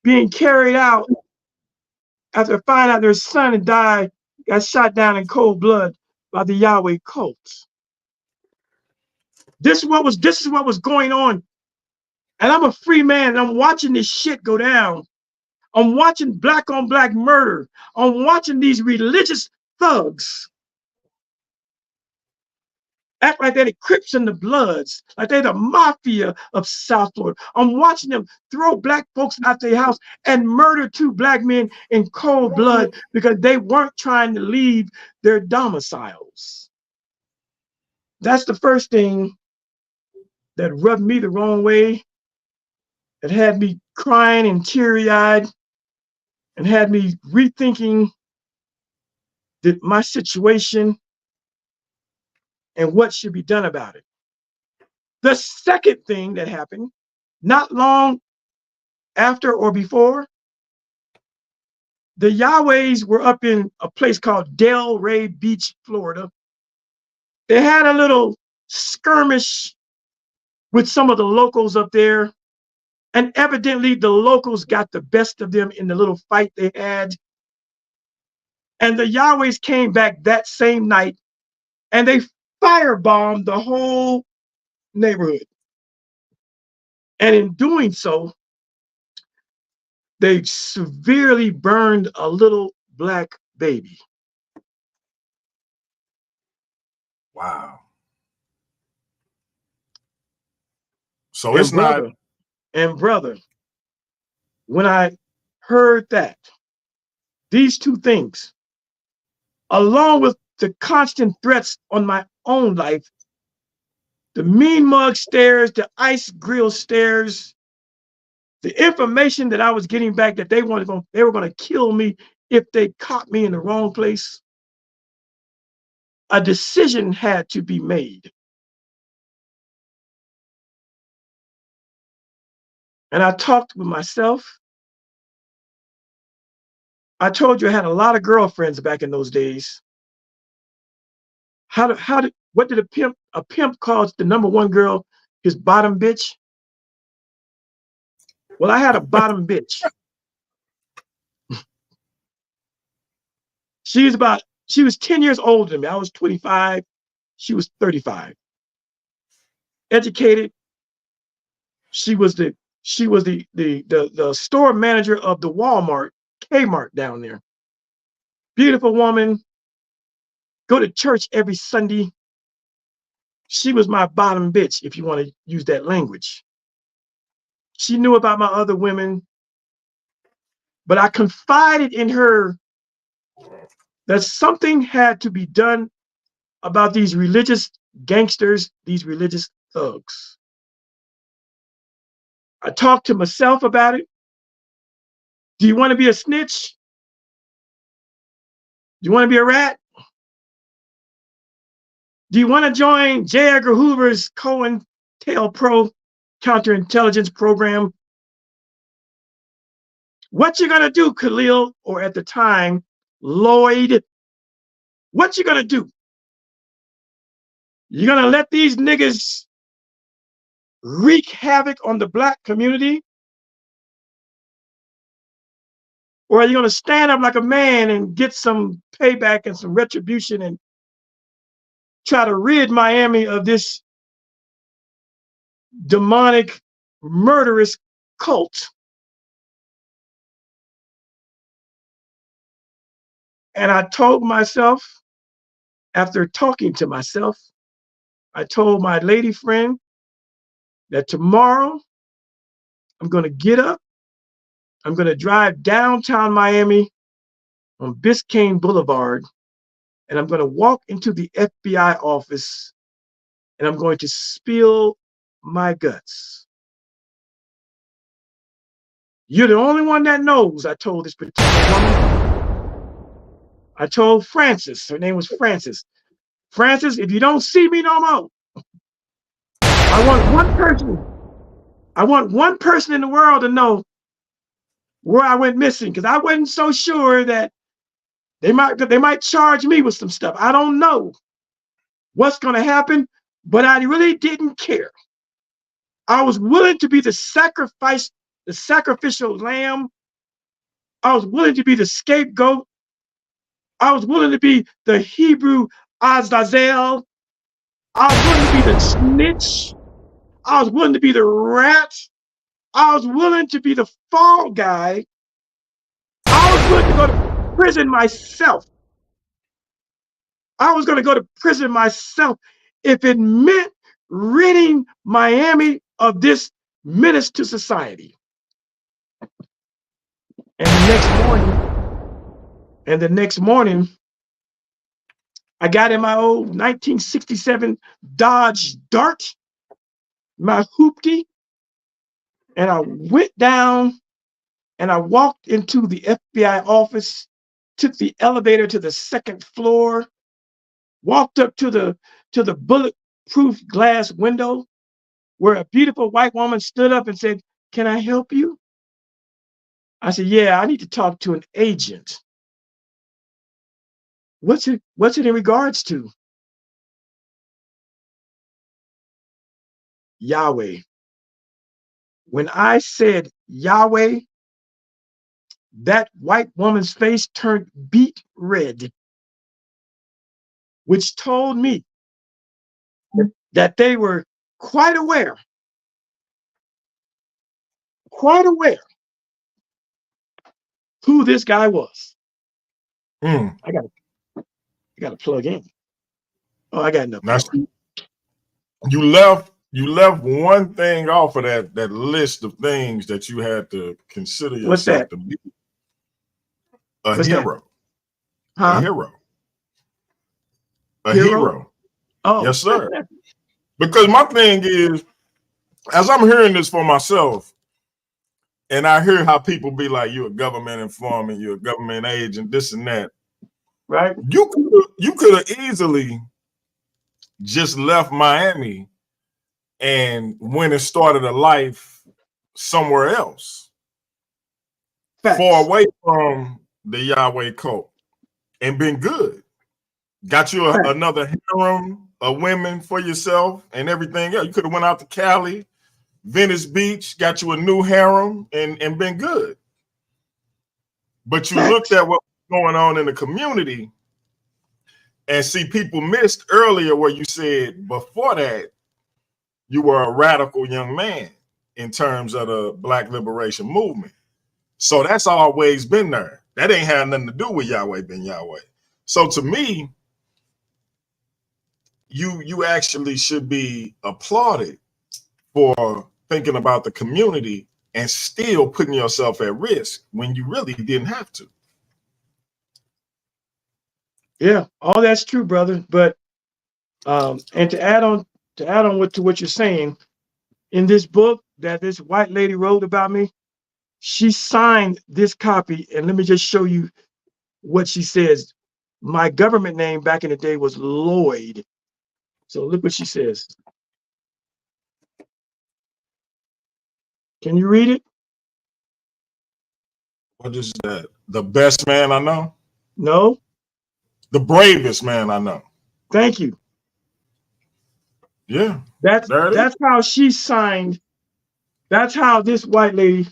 being carried out after finding out their son had died, got shot down in cold blood by the Yahweh cults. This is what was going on. And I'm a free man, and I'm watching this shit go down. I'm watching black on black murder. I'm watching these religious thugs act like they're the Crips and the Bloods, like they're the mafia of South Florida. I'm watching them throw black folks out their house and murder two black men in cold blood because they weren't trying to leave their domiciles. That's the first thing that rubbed me the wrong way, that had me crying and teary-eyed, and had me rethinking my situation and what should be done about it. The second thing that happened, not long after or before, the Yahwehs were up in a place called Delray Beach, Florida. They had a little skirmish with some of the locals up there, and evidently the locals got the best of them in the little fight they had. And the Yahwehs came back that same night, and they firebombed the whole neighborhood. And in doing so, they severely burned a little black baby. Wow. So it's brother, not. And brother, when I heard that, these two things, along with the constant threats on my own life, the mean mug stares, the ice grill stares, the information that I was getting back that they were going to kill me if they caught me in the wrong place, a decision had to be made. And I talked with myself. I told you I had a lot of girlfriends back in those days. What did a pimp calls the number one girl his bottom bitch? Well, I had a bottom bitch. She was 10 years older than me. I was 25. She was 35. Educated. She was the store manager of the Walmart, Kmart down there. Beautiful woman. Go to church every Sunday. She was my bottom bitch, if you want to use that language. She knew about my other women, but I confided in her that something had to be done about these religious gangsters, these religious thugs. I talked to myself about it. Do you want to be a snitch? Do you want to be a rat? Do you want to join J. Edgar Hoover's COINTELPRO counterintelligence program? What you gonna do, Khalil, or at the time, Lloyd? What you gonna do? You gonna let these niggas wreak havoc on the black community? Or are you gonna stand up like a man and get some payback and some retribution and try to rid Miami of this demonic, murderous cult? And I told myself, after talking to myself, I told my lady friend that tomorrow I'm going to get up, I'm going to drive downtown Miami on Biscayne Boulevard, and I'm going to walk into the FBI office and I'm going to spill my guts. You're the only one that knows, I told this particular woman. I told Frances, her name was Frances. Frances, if you don't see me no more, I want one person in the world to know where I went missing, because I wasn't so sure that they might charge me with some stuff. I don't know what's going to happen, but I really didn't care. I was willing to be the sacrificial lamb. I was willing to be the scapegoat. I was willing to be the Hebrew Azazel. I was willing to be the snitch. I was willing to be the rat. I was willing to be the fall guy. I was willing to go to prison myself. I was going to go to prison myself if it meant ridding Miami of this menace to society. And the next morning, I got in my old 1967 Dodge Dart, my hoopty, and I went down and I walked into the FBI office, took the elevator to the second floor, walked up to the bulletproof glass window where a beautiful white woman stood up and said, "Can I help you?" I said, "Yeah, I need to talk to an agent." What's it in regards to? Yahweh. When I said Yahweh, that white woman's face turned beet red, which told me that they were quite aware who this guy was. I got to plug in. Oh, I got enough power. You left one thing off of that list of things that you had to consider yourself to be a hero. Huh? A hero. A hero. Oh, yes, sir. Because my thing is, as I'm hearing this for myself, and I hear how people be like, "You're a government informant, you're a government agent, this and that." Right? You could have easily just left Miami and went and started a life somewhere else, far away from the Yahweh cult, and been good. Got you another harem of women for yourself and everything else. You could have went out to Cali, Venice Beach, got you a new harem, and been good. But you looked at what's going on in the community and see people missed earlier where you said before that you were a radical young man in terms of the Black liberation movement. So that's always been there. That ain't had nothing to do with Yahweh Ben Yahweh. So to me, you actually should be applauded for thinking about the community and still putting yourself at risk when you really didn't have to. Yeah, all that's true, brother. But and to add on to what you're saying, in this book that this white lady wrote about me, she signed this copy, and let me just show you what she says. My government name back in the day was Lloyd. So look what she says. Can you read it? What is that? The best man I know? No. The bravest man I know. Thank you. Yeah. That's how she signed. That's how this white lady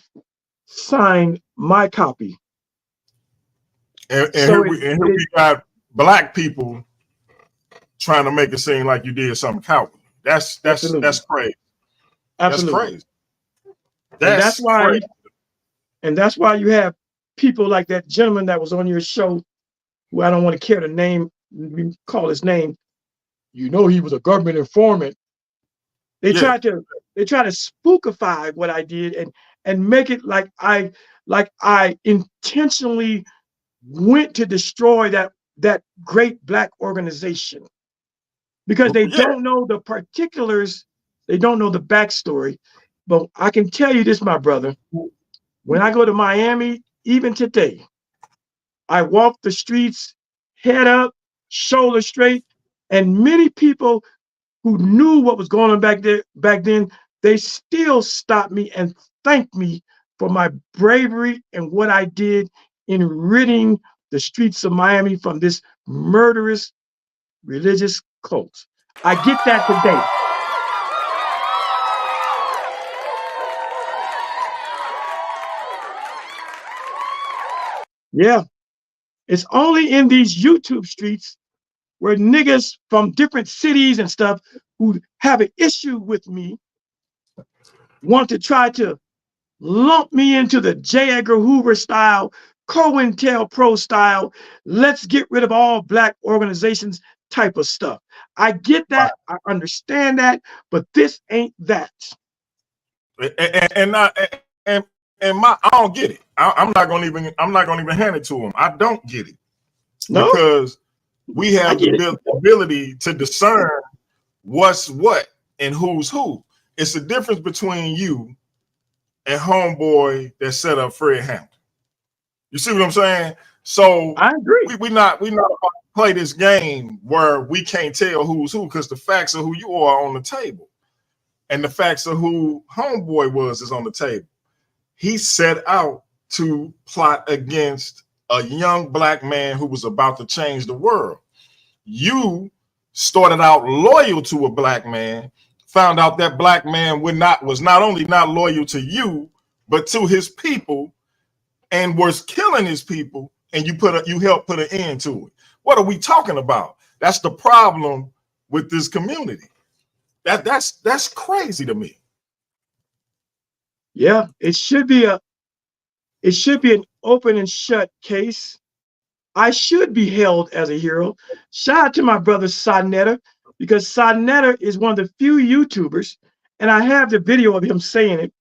signed my copy. And here we got black people trying to make it seem like you did something cowardly. That's crazy. Absolutely. That's crazy. And that's why you have people like that gentleman that was on your show, who I don't want to care to name, call his name. You know, he was a government informant. They try to spookify what I did and make it like I intentionally went to destroy that great Black organization, because they don't know the particulars, they don't know the backstory. But I can tell you this, my brother, when I go to Miami, even today, I walk the streets, head up, shoulder straight, and many people who knew what was going on back then, they still stop me and thank me for my bravery and what I did in ridding the streets of Miami from this murderous religious cult. I get that today. Yeah, it's only in these YouTube streets where niggas from different cities and stuff who have an issue with me want to try to lump me into the J. Edgar Hoover style, COINTELPRO style, let's get rid of all Black organizations type of stuff. I get that, I understand that, but this ain't that. I don't get it. I'm not gonna even hand it to him. I don't get it. No? Because we have the ability to discern what's what and who's who. It's the difference between you and homeboy that set up Fred Hampton. You see what I'm saying? So I agree. We not about to play this game where we can't tell who's who, because the facts of who you are on the table, and the facts of who homeboy was is on the table. He set out to plot against a young Black man who was about to change the world. You started out loyal to a Black man, found out that Black man was not only not loyal to you, but to his people, and was killing his people, and you helped put an end to it. What are we talking about? That's the problem with this community. That's crazy to me. Yeah, it should be an open and shut case. I should be held as a hero. Shout out to my brother Sonetta, because Sonetta is one of the few YouTubers, and I have the video of him saying it.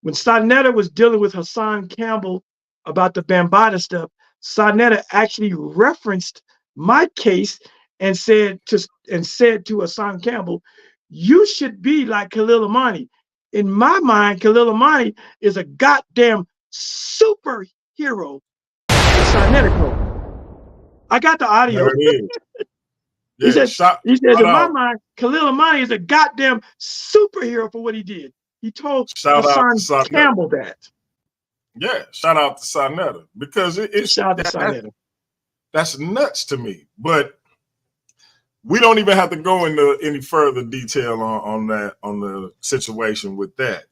When Sonetta was dealing with Hassan Campbell about the Bambaataa stuff, Sonetta actually referenced my case and said to Hassan Campbell, "You should be like Khalil Amani." In my mind, Khalil Amani is a goddamn superhero. Sonetta. I got the audio. He said, in my mind, Khalil Amani is a goddamn superhero for what he did. He told Hassan Campbell that. Yeah, shout out to Sonetta, because shout out to Sonetta. That's nuts to me. But we don't even have to go into any further detail on that, on the situation with that.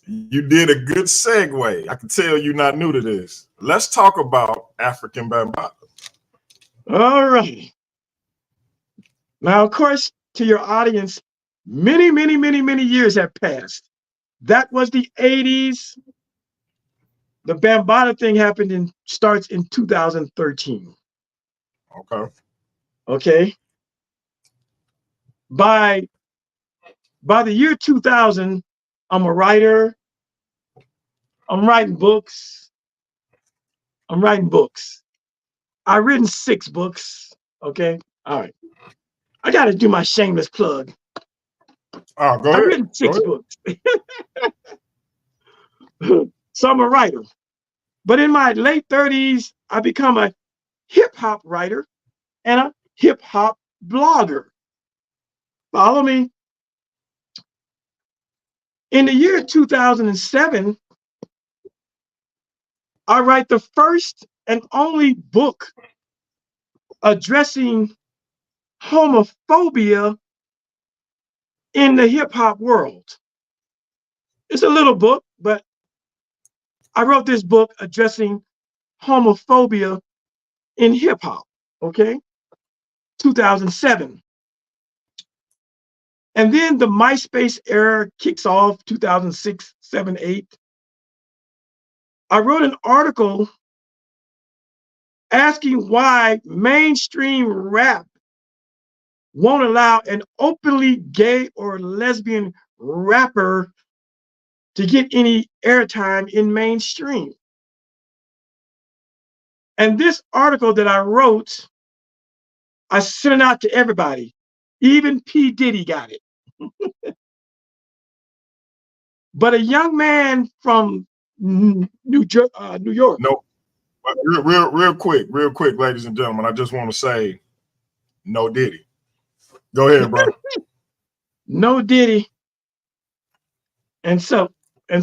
You did a good segue. I can tell you're not new to this. Let's talk about African Bambaataa. All right. Now, of course, to your audience, many years have passed. That was the 80s. The Bambaataa thing starts in 2013. Okay. Okay. By the year 2000, I'm a writer. I'm writing books. I've written 6 books. Okay. All right. I got to do my shameless plug. Oh, go I've ahead. written 6 books. So I'm a writer. But in my late 30s, I become a hip hop writer and a hip hop blogger. Follow me. In the year 2007, I write the first and only book addressing homophobia in the hip hop world. It's a little book, but I wrote this book addressing homophobia in hip hop, okay? 2007. And then the MySpace era kicks off 2006, 7, 8. I wrote an article asking why mainstream rap won't allow an openly gay or lesbian rapper to get any airtime in mainstream. And this article that I wrote, I sent it out to everybody. Even P. Diddy got it. But a young man from New York. No, real quick, ladies and gentlemen. I just want to say, no Diddy. Go ahead, bro. No Diddy. And so I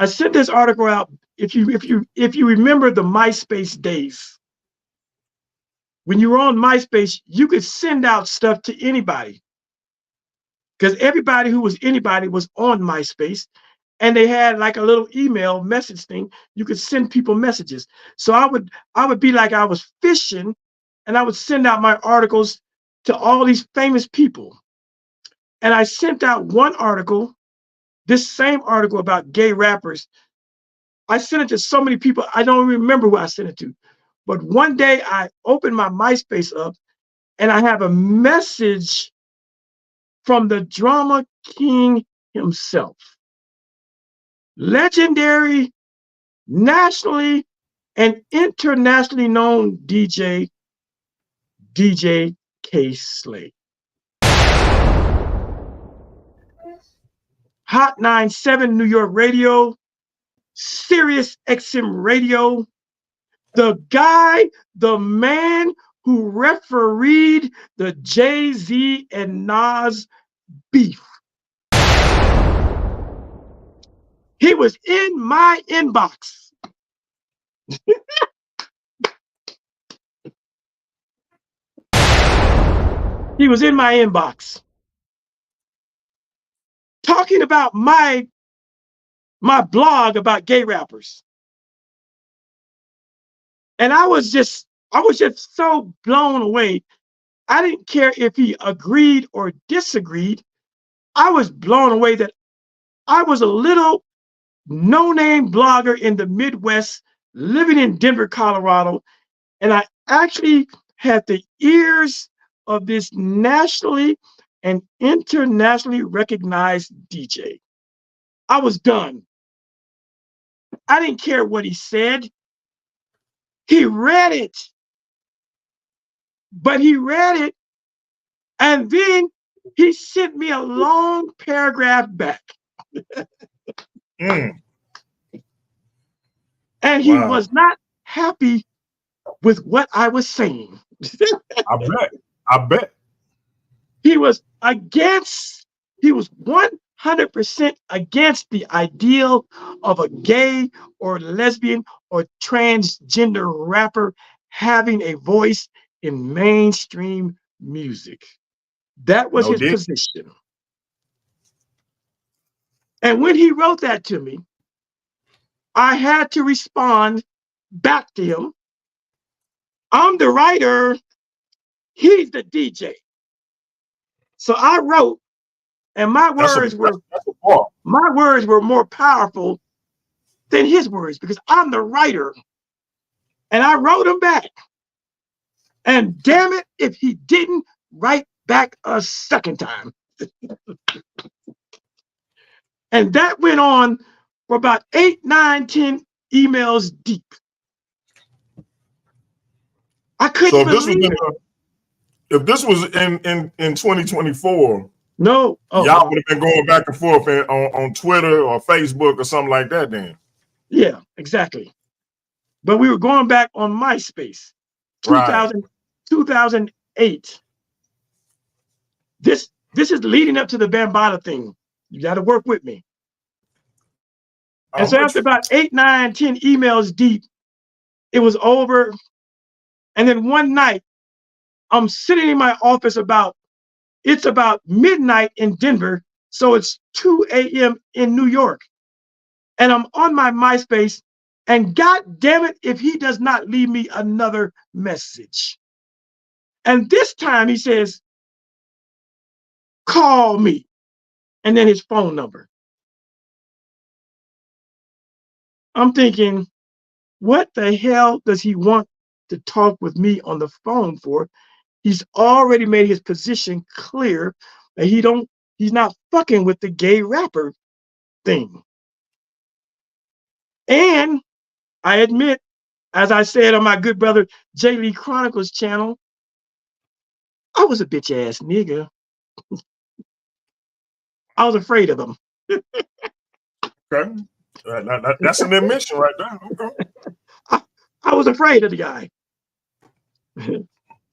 sent this article out. If you remember the MySpace days, when you were on MySpace, you could send out stuff to anybody, because everybody who was anybody was on MySpace, and they had like a little email message thing. You could send people messages. So I would be like I was fishing, and I would send out my articles to all these famous people. And I sent out one article, this same article about gay rappers. I sent it to so many people, I don't remember who I sent it to. But one day I opened my MySpace up and I have a message from the drama king himself. Legendary, nationally and internationally known DJ K. Slade. Hot 97 New York Radio, Sirius XM Radio, the guy, the man who refereed the Jay-Z and Nas beef. He was in my inbox. He was in my inbox talking about my blog about gay rappers. And I was just so blown away. I didn't care if he agreed or disagreed. I was blown away that I was a little no-name blogger in the Midwest living in Denver, Colorado, and I actually had the ears of this nationally and internationally recognized DJ. I was done. I didn't care what he said. He read it. But he read it, and then he sent me a long paragraph back. And he was not happy with what I was saying. I bet. He was 100% against the ideal of a gay or lesbian or transgender rapper having a voice in mainstream music. That was No his dick. position. And when he wrote that to me, I had to respond back to him. I'm the writer, he's the DJ. So I wrote, and my words were more powerful than his words because I'm the writer. And I wrote him back. And damn it, if he didn't write back a second time. And that went on for about 8, 9, 10 emails deep. I couldn't believe it. If this was in 2024, no, y'all would have been going back and forth on Twitter or Facebook or something like that then. Yeah, exactly. But we were going back on MySpace. 2008. This is leading up to the Bambaataa thing. You got to work with me. And so after about 8, 9, 10 emails deep, it was over. And then one night, I'm sitting in my office it's about midnight in Denver. So it's 2 a.m. in New York. And I'm on my MySpace. And God damn it, if he does not leave me another message. And this time he says, call me. And then his phone number. I'm thinking, what the hell does he want to talk with me on the phone for? He's already made his position clear that he's not fucking with the gay rapper thing. And I admit, as I said on my good brother J. Lee Chronicles channel, I was a bitch ass nigga. I was afraid of him. Okay. That's an admission right there. Okay. I was afraid of the guy.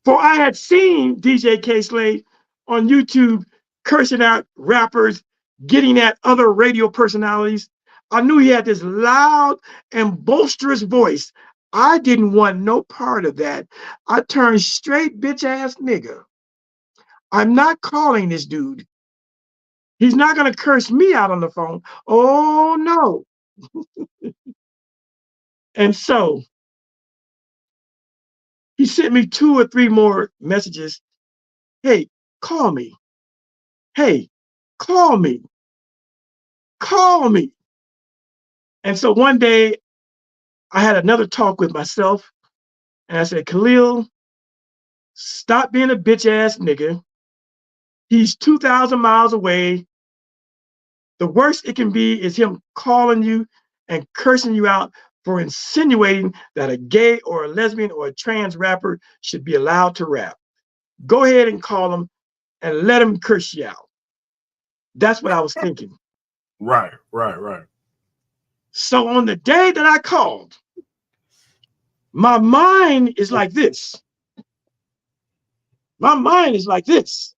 For I had seen DJ K-Slade on YouTube cursing out rappers, getting at other radio personalities. I knew he had this loud and boisterous voice. I didn't want no part of that. I turned straight bitch ass nigga. I'm not calling this dude. He's not going to curse me out on the phone. Oh, no. And so he sent me 2 or 3 more messages. Hey, call me. Hey, call me. Call me. And so one day I had another talk with myself and I said, Khalil, stop being a bitch ass nigga. He's 2,000 miles away. The worst it can be is him calling you and cursing you out for insinuating that a gay or a lesbian or a trans rapper should be allowed to rap. Go ahead and call him and let him curse you out. That's what I was thinking. Right. So on the day that I called, my mind is like this. My mind is like this.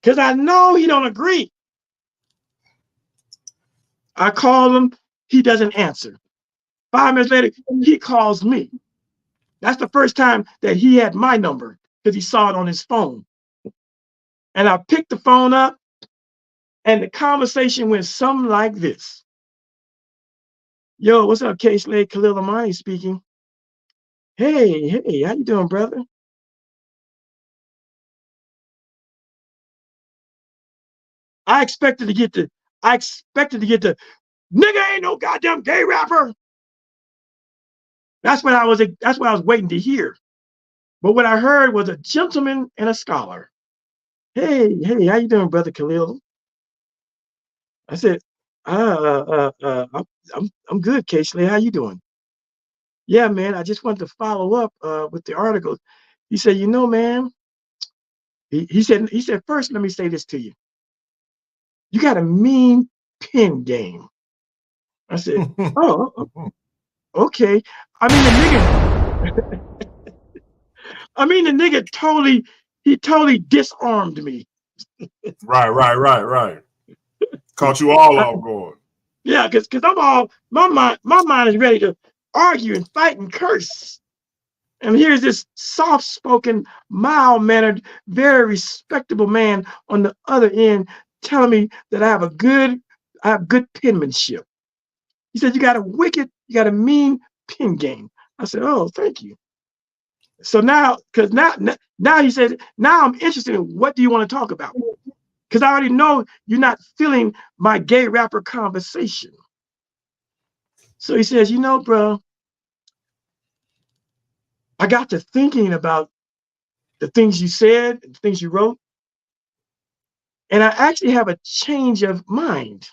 Because I know he don't agree. I call him, he doesn't answer. 5 minutes later, he calls me. That's the first time that he had my number because he saw it on his phone. And I picked the phone up and the conversation went something like this. Yo, what's up, K-Slade? Khalil Amani speaking. Hey, how you doing, brother? I expected to get the nigga ain't no goddamn gay rapper. That's what I was waiting to hear. But what I heard was a gentleman and a scholar. Hey, how you doing, brother Khalil? I said, I'm good, K-Slade. How you doing? Yeah, man, I just wanted to follow up with the article. He said, you know, man, he said, first, let me say this to you. You got a mean pen game. I said, oh, okay. I mean, the nigga totally disarmed me. Right. Caught you all off guard. Yeah, because I'm all my mind is ready to argue and fight and curse. And here's this soft-spoken, mild-mannered, very respectable man on the other end telling me that I have good penmanship. He said, you got a mean pen game. I said, oh, thank you. So now, because now he said, now I'm interested in what do you want to talk about? Because I already know you're not feeling my gay rapper conversation. So he says, you know, bro, I got to thinking about the things you said, the things you wrote, and I actually have a change of mind.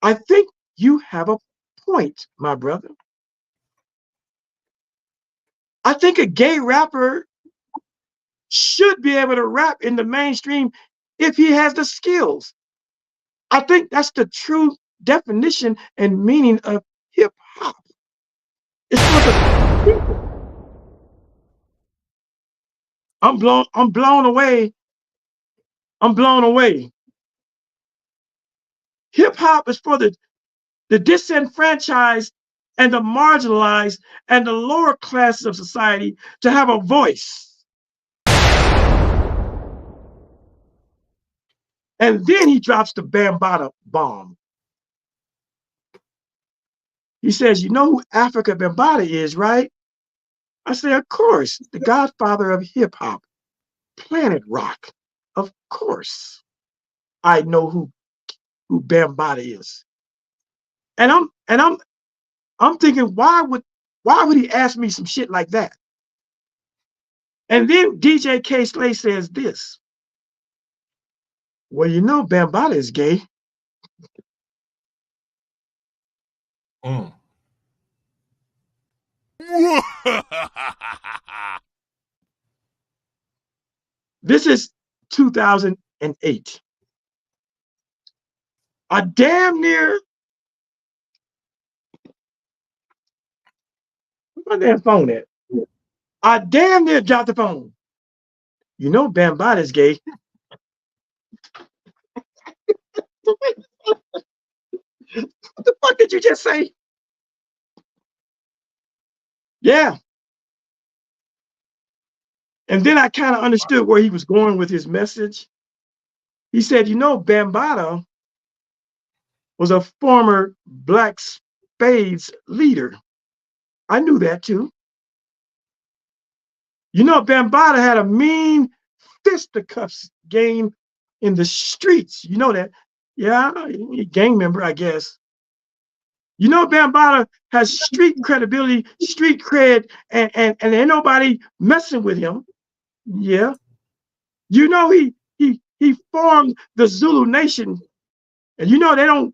I think you have a point, my brother. I think a gay rapper should be able to rap in the mainstream if he has the skills. I think that's the true definition and meaning of hip hop. It's for the people. I'm blown away. I'm blown away. Hip hop is for the disenfranchised and the marginalized and the lower classes of society to have a voice. And then he drops the Bambaataa bomb. He says, you know who Afrika Bambaataa is, right? I say, of course, the godfather of hip hop, Planet Rock. Of course, I know who Bambaataa is. And I'm thinking, why would he ask me some shit like that? And then DJ K Slay says this. Well, you know, Bambaataa is gay. This is 2008. I damn near. Where's my damn phone at? I damn near dropped the phone. You know, Bambaataa is gay. What the fuck did you just say? Yeah. And then I kind of understood where he was going with his message. He said, you know, Bambaataa was a former Black Spades leader. I knew that too. You know, Bambaataa had a mean fisticuffs game in the streets. You know that. Yeah, a gang member, I guess. You know, Bambaataa has street credibility, street cred, and ain't nobody messing with him. Yeah. You know, he formed the Zulu Nation, and you know they don't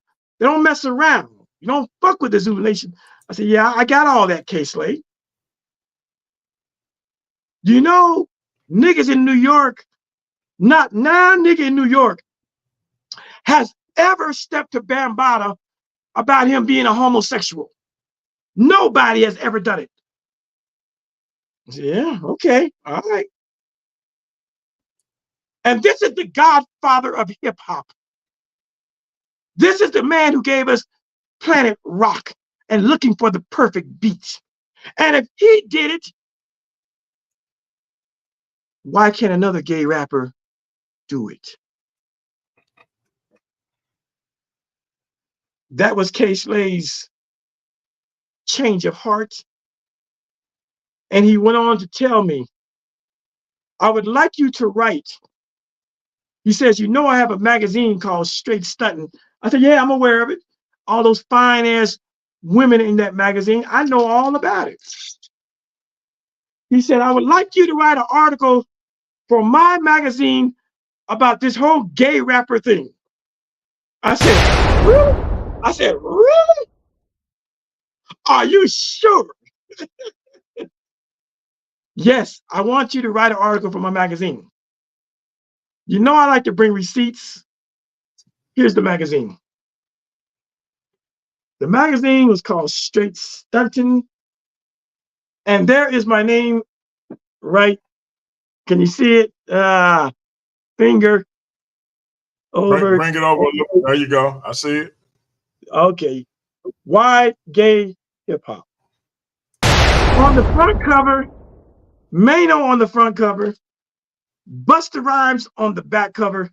mess around. You don't fuck with the Zulu Nation. I said, yeah, I got all that, K Slay. You know, niggas in New York, not none nigga in New York has ever stepped to Bambaataa about him being a homosexual. Nobody has ever done it. I said, yeah, okay, all right. And this is the godfather of hip hop. This is the man who gave us Planet Rock and Looking for the Perfect Beat. And if he did it, why can't another gay rapper do it? That was K Slay's change of heart. And he went on to tell me, I would like you to write. He says, you know, I have a magazine called Straight Stuntin'. I said, yeah, I'm aware of it. All those fine ass women in that magazine, I know all about it. He said, I would like you to write an article for my magazine about this whole gay rapper thing. I said, really? I said, really? Are you sure? Yes, I want you to write an article for my magazine. You know I like to bring receipts. Here's the magazine. The magazine was called Straight Stuntin'. And there is my name right. Can you see it? Finger over. Bring it over. There you go. I see it. Okay. Why gay hip hop? On the front cover, Mano on the front cover, Busta Rhymes on the back cover,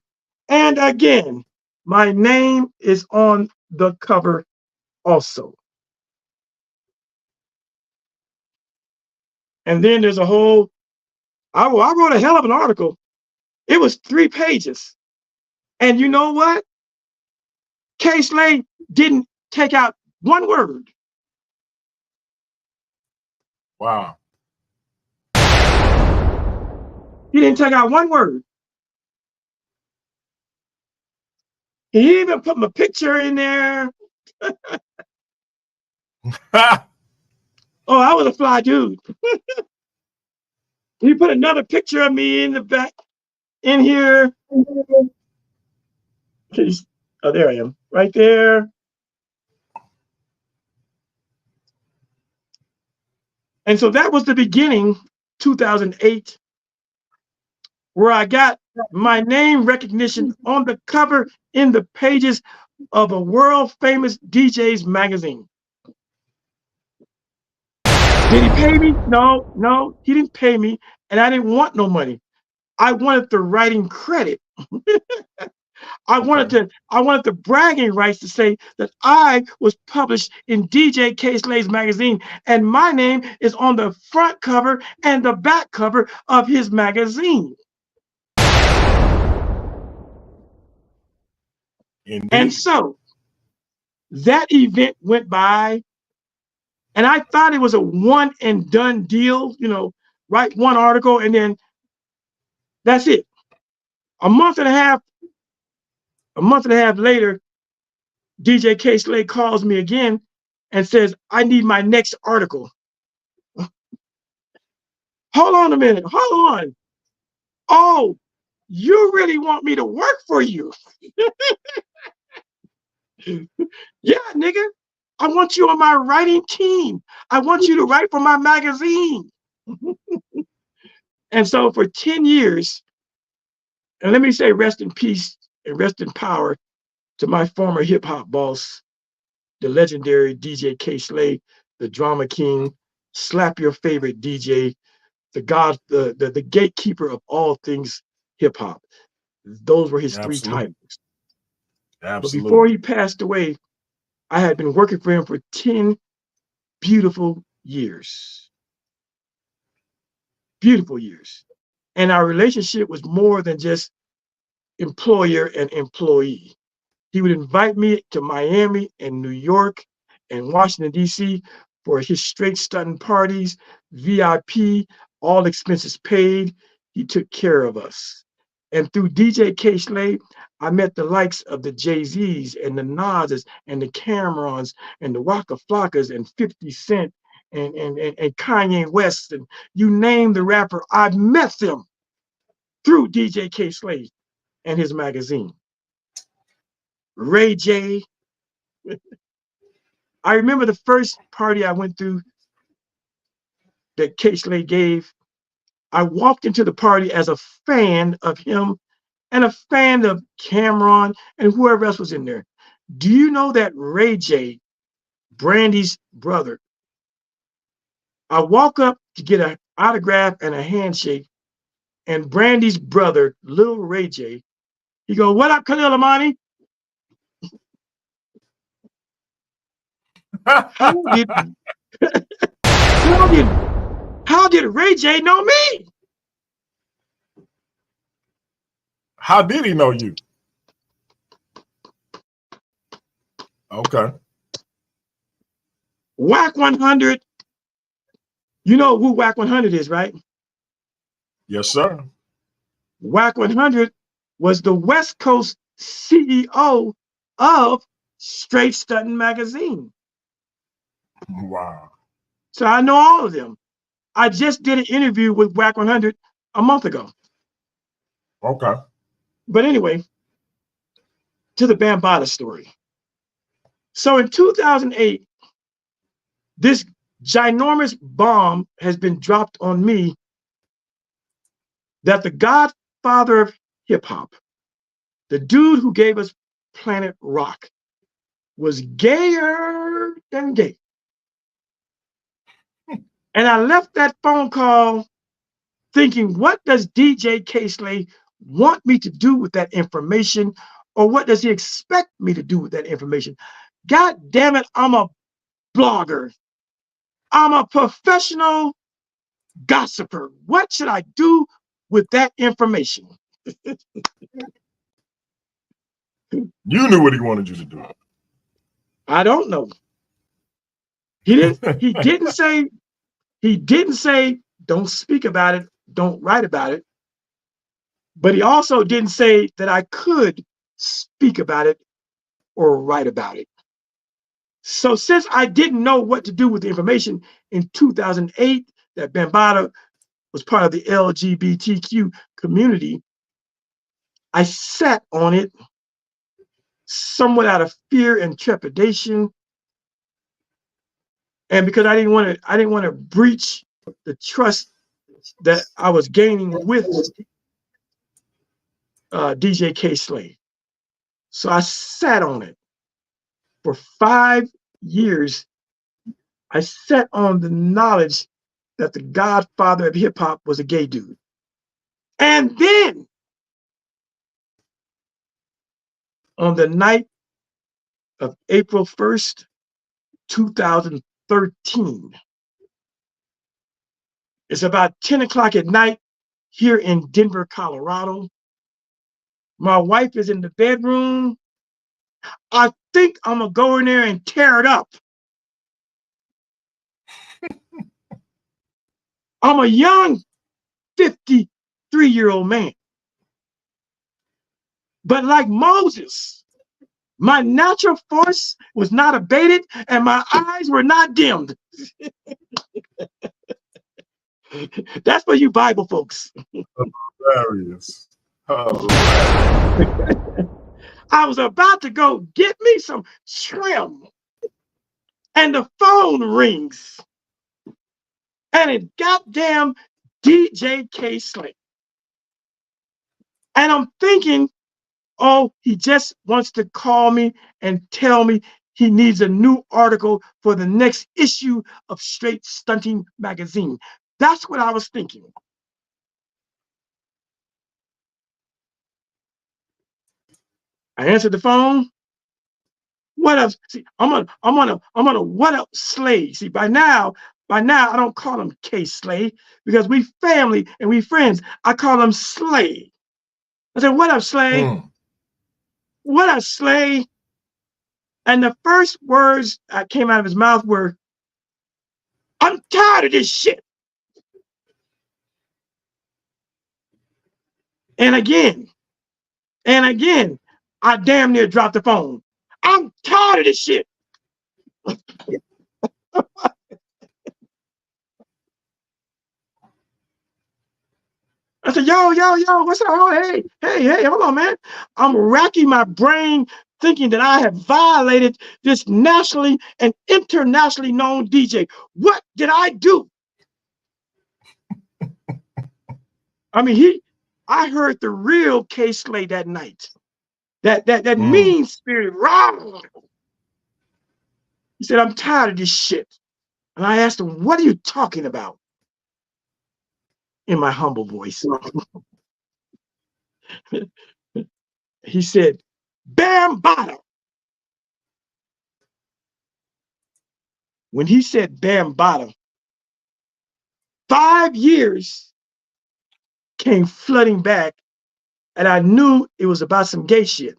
and again, my name is on the cover also. And then there's a whole, I wrote a hell of an article. It was 3 pages. And you know what? K Slade didn't take out one word. Wow. He didn't take out one word. He even put my picture in there. Oh, I was a fly dude. He put another picture of me in the back, in here. Oh, there I am, right there. And so that was the beginning, 2008, where I got my name recognition on the cover in the pages of a world famous DJ's magazine. Did he pay me? No, he didn't pay me, and I didn't want no money. I wanted the writing credit. I wanted the bragging rights to say that I was published in DJ K Slade's magazine, and my name is on the front cover and the back cover of his magazine. Indeed. And so that event went by, and I thought it was a one and done deal, write one article and then that's it. A month and a half later, DJ K Slade calls me again and says, I need my next article. Hold on a minute. Hold on. Oh, you really want me to work for you? Yeah, nigga. I want you on my writing team. I want you to write for my magazine. And so for 10 years, and let me say rest in peace and rest in power to my former hip hop boss, the legendary DJ K Slade, the drama king, slap your favorite DJ, the god, the gatekeeper of all things hip hop. Those were his Absolutely. 3 titles. Absolutely. But before he passed away, I had been working for him for 10 beautiful years. Beautiful years. And our relationship was more than just employer and employee. He would invite me to Miami and New York and Washington, D.C. for his straight stunting parties, VIP, all expenses paid. He took care of us. And through DJ K Slade, I met the likes of the Jay-Z's and the Nas's and the Camerons and the Waka Flockas and 50 Cent and Kanye West, and you name the rapper, I met them through DJ K Slade and his magazine. Ray J. I remember the first party I went through that K Slade gave. I walked into the party as a fan of him and a fan of Cameron and whoever else was in there. Do you know that Ray J, Brandy's brother, I walk up to get an autograph and a handshake, and Brandy's brother, little Ray J, he go, "What up, Khalil Amani?" How did Ray J know me? How did he know you? Okay. Whack 100. You know who Whack 100 is, right? Yes, sir. Whack 100 was the West Coast CEO of Straight Stunting Magazine. Wow. So I know all of them. I just did an interview with Whack 100 a month ago. Okay. But anyway, to the Bambaataa story. So in 2008, this ginormous bomb has been dropped on me that the godfather of hip hop, the dude who gave us Planet Rock, was gayer than gay. And I left that phone call thinking, what does DJ K-Slay want me to do with that information? Or what does he expect me to do with that information? God damn it, I'm a blogger. I'm a professional gossiper. What should I do with that information? You knew what he wanted you to do. I don't know. He didn't say don't speak about it, don't write about it. But he also didn't say that I could speak about it or write about it. So since I didn't know what to do with the information in 2008 that Bambaataa was part of the LGBTQ community, I sat on it somewhat out of fear and trepidation. And because I didn't want to breach the trust that I was gaining with DJ K-Slay. So I sat on it for 5 years. I sat on the knowledge that the godfather of hip hop was a gay dude. And then on the night of April 1st, 2013, it's about 10 o'clock at night here in Denver, Colorado. My wife is in the bedroom. I think I'm gonna go in there and tear it up. I'm a young 53-year-old man. But like Moses, my natural force was not abated and my eyes were not dimmed. That's for you Bible folks. Hilarious. I was about to go get me some trim, and the phone rings, and it's goddamn DJ K-Slay. And I'm thinking, oh, he just wants to call me and tell me he needs a new article for the next issue of Straight Stunting magazine. That's what I was thinking. I answered the phone. What up? See, I'm on a what up Slay. See, by now I don't call him K-Slay because we family and we friends. I call him Slay. I said, what up, Slay? What up, Slay? And the first words that came out of his mouth were, I'm tired of this shit. And again, I damn near dropped the phone. I'm tired of this shit. I said, yo, what's up? Oh, hey, hold on, man. I'm racking my brain thinking that I have violated this nationally and internationally known DJ. What did I do? I mean, I heard the real K-Slay that night. That mean spirit. Rah! He said, I'm tired of this shit. And I asked him, what are you talking about? In my humble voice. He said, Bambaataa. When he said Bambaataa, 5 years came flooding back, and I knew it was about some gay shit.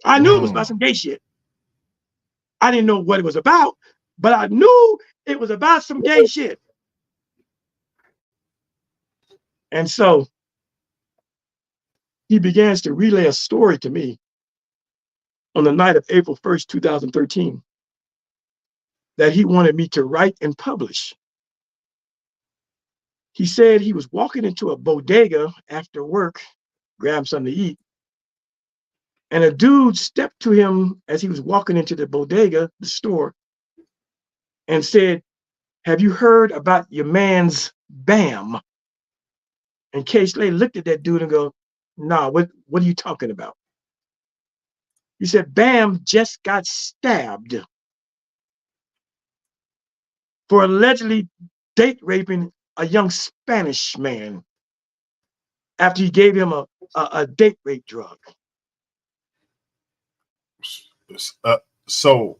I knew it was about some gay shit. I didn't know what it was about, but I knew it was about some gay shit. And so he begins to relay a story to me on the night of April 1st, 2013, that he wanted me to write and publish. He said he was walking into a bodega after work, grabbed something to eat, and a dude stepped to him as he was walking into the bodega, the store, and said, have you heard about your man's Bam? And K-Slay looked at that dude and go, nah, what are you talking about? He said, Bam just got stabbed. for allegedly date raping a young Spanish man after he gave him a date rape drug. So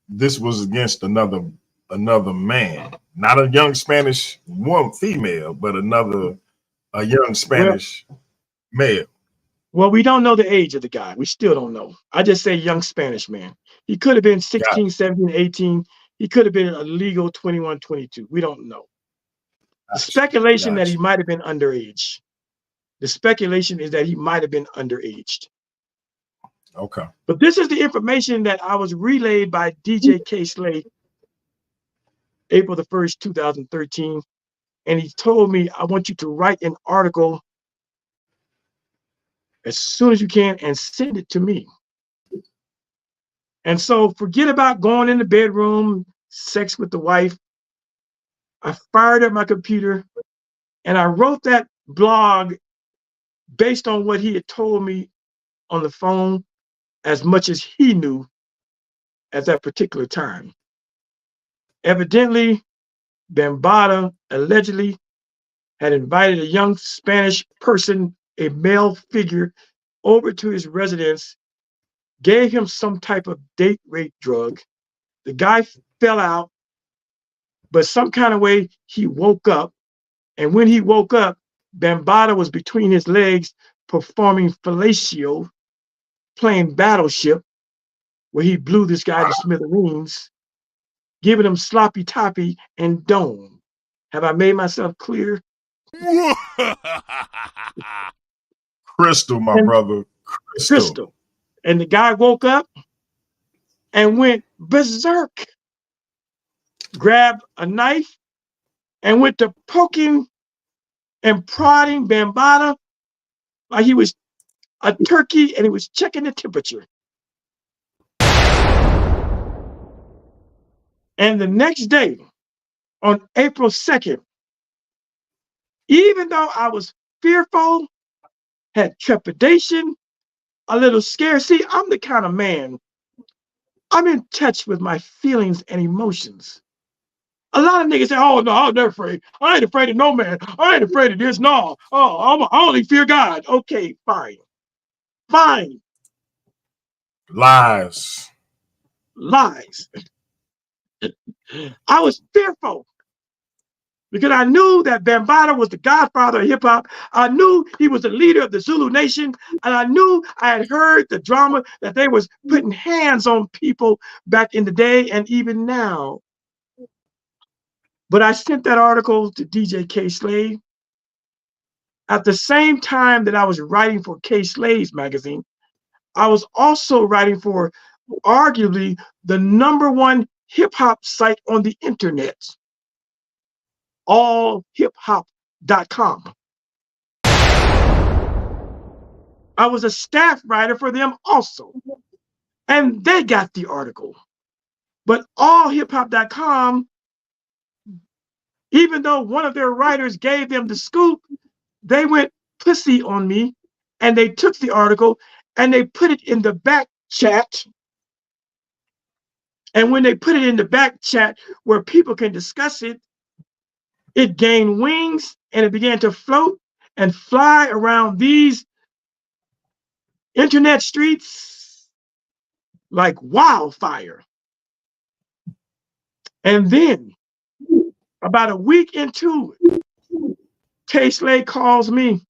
this was against another man, not a young Spanish female, but a young Spanish male. Well, we don't know the age of the guy. We still don't know. I just say young Spanish man. He could have been 16, 17, 18. He could have been a legal 21, 22. We don't know. The speculation that he might have been underage. The speculation is that he might have been underaged. Okay. But this is the information that I was relayed by DJ K. Slay, April the 1st, 2013. And he told me, I want you to write an article as soon as you can and send it to me. And so forget about going in the bedroom, sex with the wife. I fired up my computer and I wrote that blog based on what he had told me on the phone, as much as he knew at that particular time. Evidently, Bambaataa allegedly had invited a young Spanish person, a male figure, over to his residence, gave him some type of date rape drug. The guy fell out, but some kind of way he woke up. And when he woke up, Bambaataa was between his legs performing fellatio, playing Battleship, where he blew this guy to smithereens, giving him sloppy toppy and dome. Have I made myself clear? Crystal, my brother. Crystal. And the guy woke up and went berserk, grabbed a knife and went to poking and prodding Bambaataa like he was a turkey and he was checking the temperature. And the next day, on April 2nd, even though I was fearful, had trepidation, a little scared. See, I'm the kind of man, I'm in touch with my feelings and emotions. A lot of niggas say, oh, no, I'm never afraid. I ain't afraid of no man. I ain't afraid of this. No, I only fear God. Okay, fine. Fine. Lies. I was fearful because I knew that Bambaataa was the godfather of hip hop. I knew he was the leader of the Zulu Nation. And I knew I had heard the drama that they was putting hands on people back in the day and even now. But I sent that article to DJ K. Slay. At the same time that I was writing for K. Slay's magazine, I was also writing for arguably the #1 hip hop site on the internet, allhiphop.com. I was a staff writer for them also, and they got the article. But allhiphop.com, even though one of their writers gave them the scoop, they went pussy on me and they took the article and they put it in the back chat. And when they put it in the back chat where people can discuss it, it gained wings and it began to float and fly around these internet streets like wildfire. And then about a week into it, K. Slay calls me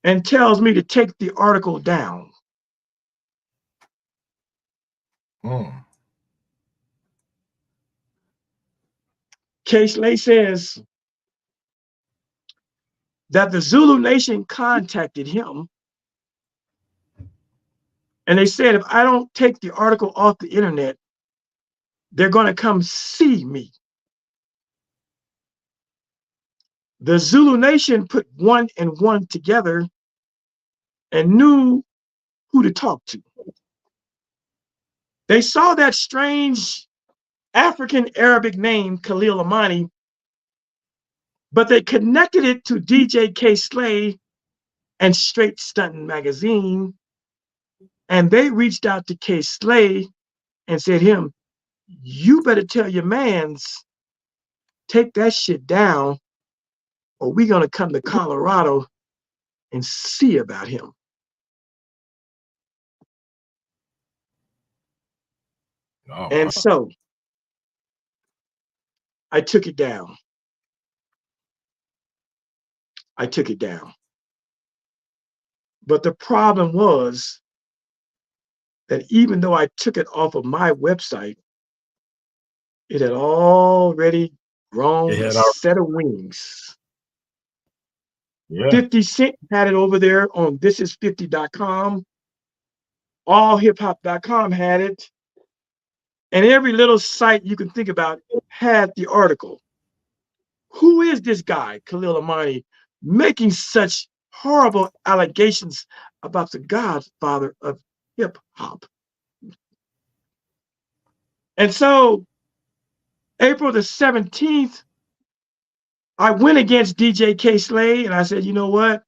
and tells me to take the article down. K. Slay says that the Zulu Nation contacted him and they said, if I don't take the article off the internet, they're going to come see me. The Zulu Nation put 1 and 1 together and knew who to talk to. They saw that strange African Arabic name, Khalil Amani, but they connected it to DJ K. Slay and Straight Stuntin' Magazine, and they reached out to K. Slay and said, you better tell your mans, take that shit down, or we're gonna come to Colorado and see about him. Oh, And wow. so I took it down. I took it down. But the problem was that even though I took it off of my website, it had already grown a set of wings. Yeah. 50 Cent had it over there on thisis50.com. Allhiphop.com had it. And every little site you can think about had the article. Who is this guy, Khalil Amani, making such horrible allegations about the godfather of hip hop? And so, April the 17th, I went against DJ K Slade and I said, you know what?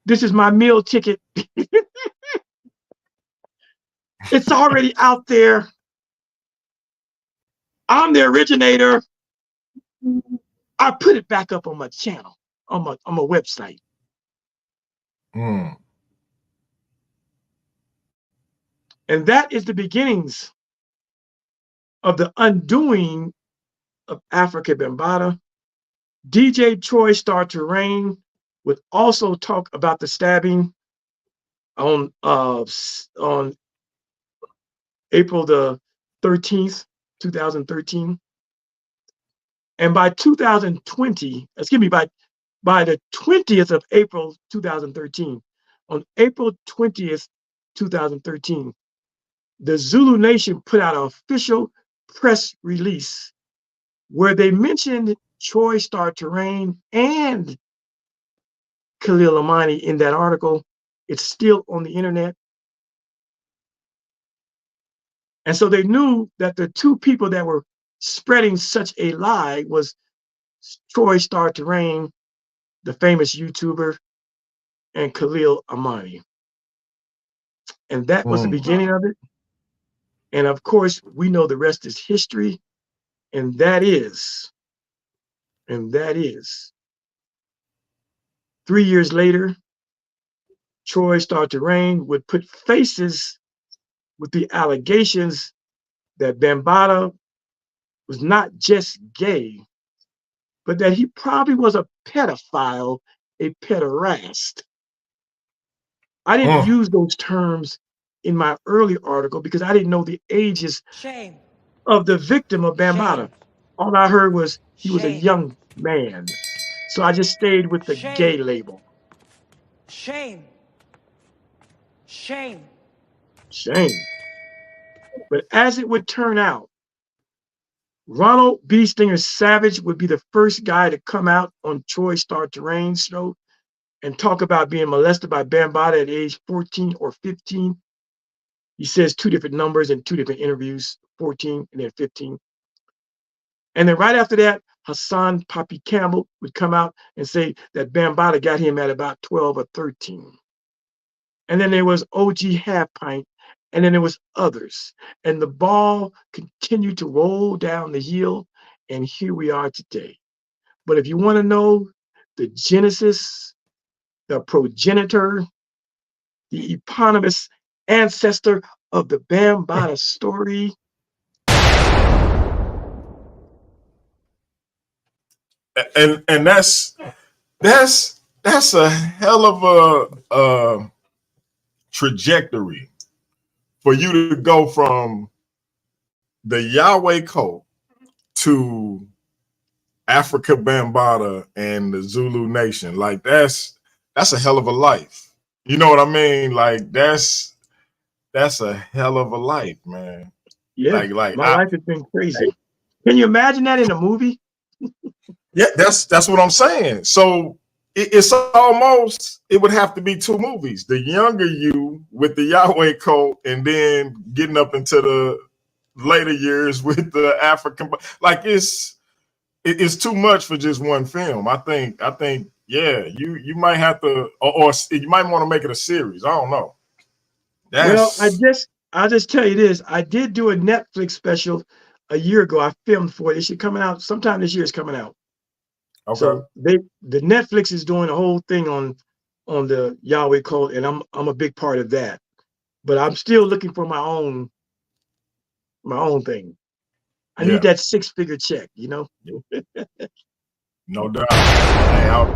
This is my meal ticket. It's already out there. I'm the originator. I put it back up on my channel, on my website. Mm. And that is the beginnings of the undoing of Africa Bambaataa. DJ Troy Star Terrain would also talk about the stabbing on April the 13th, 2013. And by 2020, excuse me, by the 20th of April 2013, on April 20th, 2013, the Zulu Nation put out an official press release where they mentioned Troy Star Terrain and Khalil Amani in that article. It's still on the internet. And so they knew that the two people that were spreading such a lie was Troy Star Terrain, the famous YouTuber, and Khalil Amani. And that was the beginning of it. And of course, we know the rest is history. And that is 3 years later, Troy Star Terrain would put faces with the allegations that Bambaataa was not just gay, but that he probably was a pedophile, a pederast. I didn't use those terms in my early article because I didn't know the ages of the victim of Bambaataa. All I heard was he was a young man. So I just stayed with the gay label. Shame. But as it would turn out, Ronald B. Stinger Savage would be the first guy to come out on Troy Star Terrain's show and talk about being molested by Bambaataa at age 14 or 15. He says two different numbers in two different interviews, 14 and then 15. And then right after that, Hassan Poppy Campbell would come out and say that Bambaataa got him at about 12 or 13. And then there was OG Half Pint, and then there was others. And the ball continued to roll down the hill, and here we are today. But if you want to know the genesis, the progenitor, the eponymous ancestor of the Bambaataa story, and that's a hell of a trajectory for you to go from the Yahweh cult to Africa Bambaataa and the Zulu Nation. Like that's a hell of a life. You know what I mean? Like that's a hell of a life, man. Yeah, my life has been crazy. Can you imagine that in a movie? Yeah, that's what I'm saying. So it's almost, it would have to be two movies: the younger you with the Yahweh cult, and then getting up into the later years with the African. Like it's too much for just one film. I think yeah, you might have to, or you might want to make it a series. I don't know. Well, I'll just tell you this. I did do a Netflix special a year ago. I filmed for it. It should coming out sometime this year. It's coming out. Okay. So the Netflix is doing a whole thing on the Yahweh code, and I'm a big part of that. But I'm still looking for my own thing. I need Yeah. that 6-figure check, you know. No doubt. Hey, I'm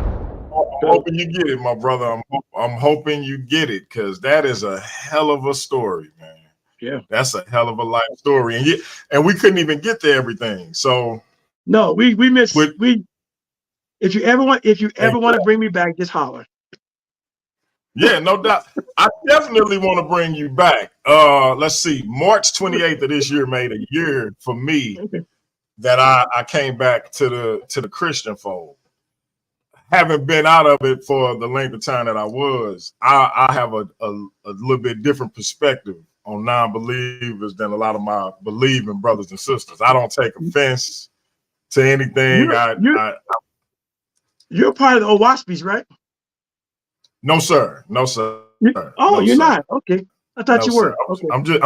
hoping you get it, my brother. I'm hoping you get it, because that is a hell of a story, man. Yeah. That's a hell of a life story, and we couldn't even get to everything. So no, we miss with, we. If you ever want to bring me back, just holler. Yeah, no doubt. I definitely want to bring you back. Let's see. March 28th of this year made a year for me Okay. that I came back to the Christian fold. Having been out of it for the length of time that I was, I have a little bit different perspective on non-believers than a lot of my believing brothers and sisters. I don't take offense to anything. You're part of the Owaspies, right? No, sir. No, sir. Oh, no, you're sir. not. Okay, I thought No, you sir. were. Okay.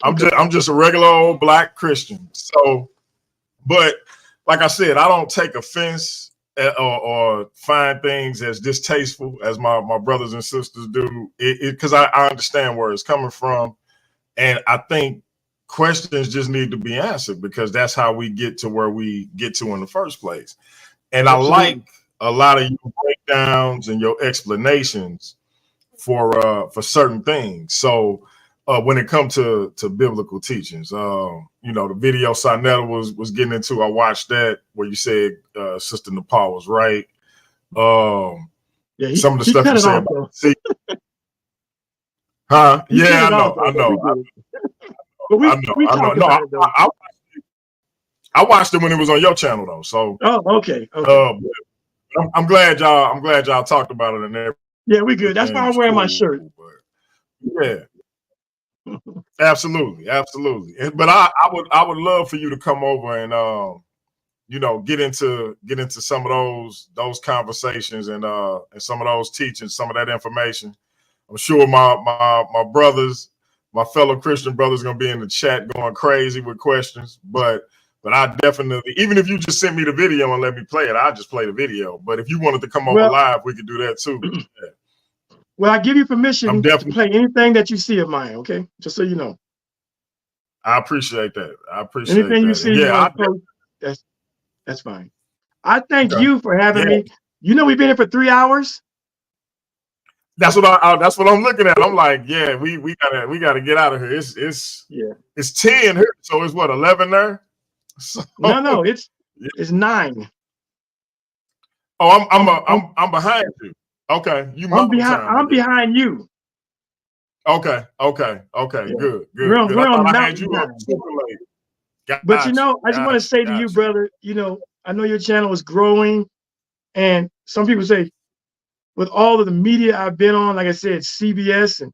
I'm just a regular old black Christian. So, but like I said, I don't take offense or find things as distasteful as my brothers and sisters do, because I understand where it's coming from, and I think questions just need to be answered, because that's how we get to where we get to in the first place. And Absolutely. I like a lot of your breakdowns and your explanations for certain things. So when it comes to biblical teachings, the video Sinetta was getting into, I watched that where you said Sister Nepal was right. Yeah, some of the stuff you said about huh? Yeah, I know. But we talked about it though. I watched it when it was on your channel though. So okay. I'm glad y'all talked about it and everything. Yeah, we good. That's why I'm wearing my shirt. Yeah. Absolutely. But I would love for you to come over and get into some of those conversations and some of those teachings, some of that information. I'm sure my brothers, my fellow Christian brothers, gonna be in the chat going crazy with questions. But I definitely, even if you just sent me the video and let me play it, I'll just play the video. But if you wanted to come over live, we could do that too. Yeah. Well, I give you permission to play anything that you see of mine, okay? Just so you know. I appreciate that. Anything you see, that's fine. I thank you for having me. You know, we've been here for 3 hours. That's what I'm looking at. I'm like, yeah, we gotta get out of here. It's 10 here, so it's what, 11 there? So, no, it's 9. Oh, I'm behind you. Okay, I'm behind you. Okay, good. We're on mountain time. But I just want to say to you, brother, I know your channel is growing, and some people say, with all of the media I've been on, like I said, CBS and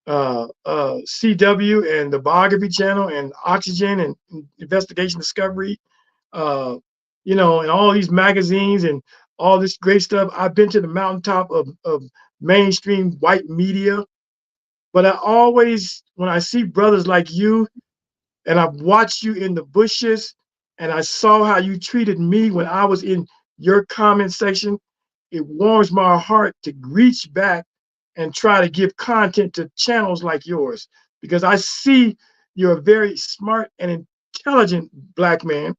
CW and the Biography Channel and Oxygen and Investigation Discovery, and all these magazines and all this great stuff. I've been to the mountaintop of mainstream white media, but I always, when I see brothers like you, and I've watched you in the bushes, and I saw how you treated me when I was in your comment section, it warms my heart to reach back and try to give content to channels like yours, because I see you're a very smart and intelligent black man.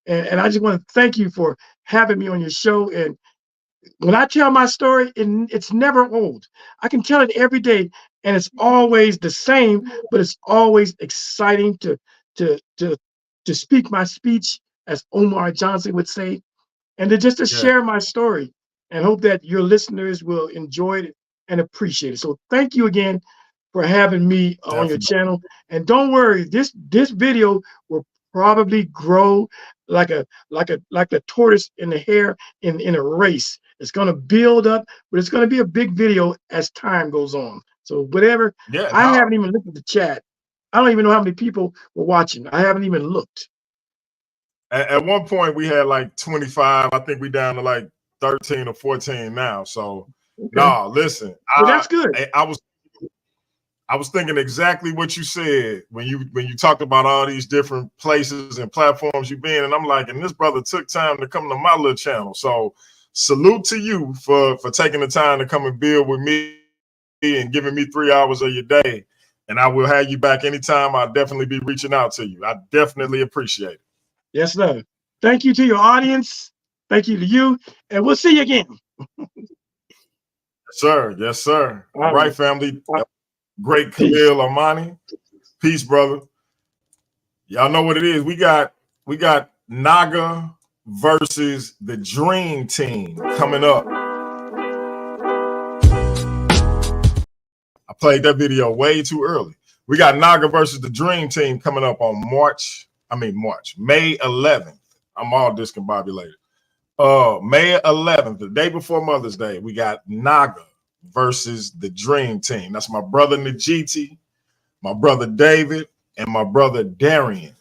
And I just want to thank you for having me on your show. And when I tell my story, it's never old. I can tell it every day, and it's always the same, but it's always exciting to speak my speech, as Omar Johnson would say, and to share my story, and hope that your listeners will enjoy it and appreciate it. So thank you again for having me on your channel. And don't worry, this video will probably grow like a tortoise in the hare in a race. It's going to build up, but it's going to be a big video as time goes on. So whatever, I haven't even looked at the chat. I don't even know how many people were watching. I haven't even looked. At one point we had like 25. I think we down to like 13 or 14 now. So listen, well, that's good. I was I was thinking exactly what you said when you talked about all these different places and platforms you've been, and I'm like, and this brother took time to come to my little channel. So salute to you for taking the time to come and build with me and giving me 3 hours of your day. And I will have you back anytime. I'll definitely be reaching out to you. I definitely appreciate it. Yes, sir. Thank you to your audience. Thank you to you. And we'll see you again. Sir, yes, sir. All right, family. Great Khalil Amani. Peace, brother. Y'all know what it is. We got Naga versus the Dream Team coming up. I played that video way too early. We got Naga versus the Dream Team coming up on May 11th. I'm all discombobulated. May 11th, the day before Mother's Day, we got Naga versus the Dream Team. That's my brother Najiti, my brother David, and my brother Darian.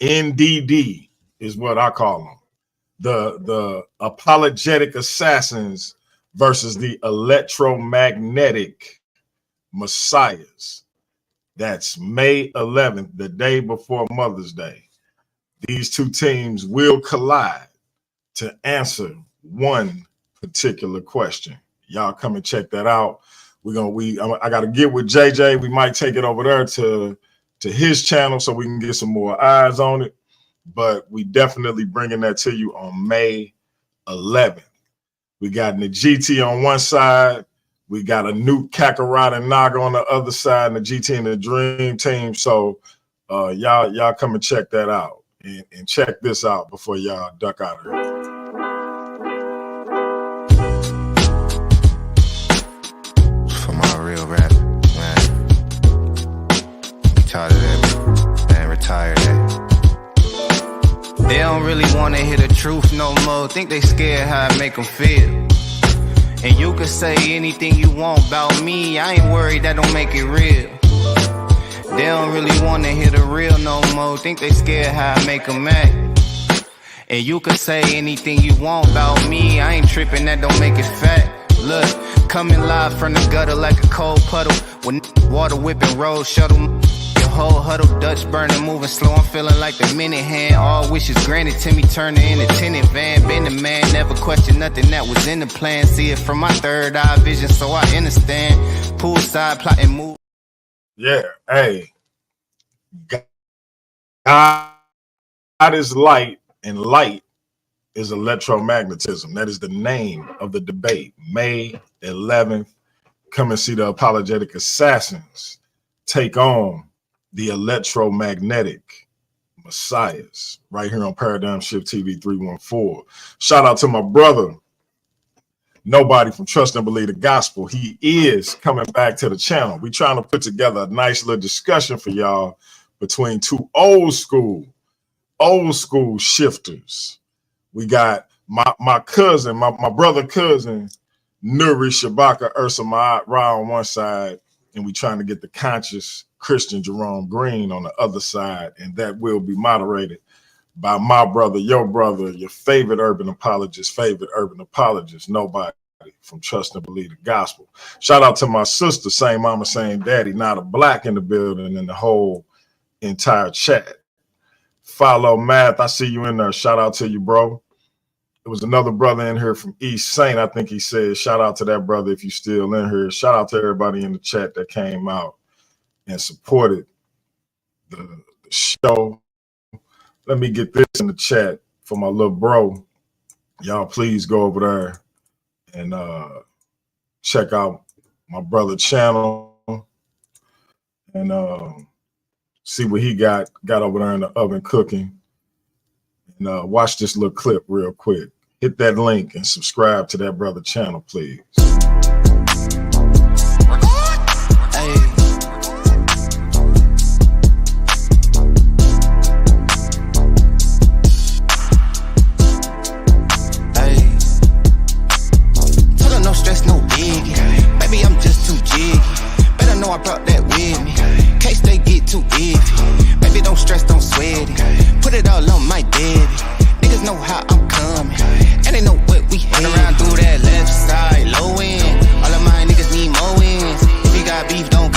NDD is what I call them. The apologetic assassins versus the electromagnetic messiahs. That's May 11th, the day before Mother's Day. These two teams will collide to answer one particular question. Y'all come and check that out. I got to get with JJ. We might take it over there to his channel so we can get some more eyes on it. But we definitely bringing that to you on May 11th. We got Najiti on one side. We got a Nuke Kakarot and Naga on the other side, Najiti and the Dream Team. So y'all come and check that out and check this out before y'all duck out of here. For my real rap, man. Tired of that, man. Retired that. They don't really want to hear the truth no more. Think they scared how I make them feel. And you can say anything you want about me. I ain't worried, that don't make it real. They don't really want to hear the real no more. Think they scared how I make them act. And you can say anything you want about me. I ain't tripping, that don't make it fact. Look, coming live from the gutter like a cold puddle. When water whipping road shuttle. Whole huddle, Dutch burning, moving slow. I'm feeling like the minute hand. All wishes granted to me, turning in a tenant van. Been a man, never questioned nothing that was in the plan. See it from my third eye vision, so I understand. Poolside plotting move. Yeah, hey. God is light, and light is electromagnetism. That is the name of the debate. May 11th. Come and see the apologetic assassins take on the electromagnetic messiahs right here on Paradigm Shift TV 314. Shout out to my brother, Nobody from Trust and Believe the Gospel. He is coming back to the channel. We trying to put together a nice little discussion for y'all between two old school shifters. We got my cousin, my brother cousin, Nuri Shabaka Ursa Ma'at Ra on one side, and we trying to get the conscious Christian Jerome Green on the other side, and that will be moderated by my brother, your favorite urban apologist, Nobody from Trust and Believe the Gospel. Shout out to my sister, same mama, same daddy, not a black in the building, and the whole entire chat. Follow Math, I see you in there. Shout out to you, bro. There was another brother in here from East Saint. I think he said, shout out to that brother if you still in here. Shout out to everybody in the chat that came out and supported the show. Let me get this in the chat for my little bro. Y'all please go over there and check out my brother channel and see what he got over there in the oven cooking. And watch this little clip real quick. Hit that link and subscribe to that brother channel, please. I brought that with me. Case they get too iffy. Baby, don't stress, don't sweat it. Put it all on my daddy. Niggas know how I'm coming. And they know what we run around through that left side, low end. All of my niggas need more wins. If you got beef, don't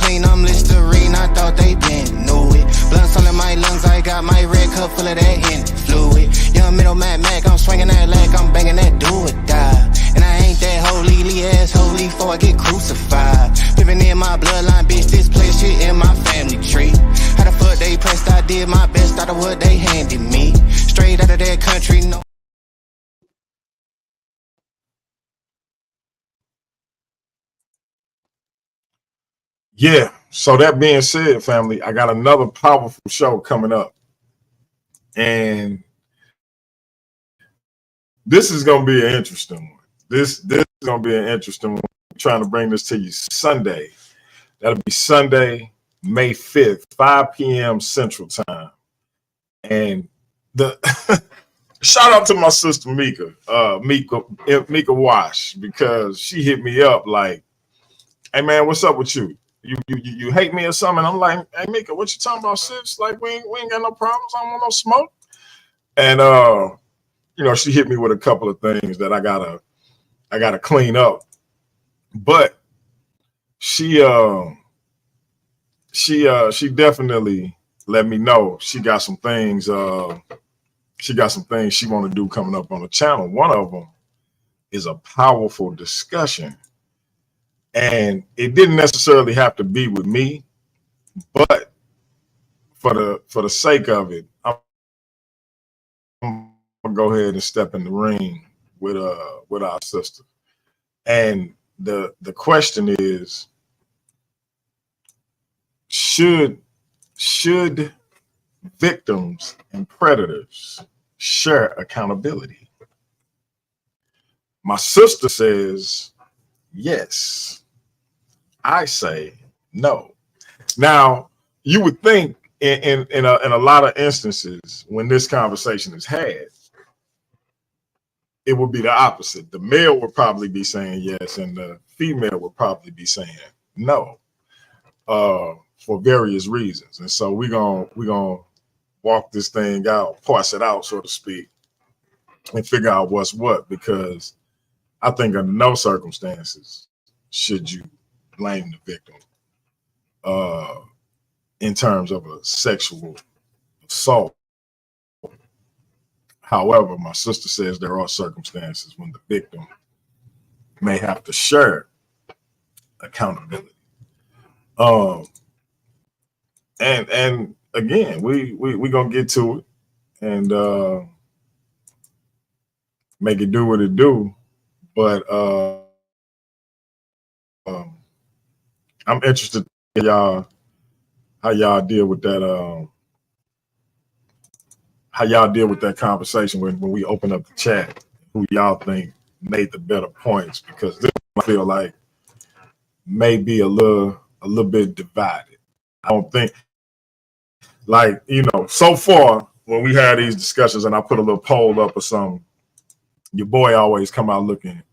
clean, I'm Listerine, I thought they been knew it. Blunts all in my lungs, I got my red cup full of that in fluid. Young middle Mac, I'm swinging that leg, I'm banging that do or die. And I ain't that holy, ass holy before I get crucified. Living in my bloodline, bitch, this place shit in my family tree. How the fuck they pressed, I did my best out of what they handed me. Straight out of that country, no. Yeah. So that being said, family, I got another powerful show coming up. And this is going to be an interesting one. This is going to be an interesting one. I'm trying to bring this to you Sunday. That'll be Sunday, May 5th, 5 p.m. Central Time. And the shout out to my sister Mika Wash, because she hit me up like, hey man, what's up with you? You hate me or something? I'm like, hey Mika, what you talking about, sis? Like we ain't got no problems. I don't want no smoke. And you know, she hit me with a couple of things that I gotta clean up. But she definitely let me know she got some things she want to do coming up on the channel. One of them is a powerful discussion, and it didn't necessarily have to be with me, but for the sake of it, I'm gonna go ahead and step in the ring with our sister. And the question is, should victims and predators share accountability? My sister says yes. I say no. Now, you would think in a lot of instances when this conversation is had, it would be the opposite. The male would probably be saying yes, and the female would probably be saying no, for various reasons. And so we're gonna walk this thing out, parse it out, so to speak, and figure out what's what, because I think under no circumstances should you blame the victim in terms of a sexual assault. However, my sister says there are circumstances when the victim may have to share accountability. And again, we gonna get to it and make it do what it do. But I'm interested in how y'all deal with that. How y'all deal with that conversation when we open up the chat? Who y'all think made the better points? Because this I feel like may be a little bit divided. I don't think, like, you know, so far when we had these discussions and I put a little poll up or something, your boy always come out looking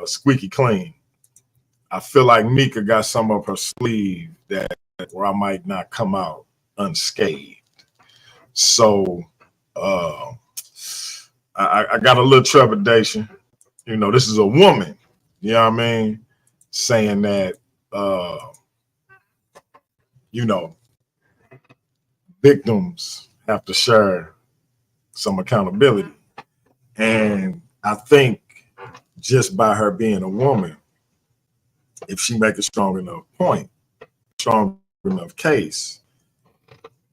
squeaky clean. I feel like Mika got some up her sleeve that where I might not come out unscathed. So I got a little trepidation. You know, this is a woman, you know what I mean, saying that you know, victims have to share some accountability. And I think just by her being a woman, if she make a strong enough point, strong enough case,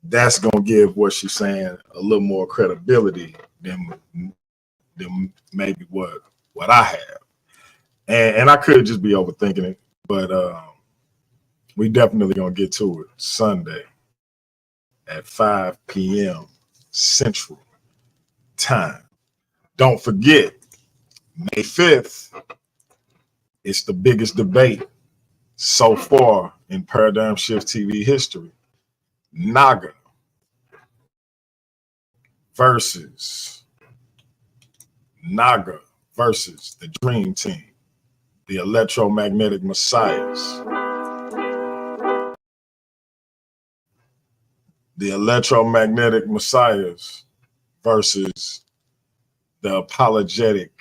that's gonna give what she's saying a little more credibility than maybe what I have. And I could just be overthinking it, but we definitely gonna get to it Sunday at 5 p.m. Central Time. Don't forget, May 5th, it's the biggest debate so far in Paradigm Shift TV history. Naga versus the Dream Team, the Electromagnetic Messiahs. The Electromagnetic Messiahs versus the Apologetic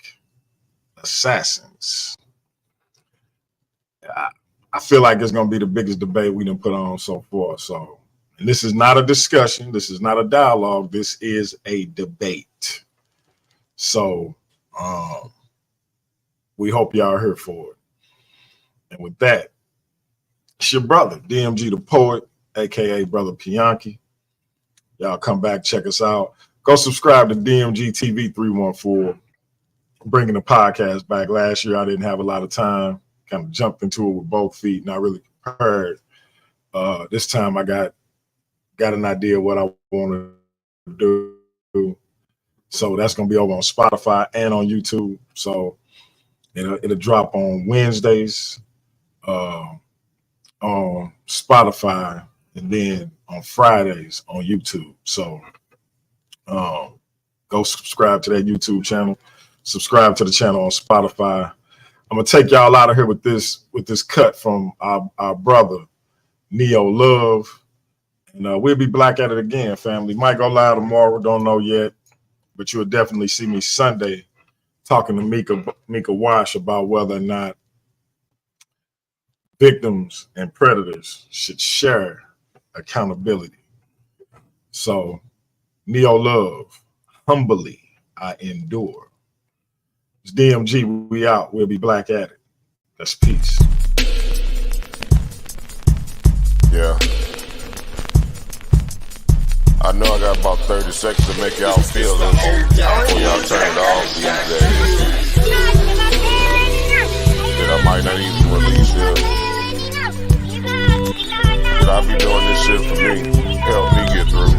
Assassins. I feel like it's gonna be the biggest debate we done put on so far. So, and this is not a discussion. This is not a dialogue. This is a debate. So, we hope y'all are here for it. And with that, it's your brother, DMG the Poet, aka Brother Pianki. Y'all come back, check us out. Go subscribe to DMG TV 314. Bringing the podcast back. Last year, I didn't have a lot of time. Kind of jumped into it with both feet, not really prepared. This time, I got an idea of what I want to do. So that's going to be over on Spotify and on YouTube. So it'll drop on Wednesdays on Spotify and then on Fridays on YouTube. So go subscribe to that YouTube channel. Subscribe to the channel on Spotify. I'm gonna take y'all out of here with this cut from our brother Neo Love, and we'll be back at it again, family. Might go live tomorrow, don't know yet, but you'll definitely see me Sunday talking to Mika Wash about whether or not victims and predators should share accountability. So, Neo Love, humbly I endure. It's DMG, we out. We'll be back at it. That's peace. Yeah. I know I got about 30 seconds to make y'all feel this before y'all turn it off these days. That I might not even release it. But I be doing this shit for me. Help me get through.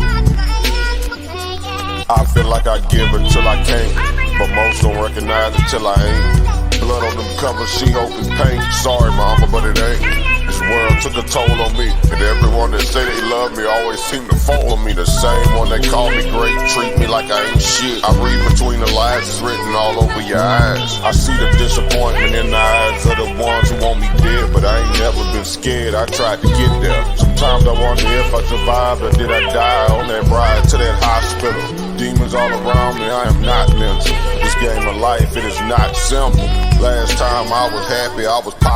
I feel like I give until I can't. But most don't recognize it till I ain't. Blood on them covers, she hoping paint. Sorry, mama, but it ain't. This world took a toll on me, and everyone that say they love me always seem to follow me. The same one that call me great, treat me like I ain't shit. I read between the lines, it's written all over your eyes. I see the disappointment in the eyes of the ones who want me dead, but I ain't never been scared. I tried to get there. Sometimes I wonder if I survived or did I die on that ride to that hospital. Demons all around me, I am not mental. This game of life, it is not simple. Last time I was happy, I was popping.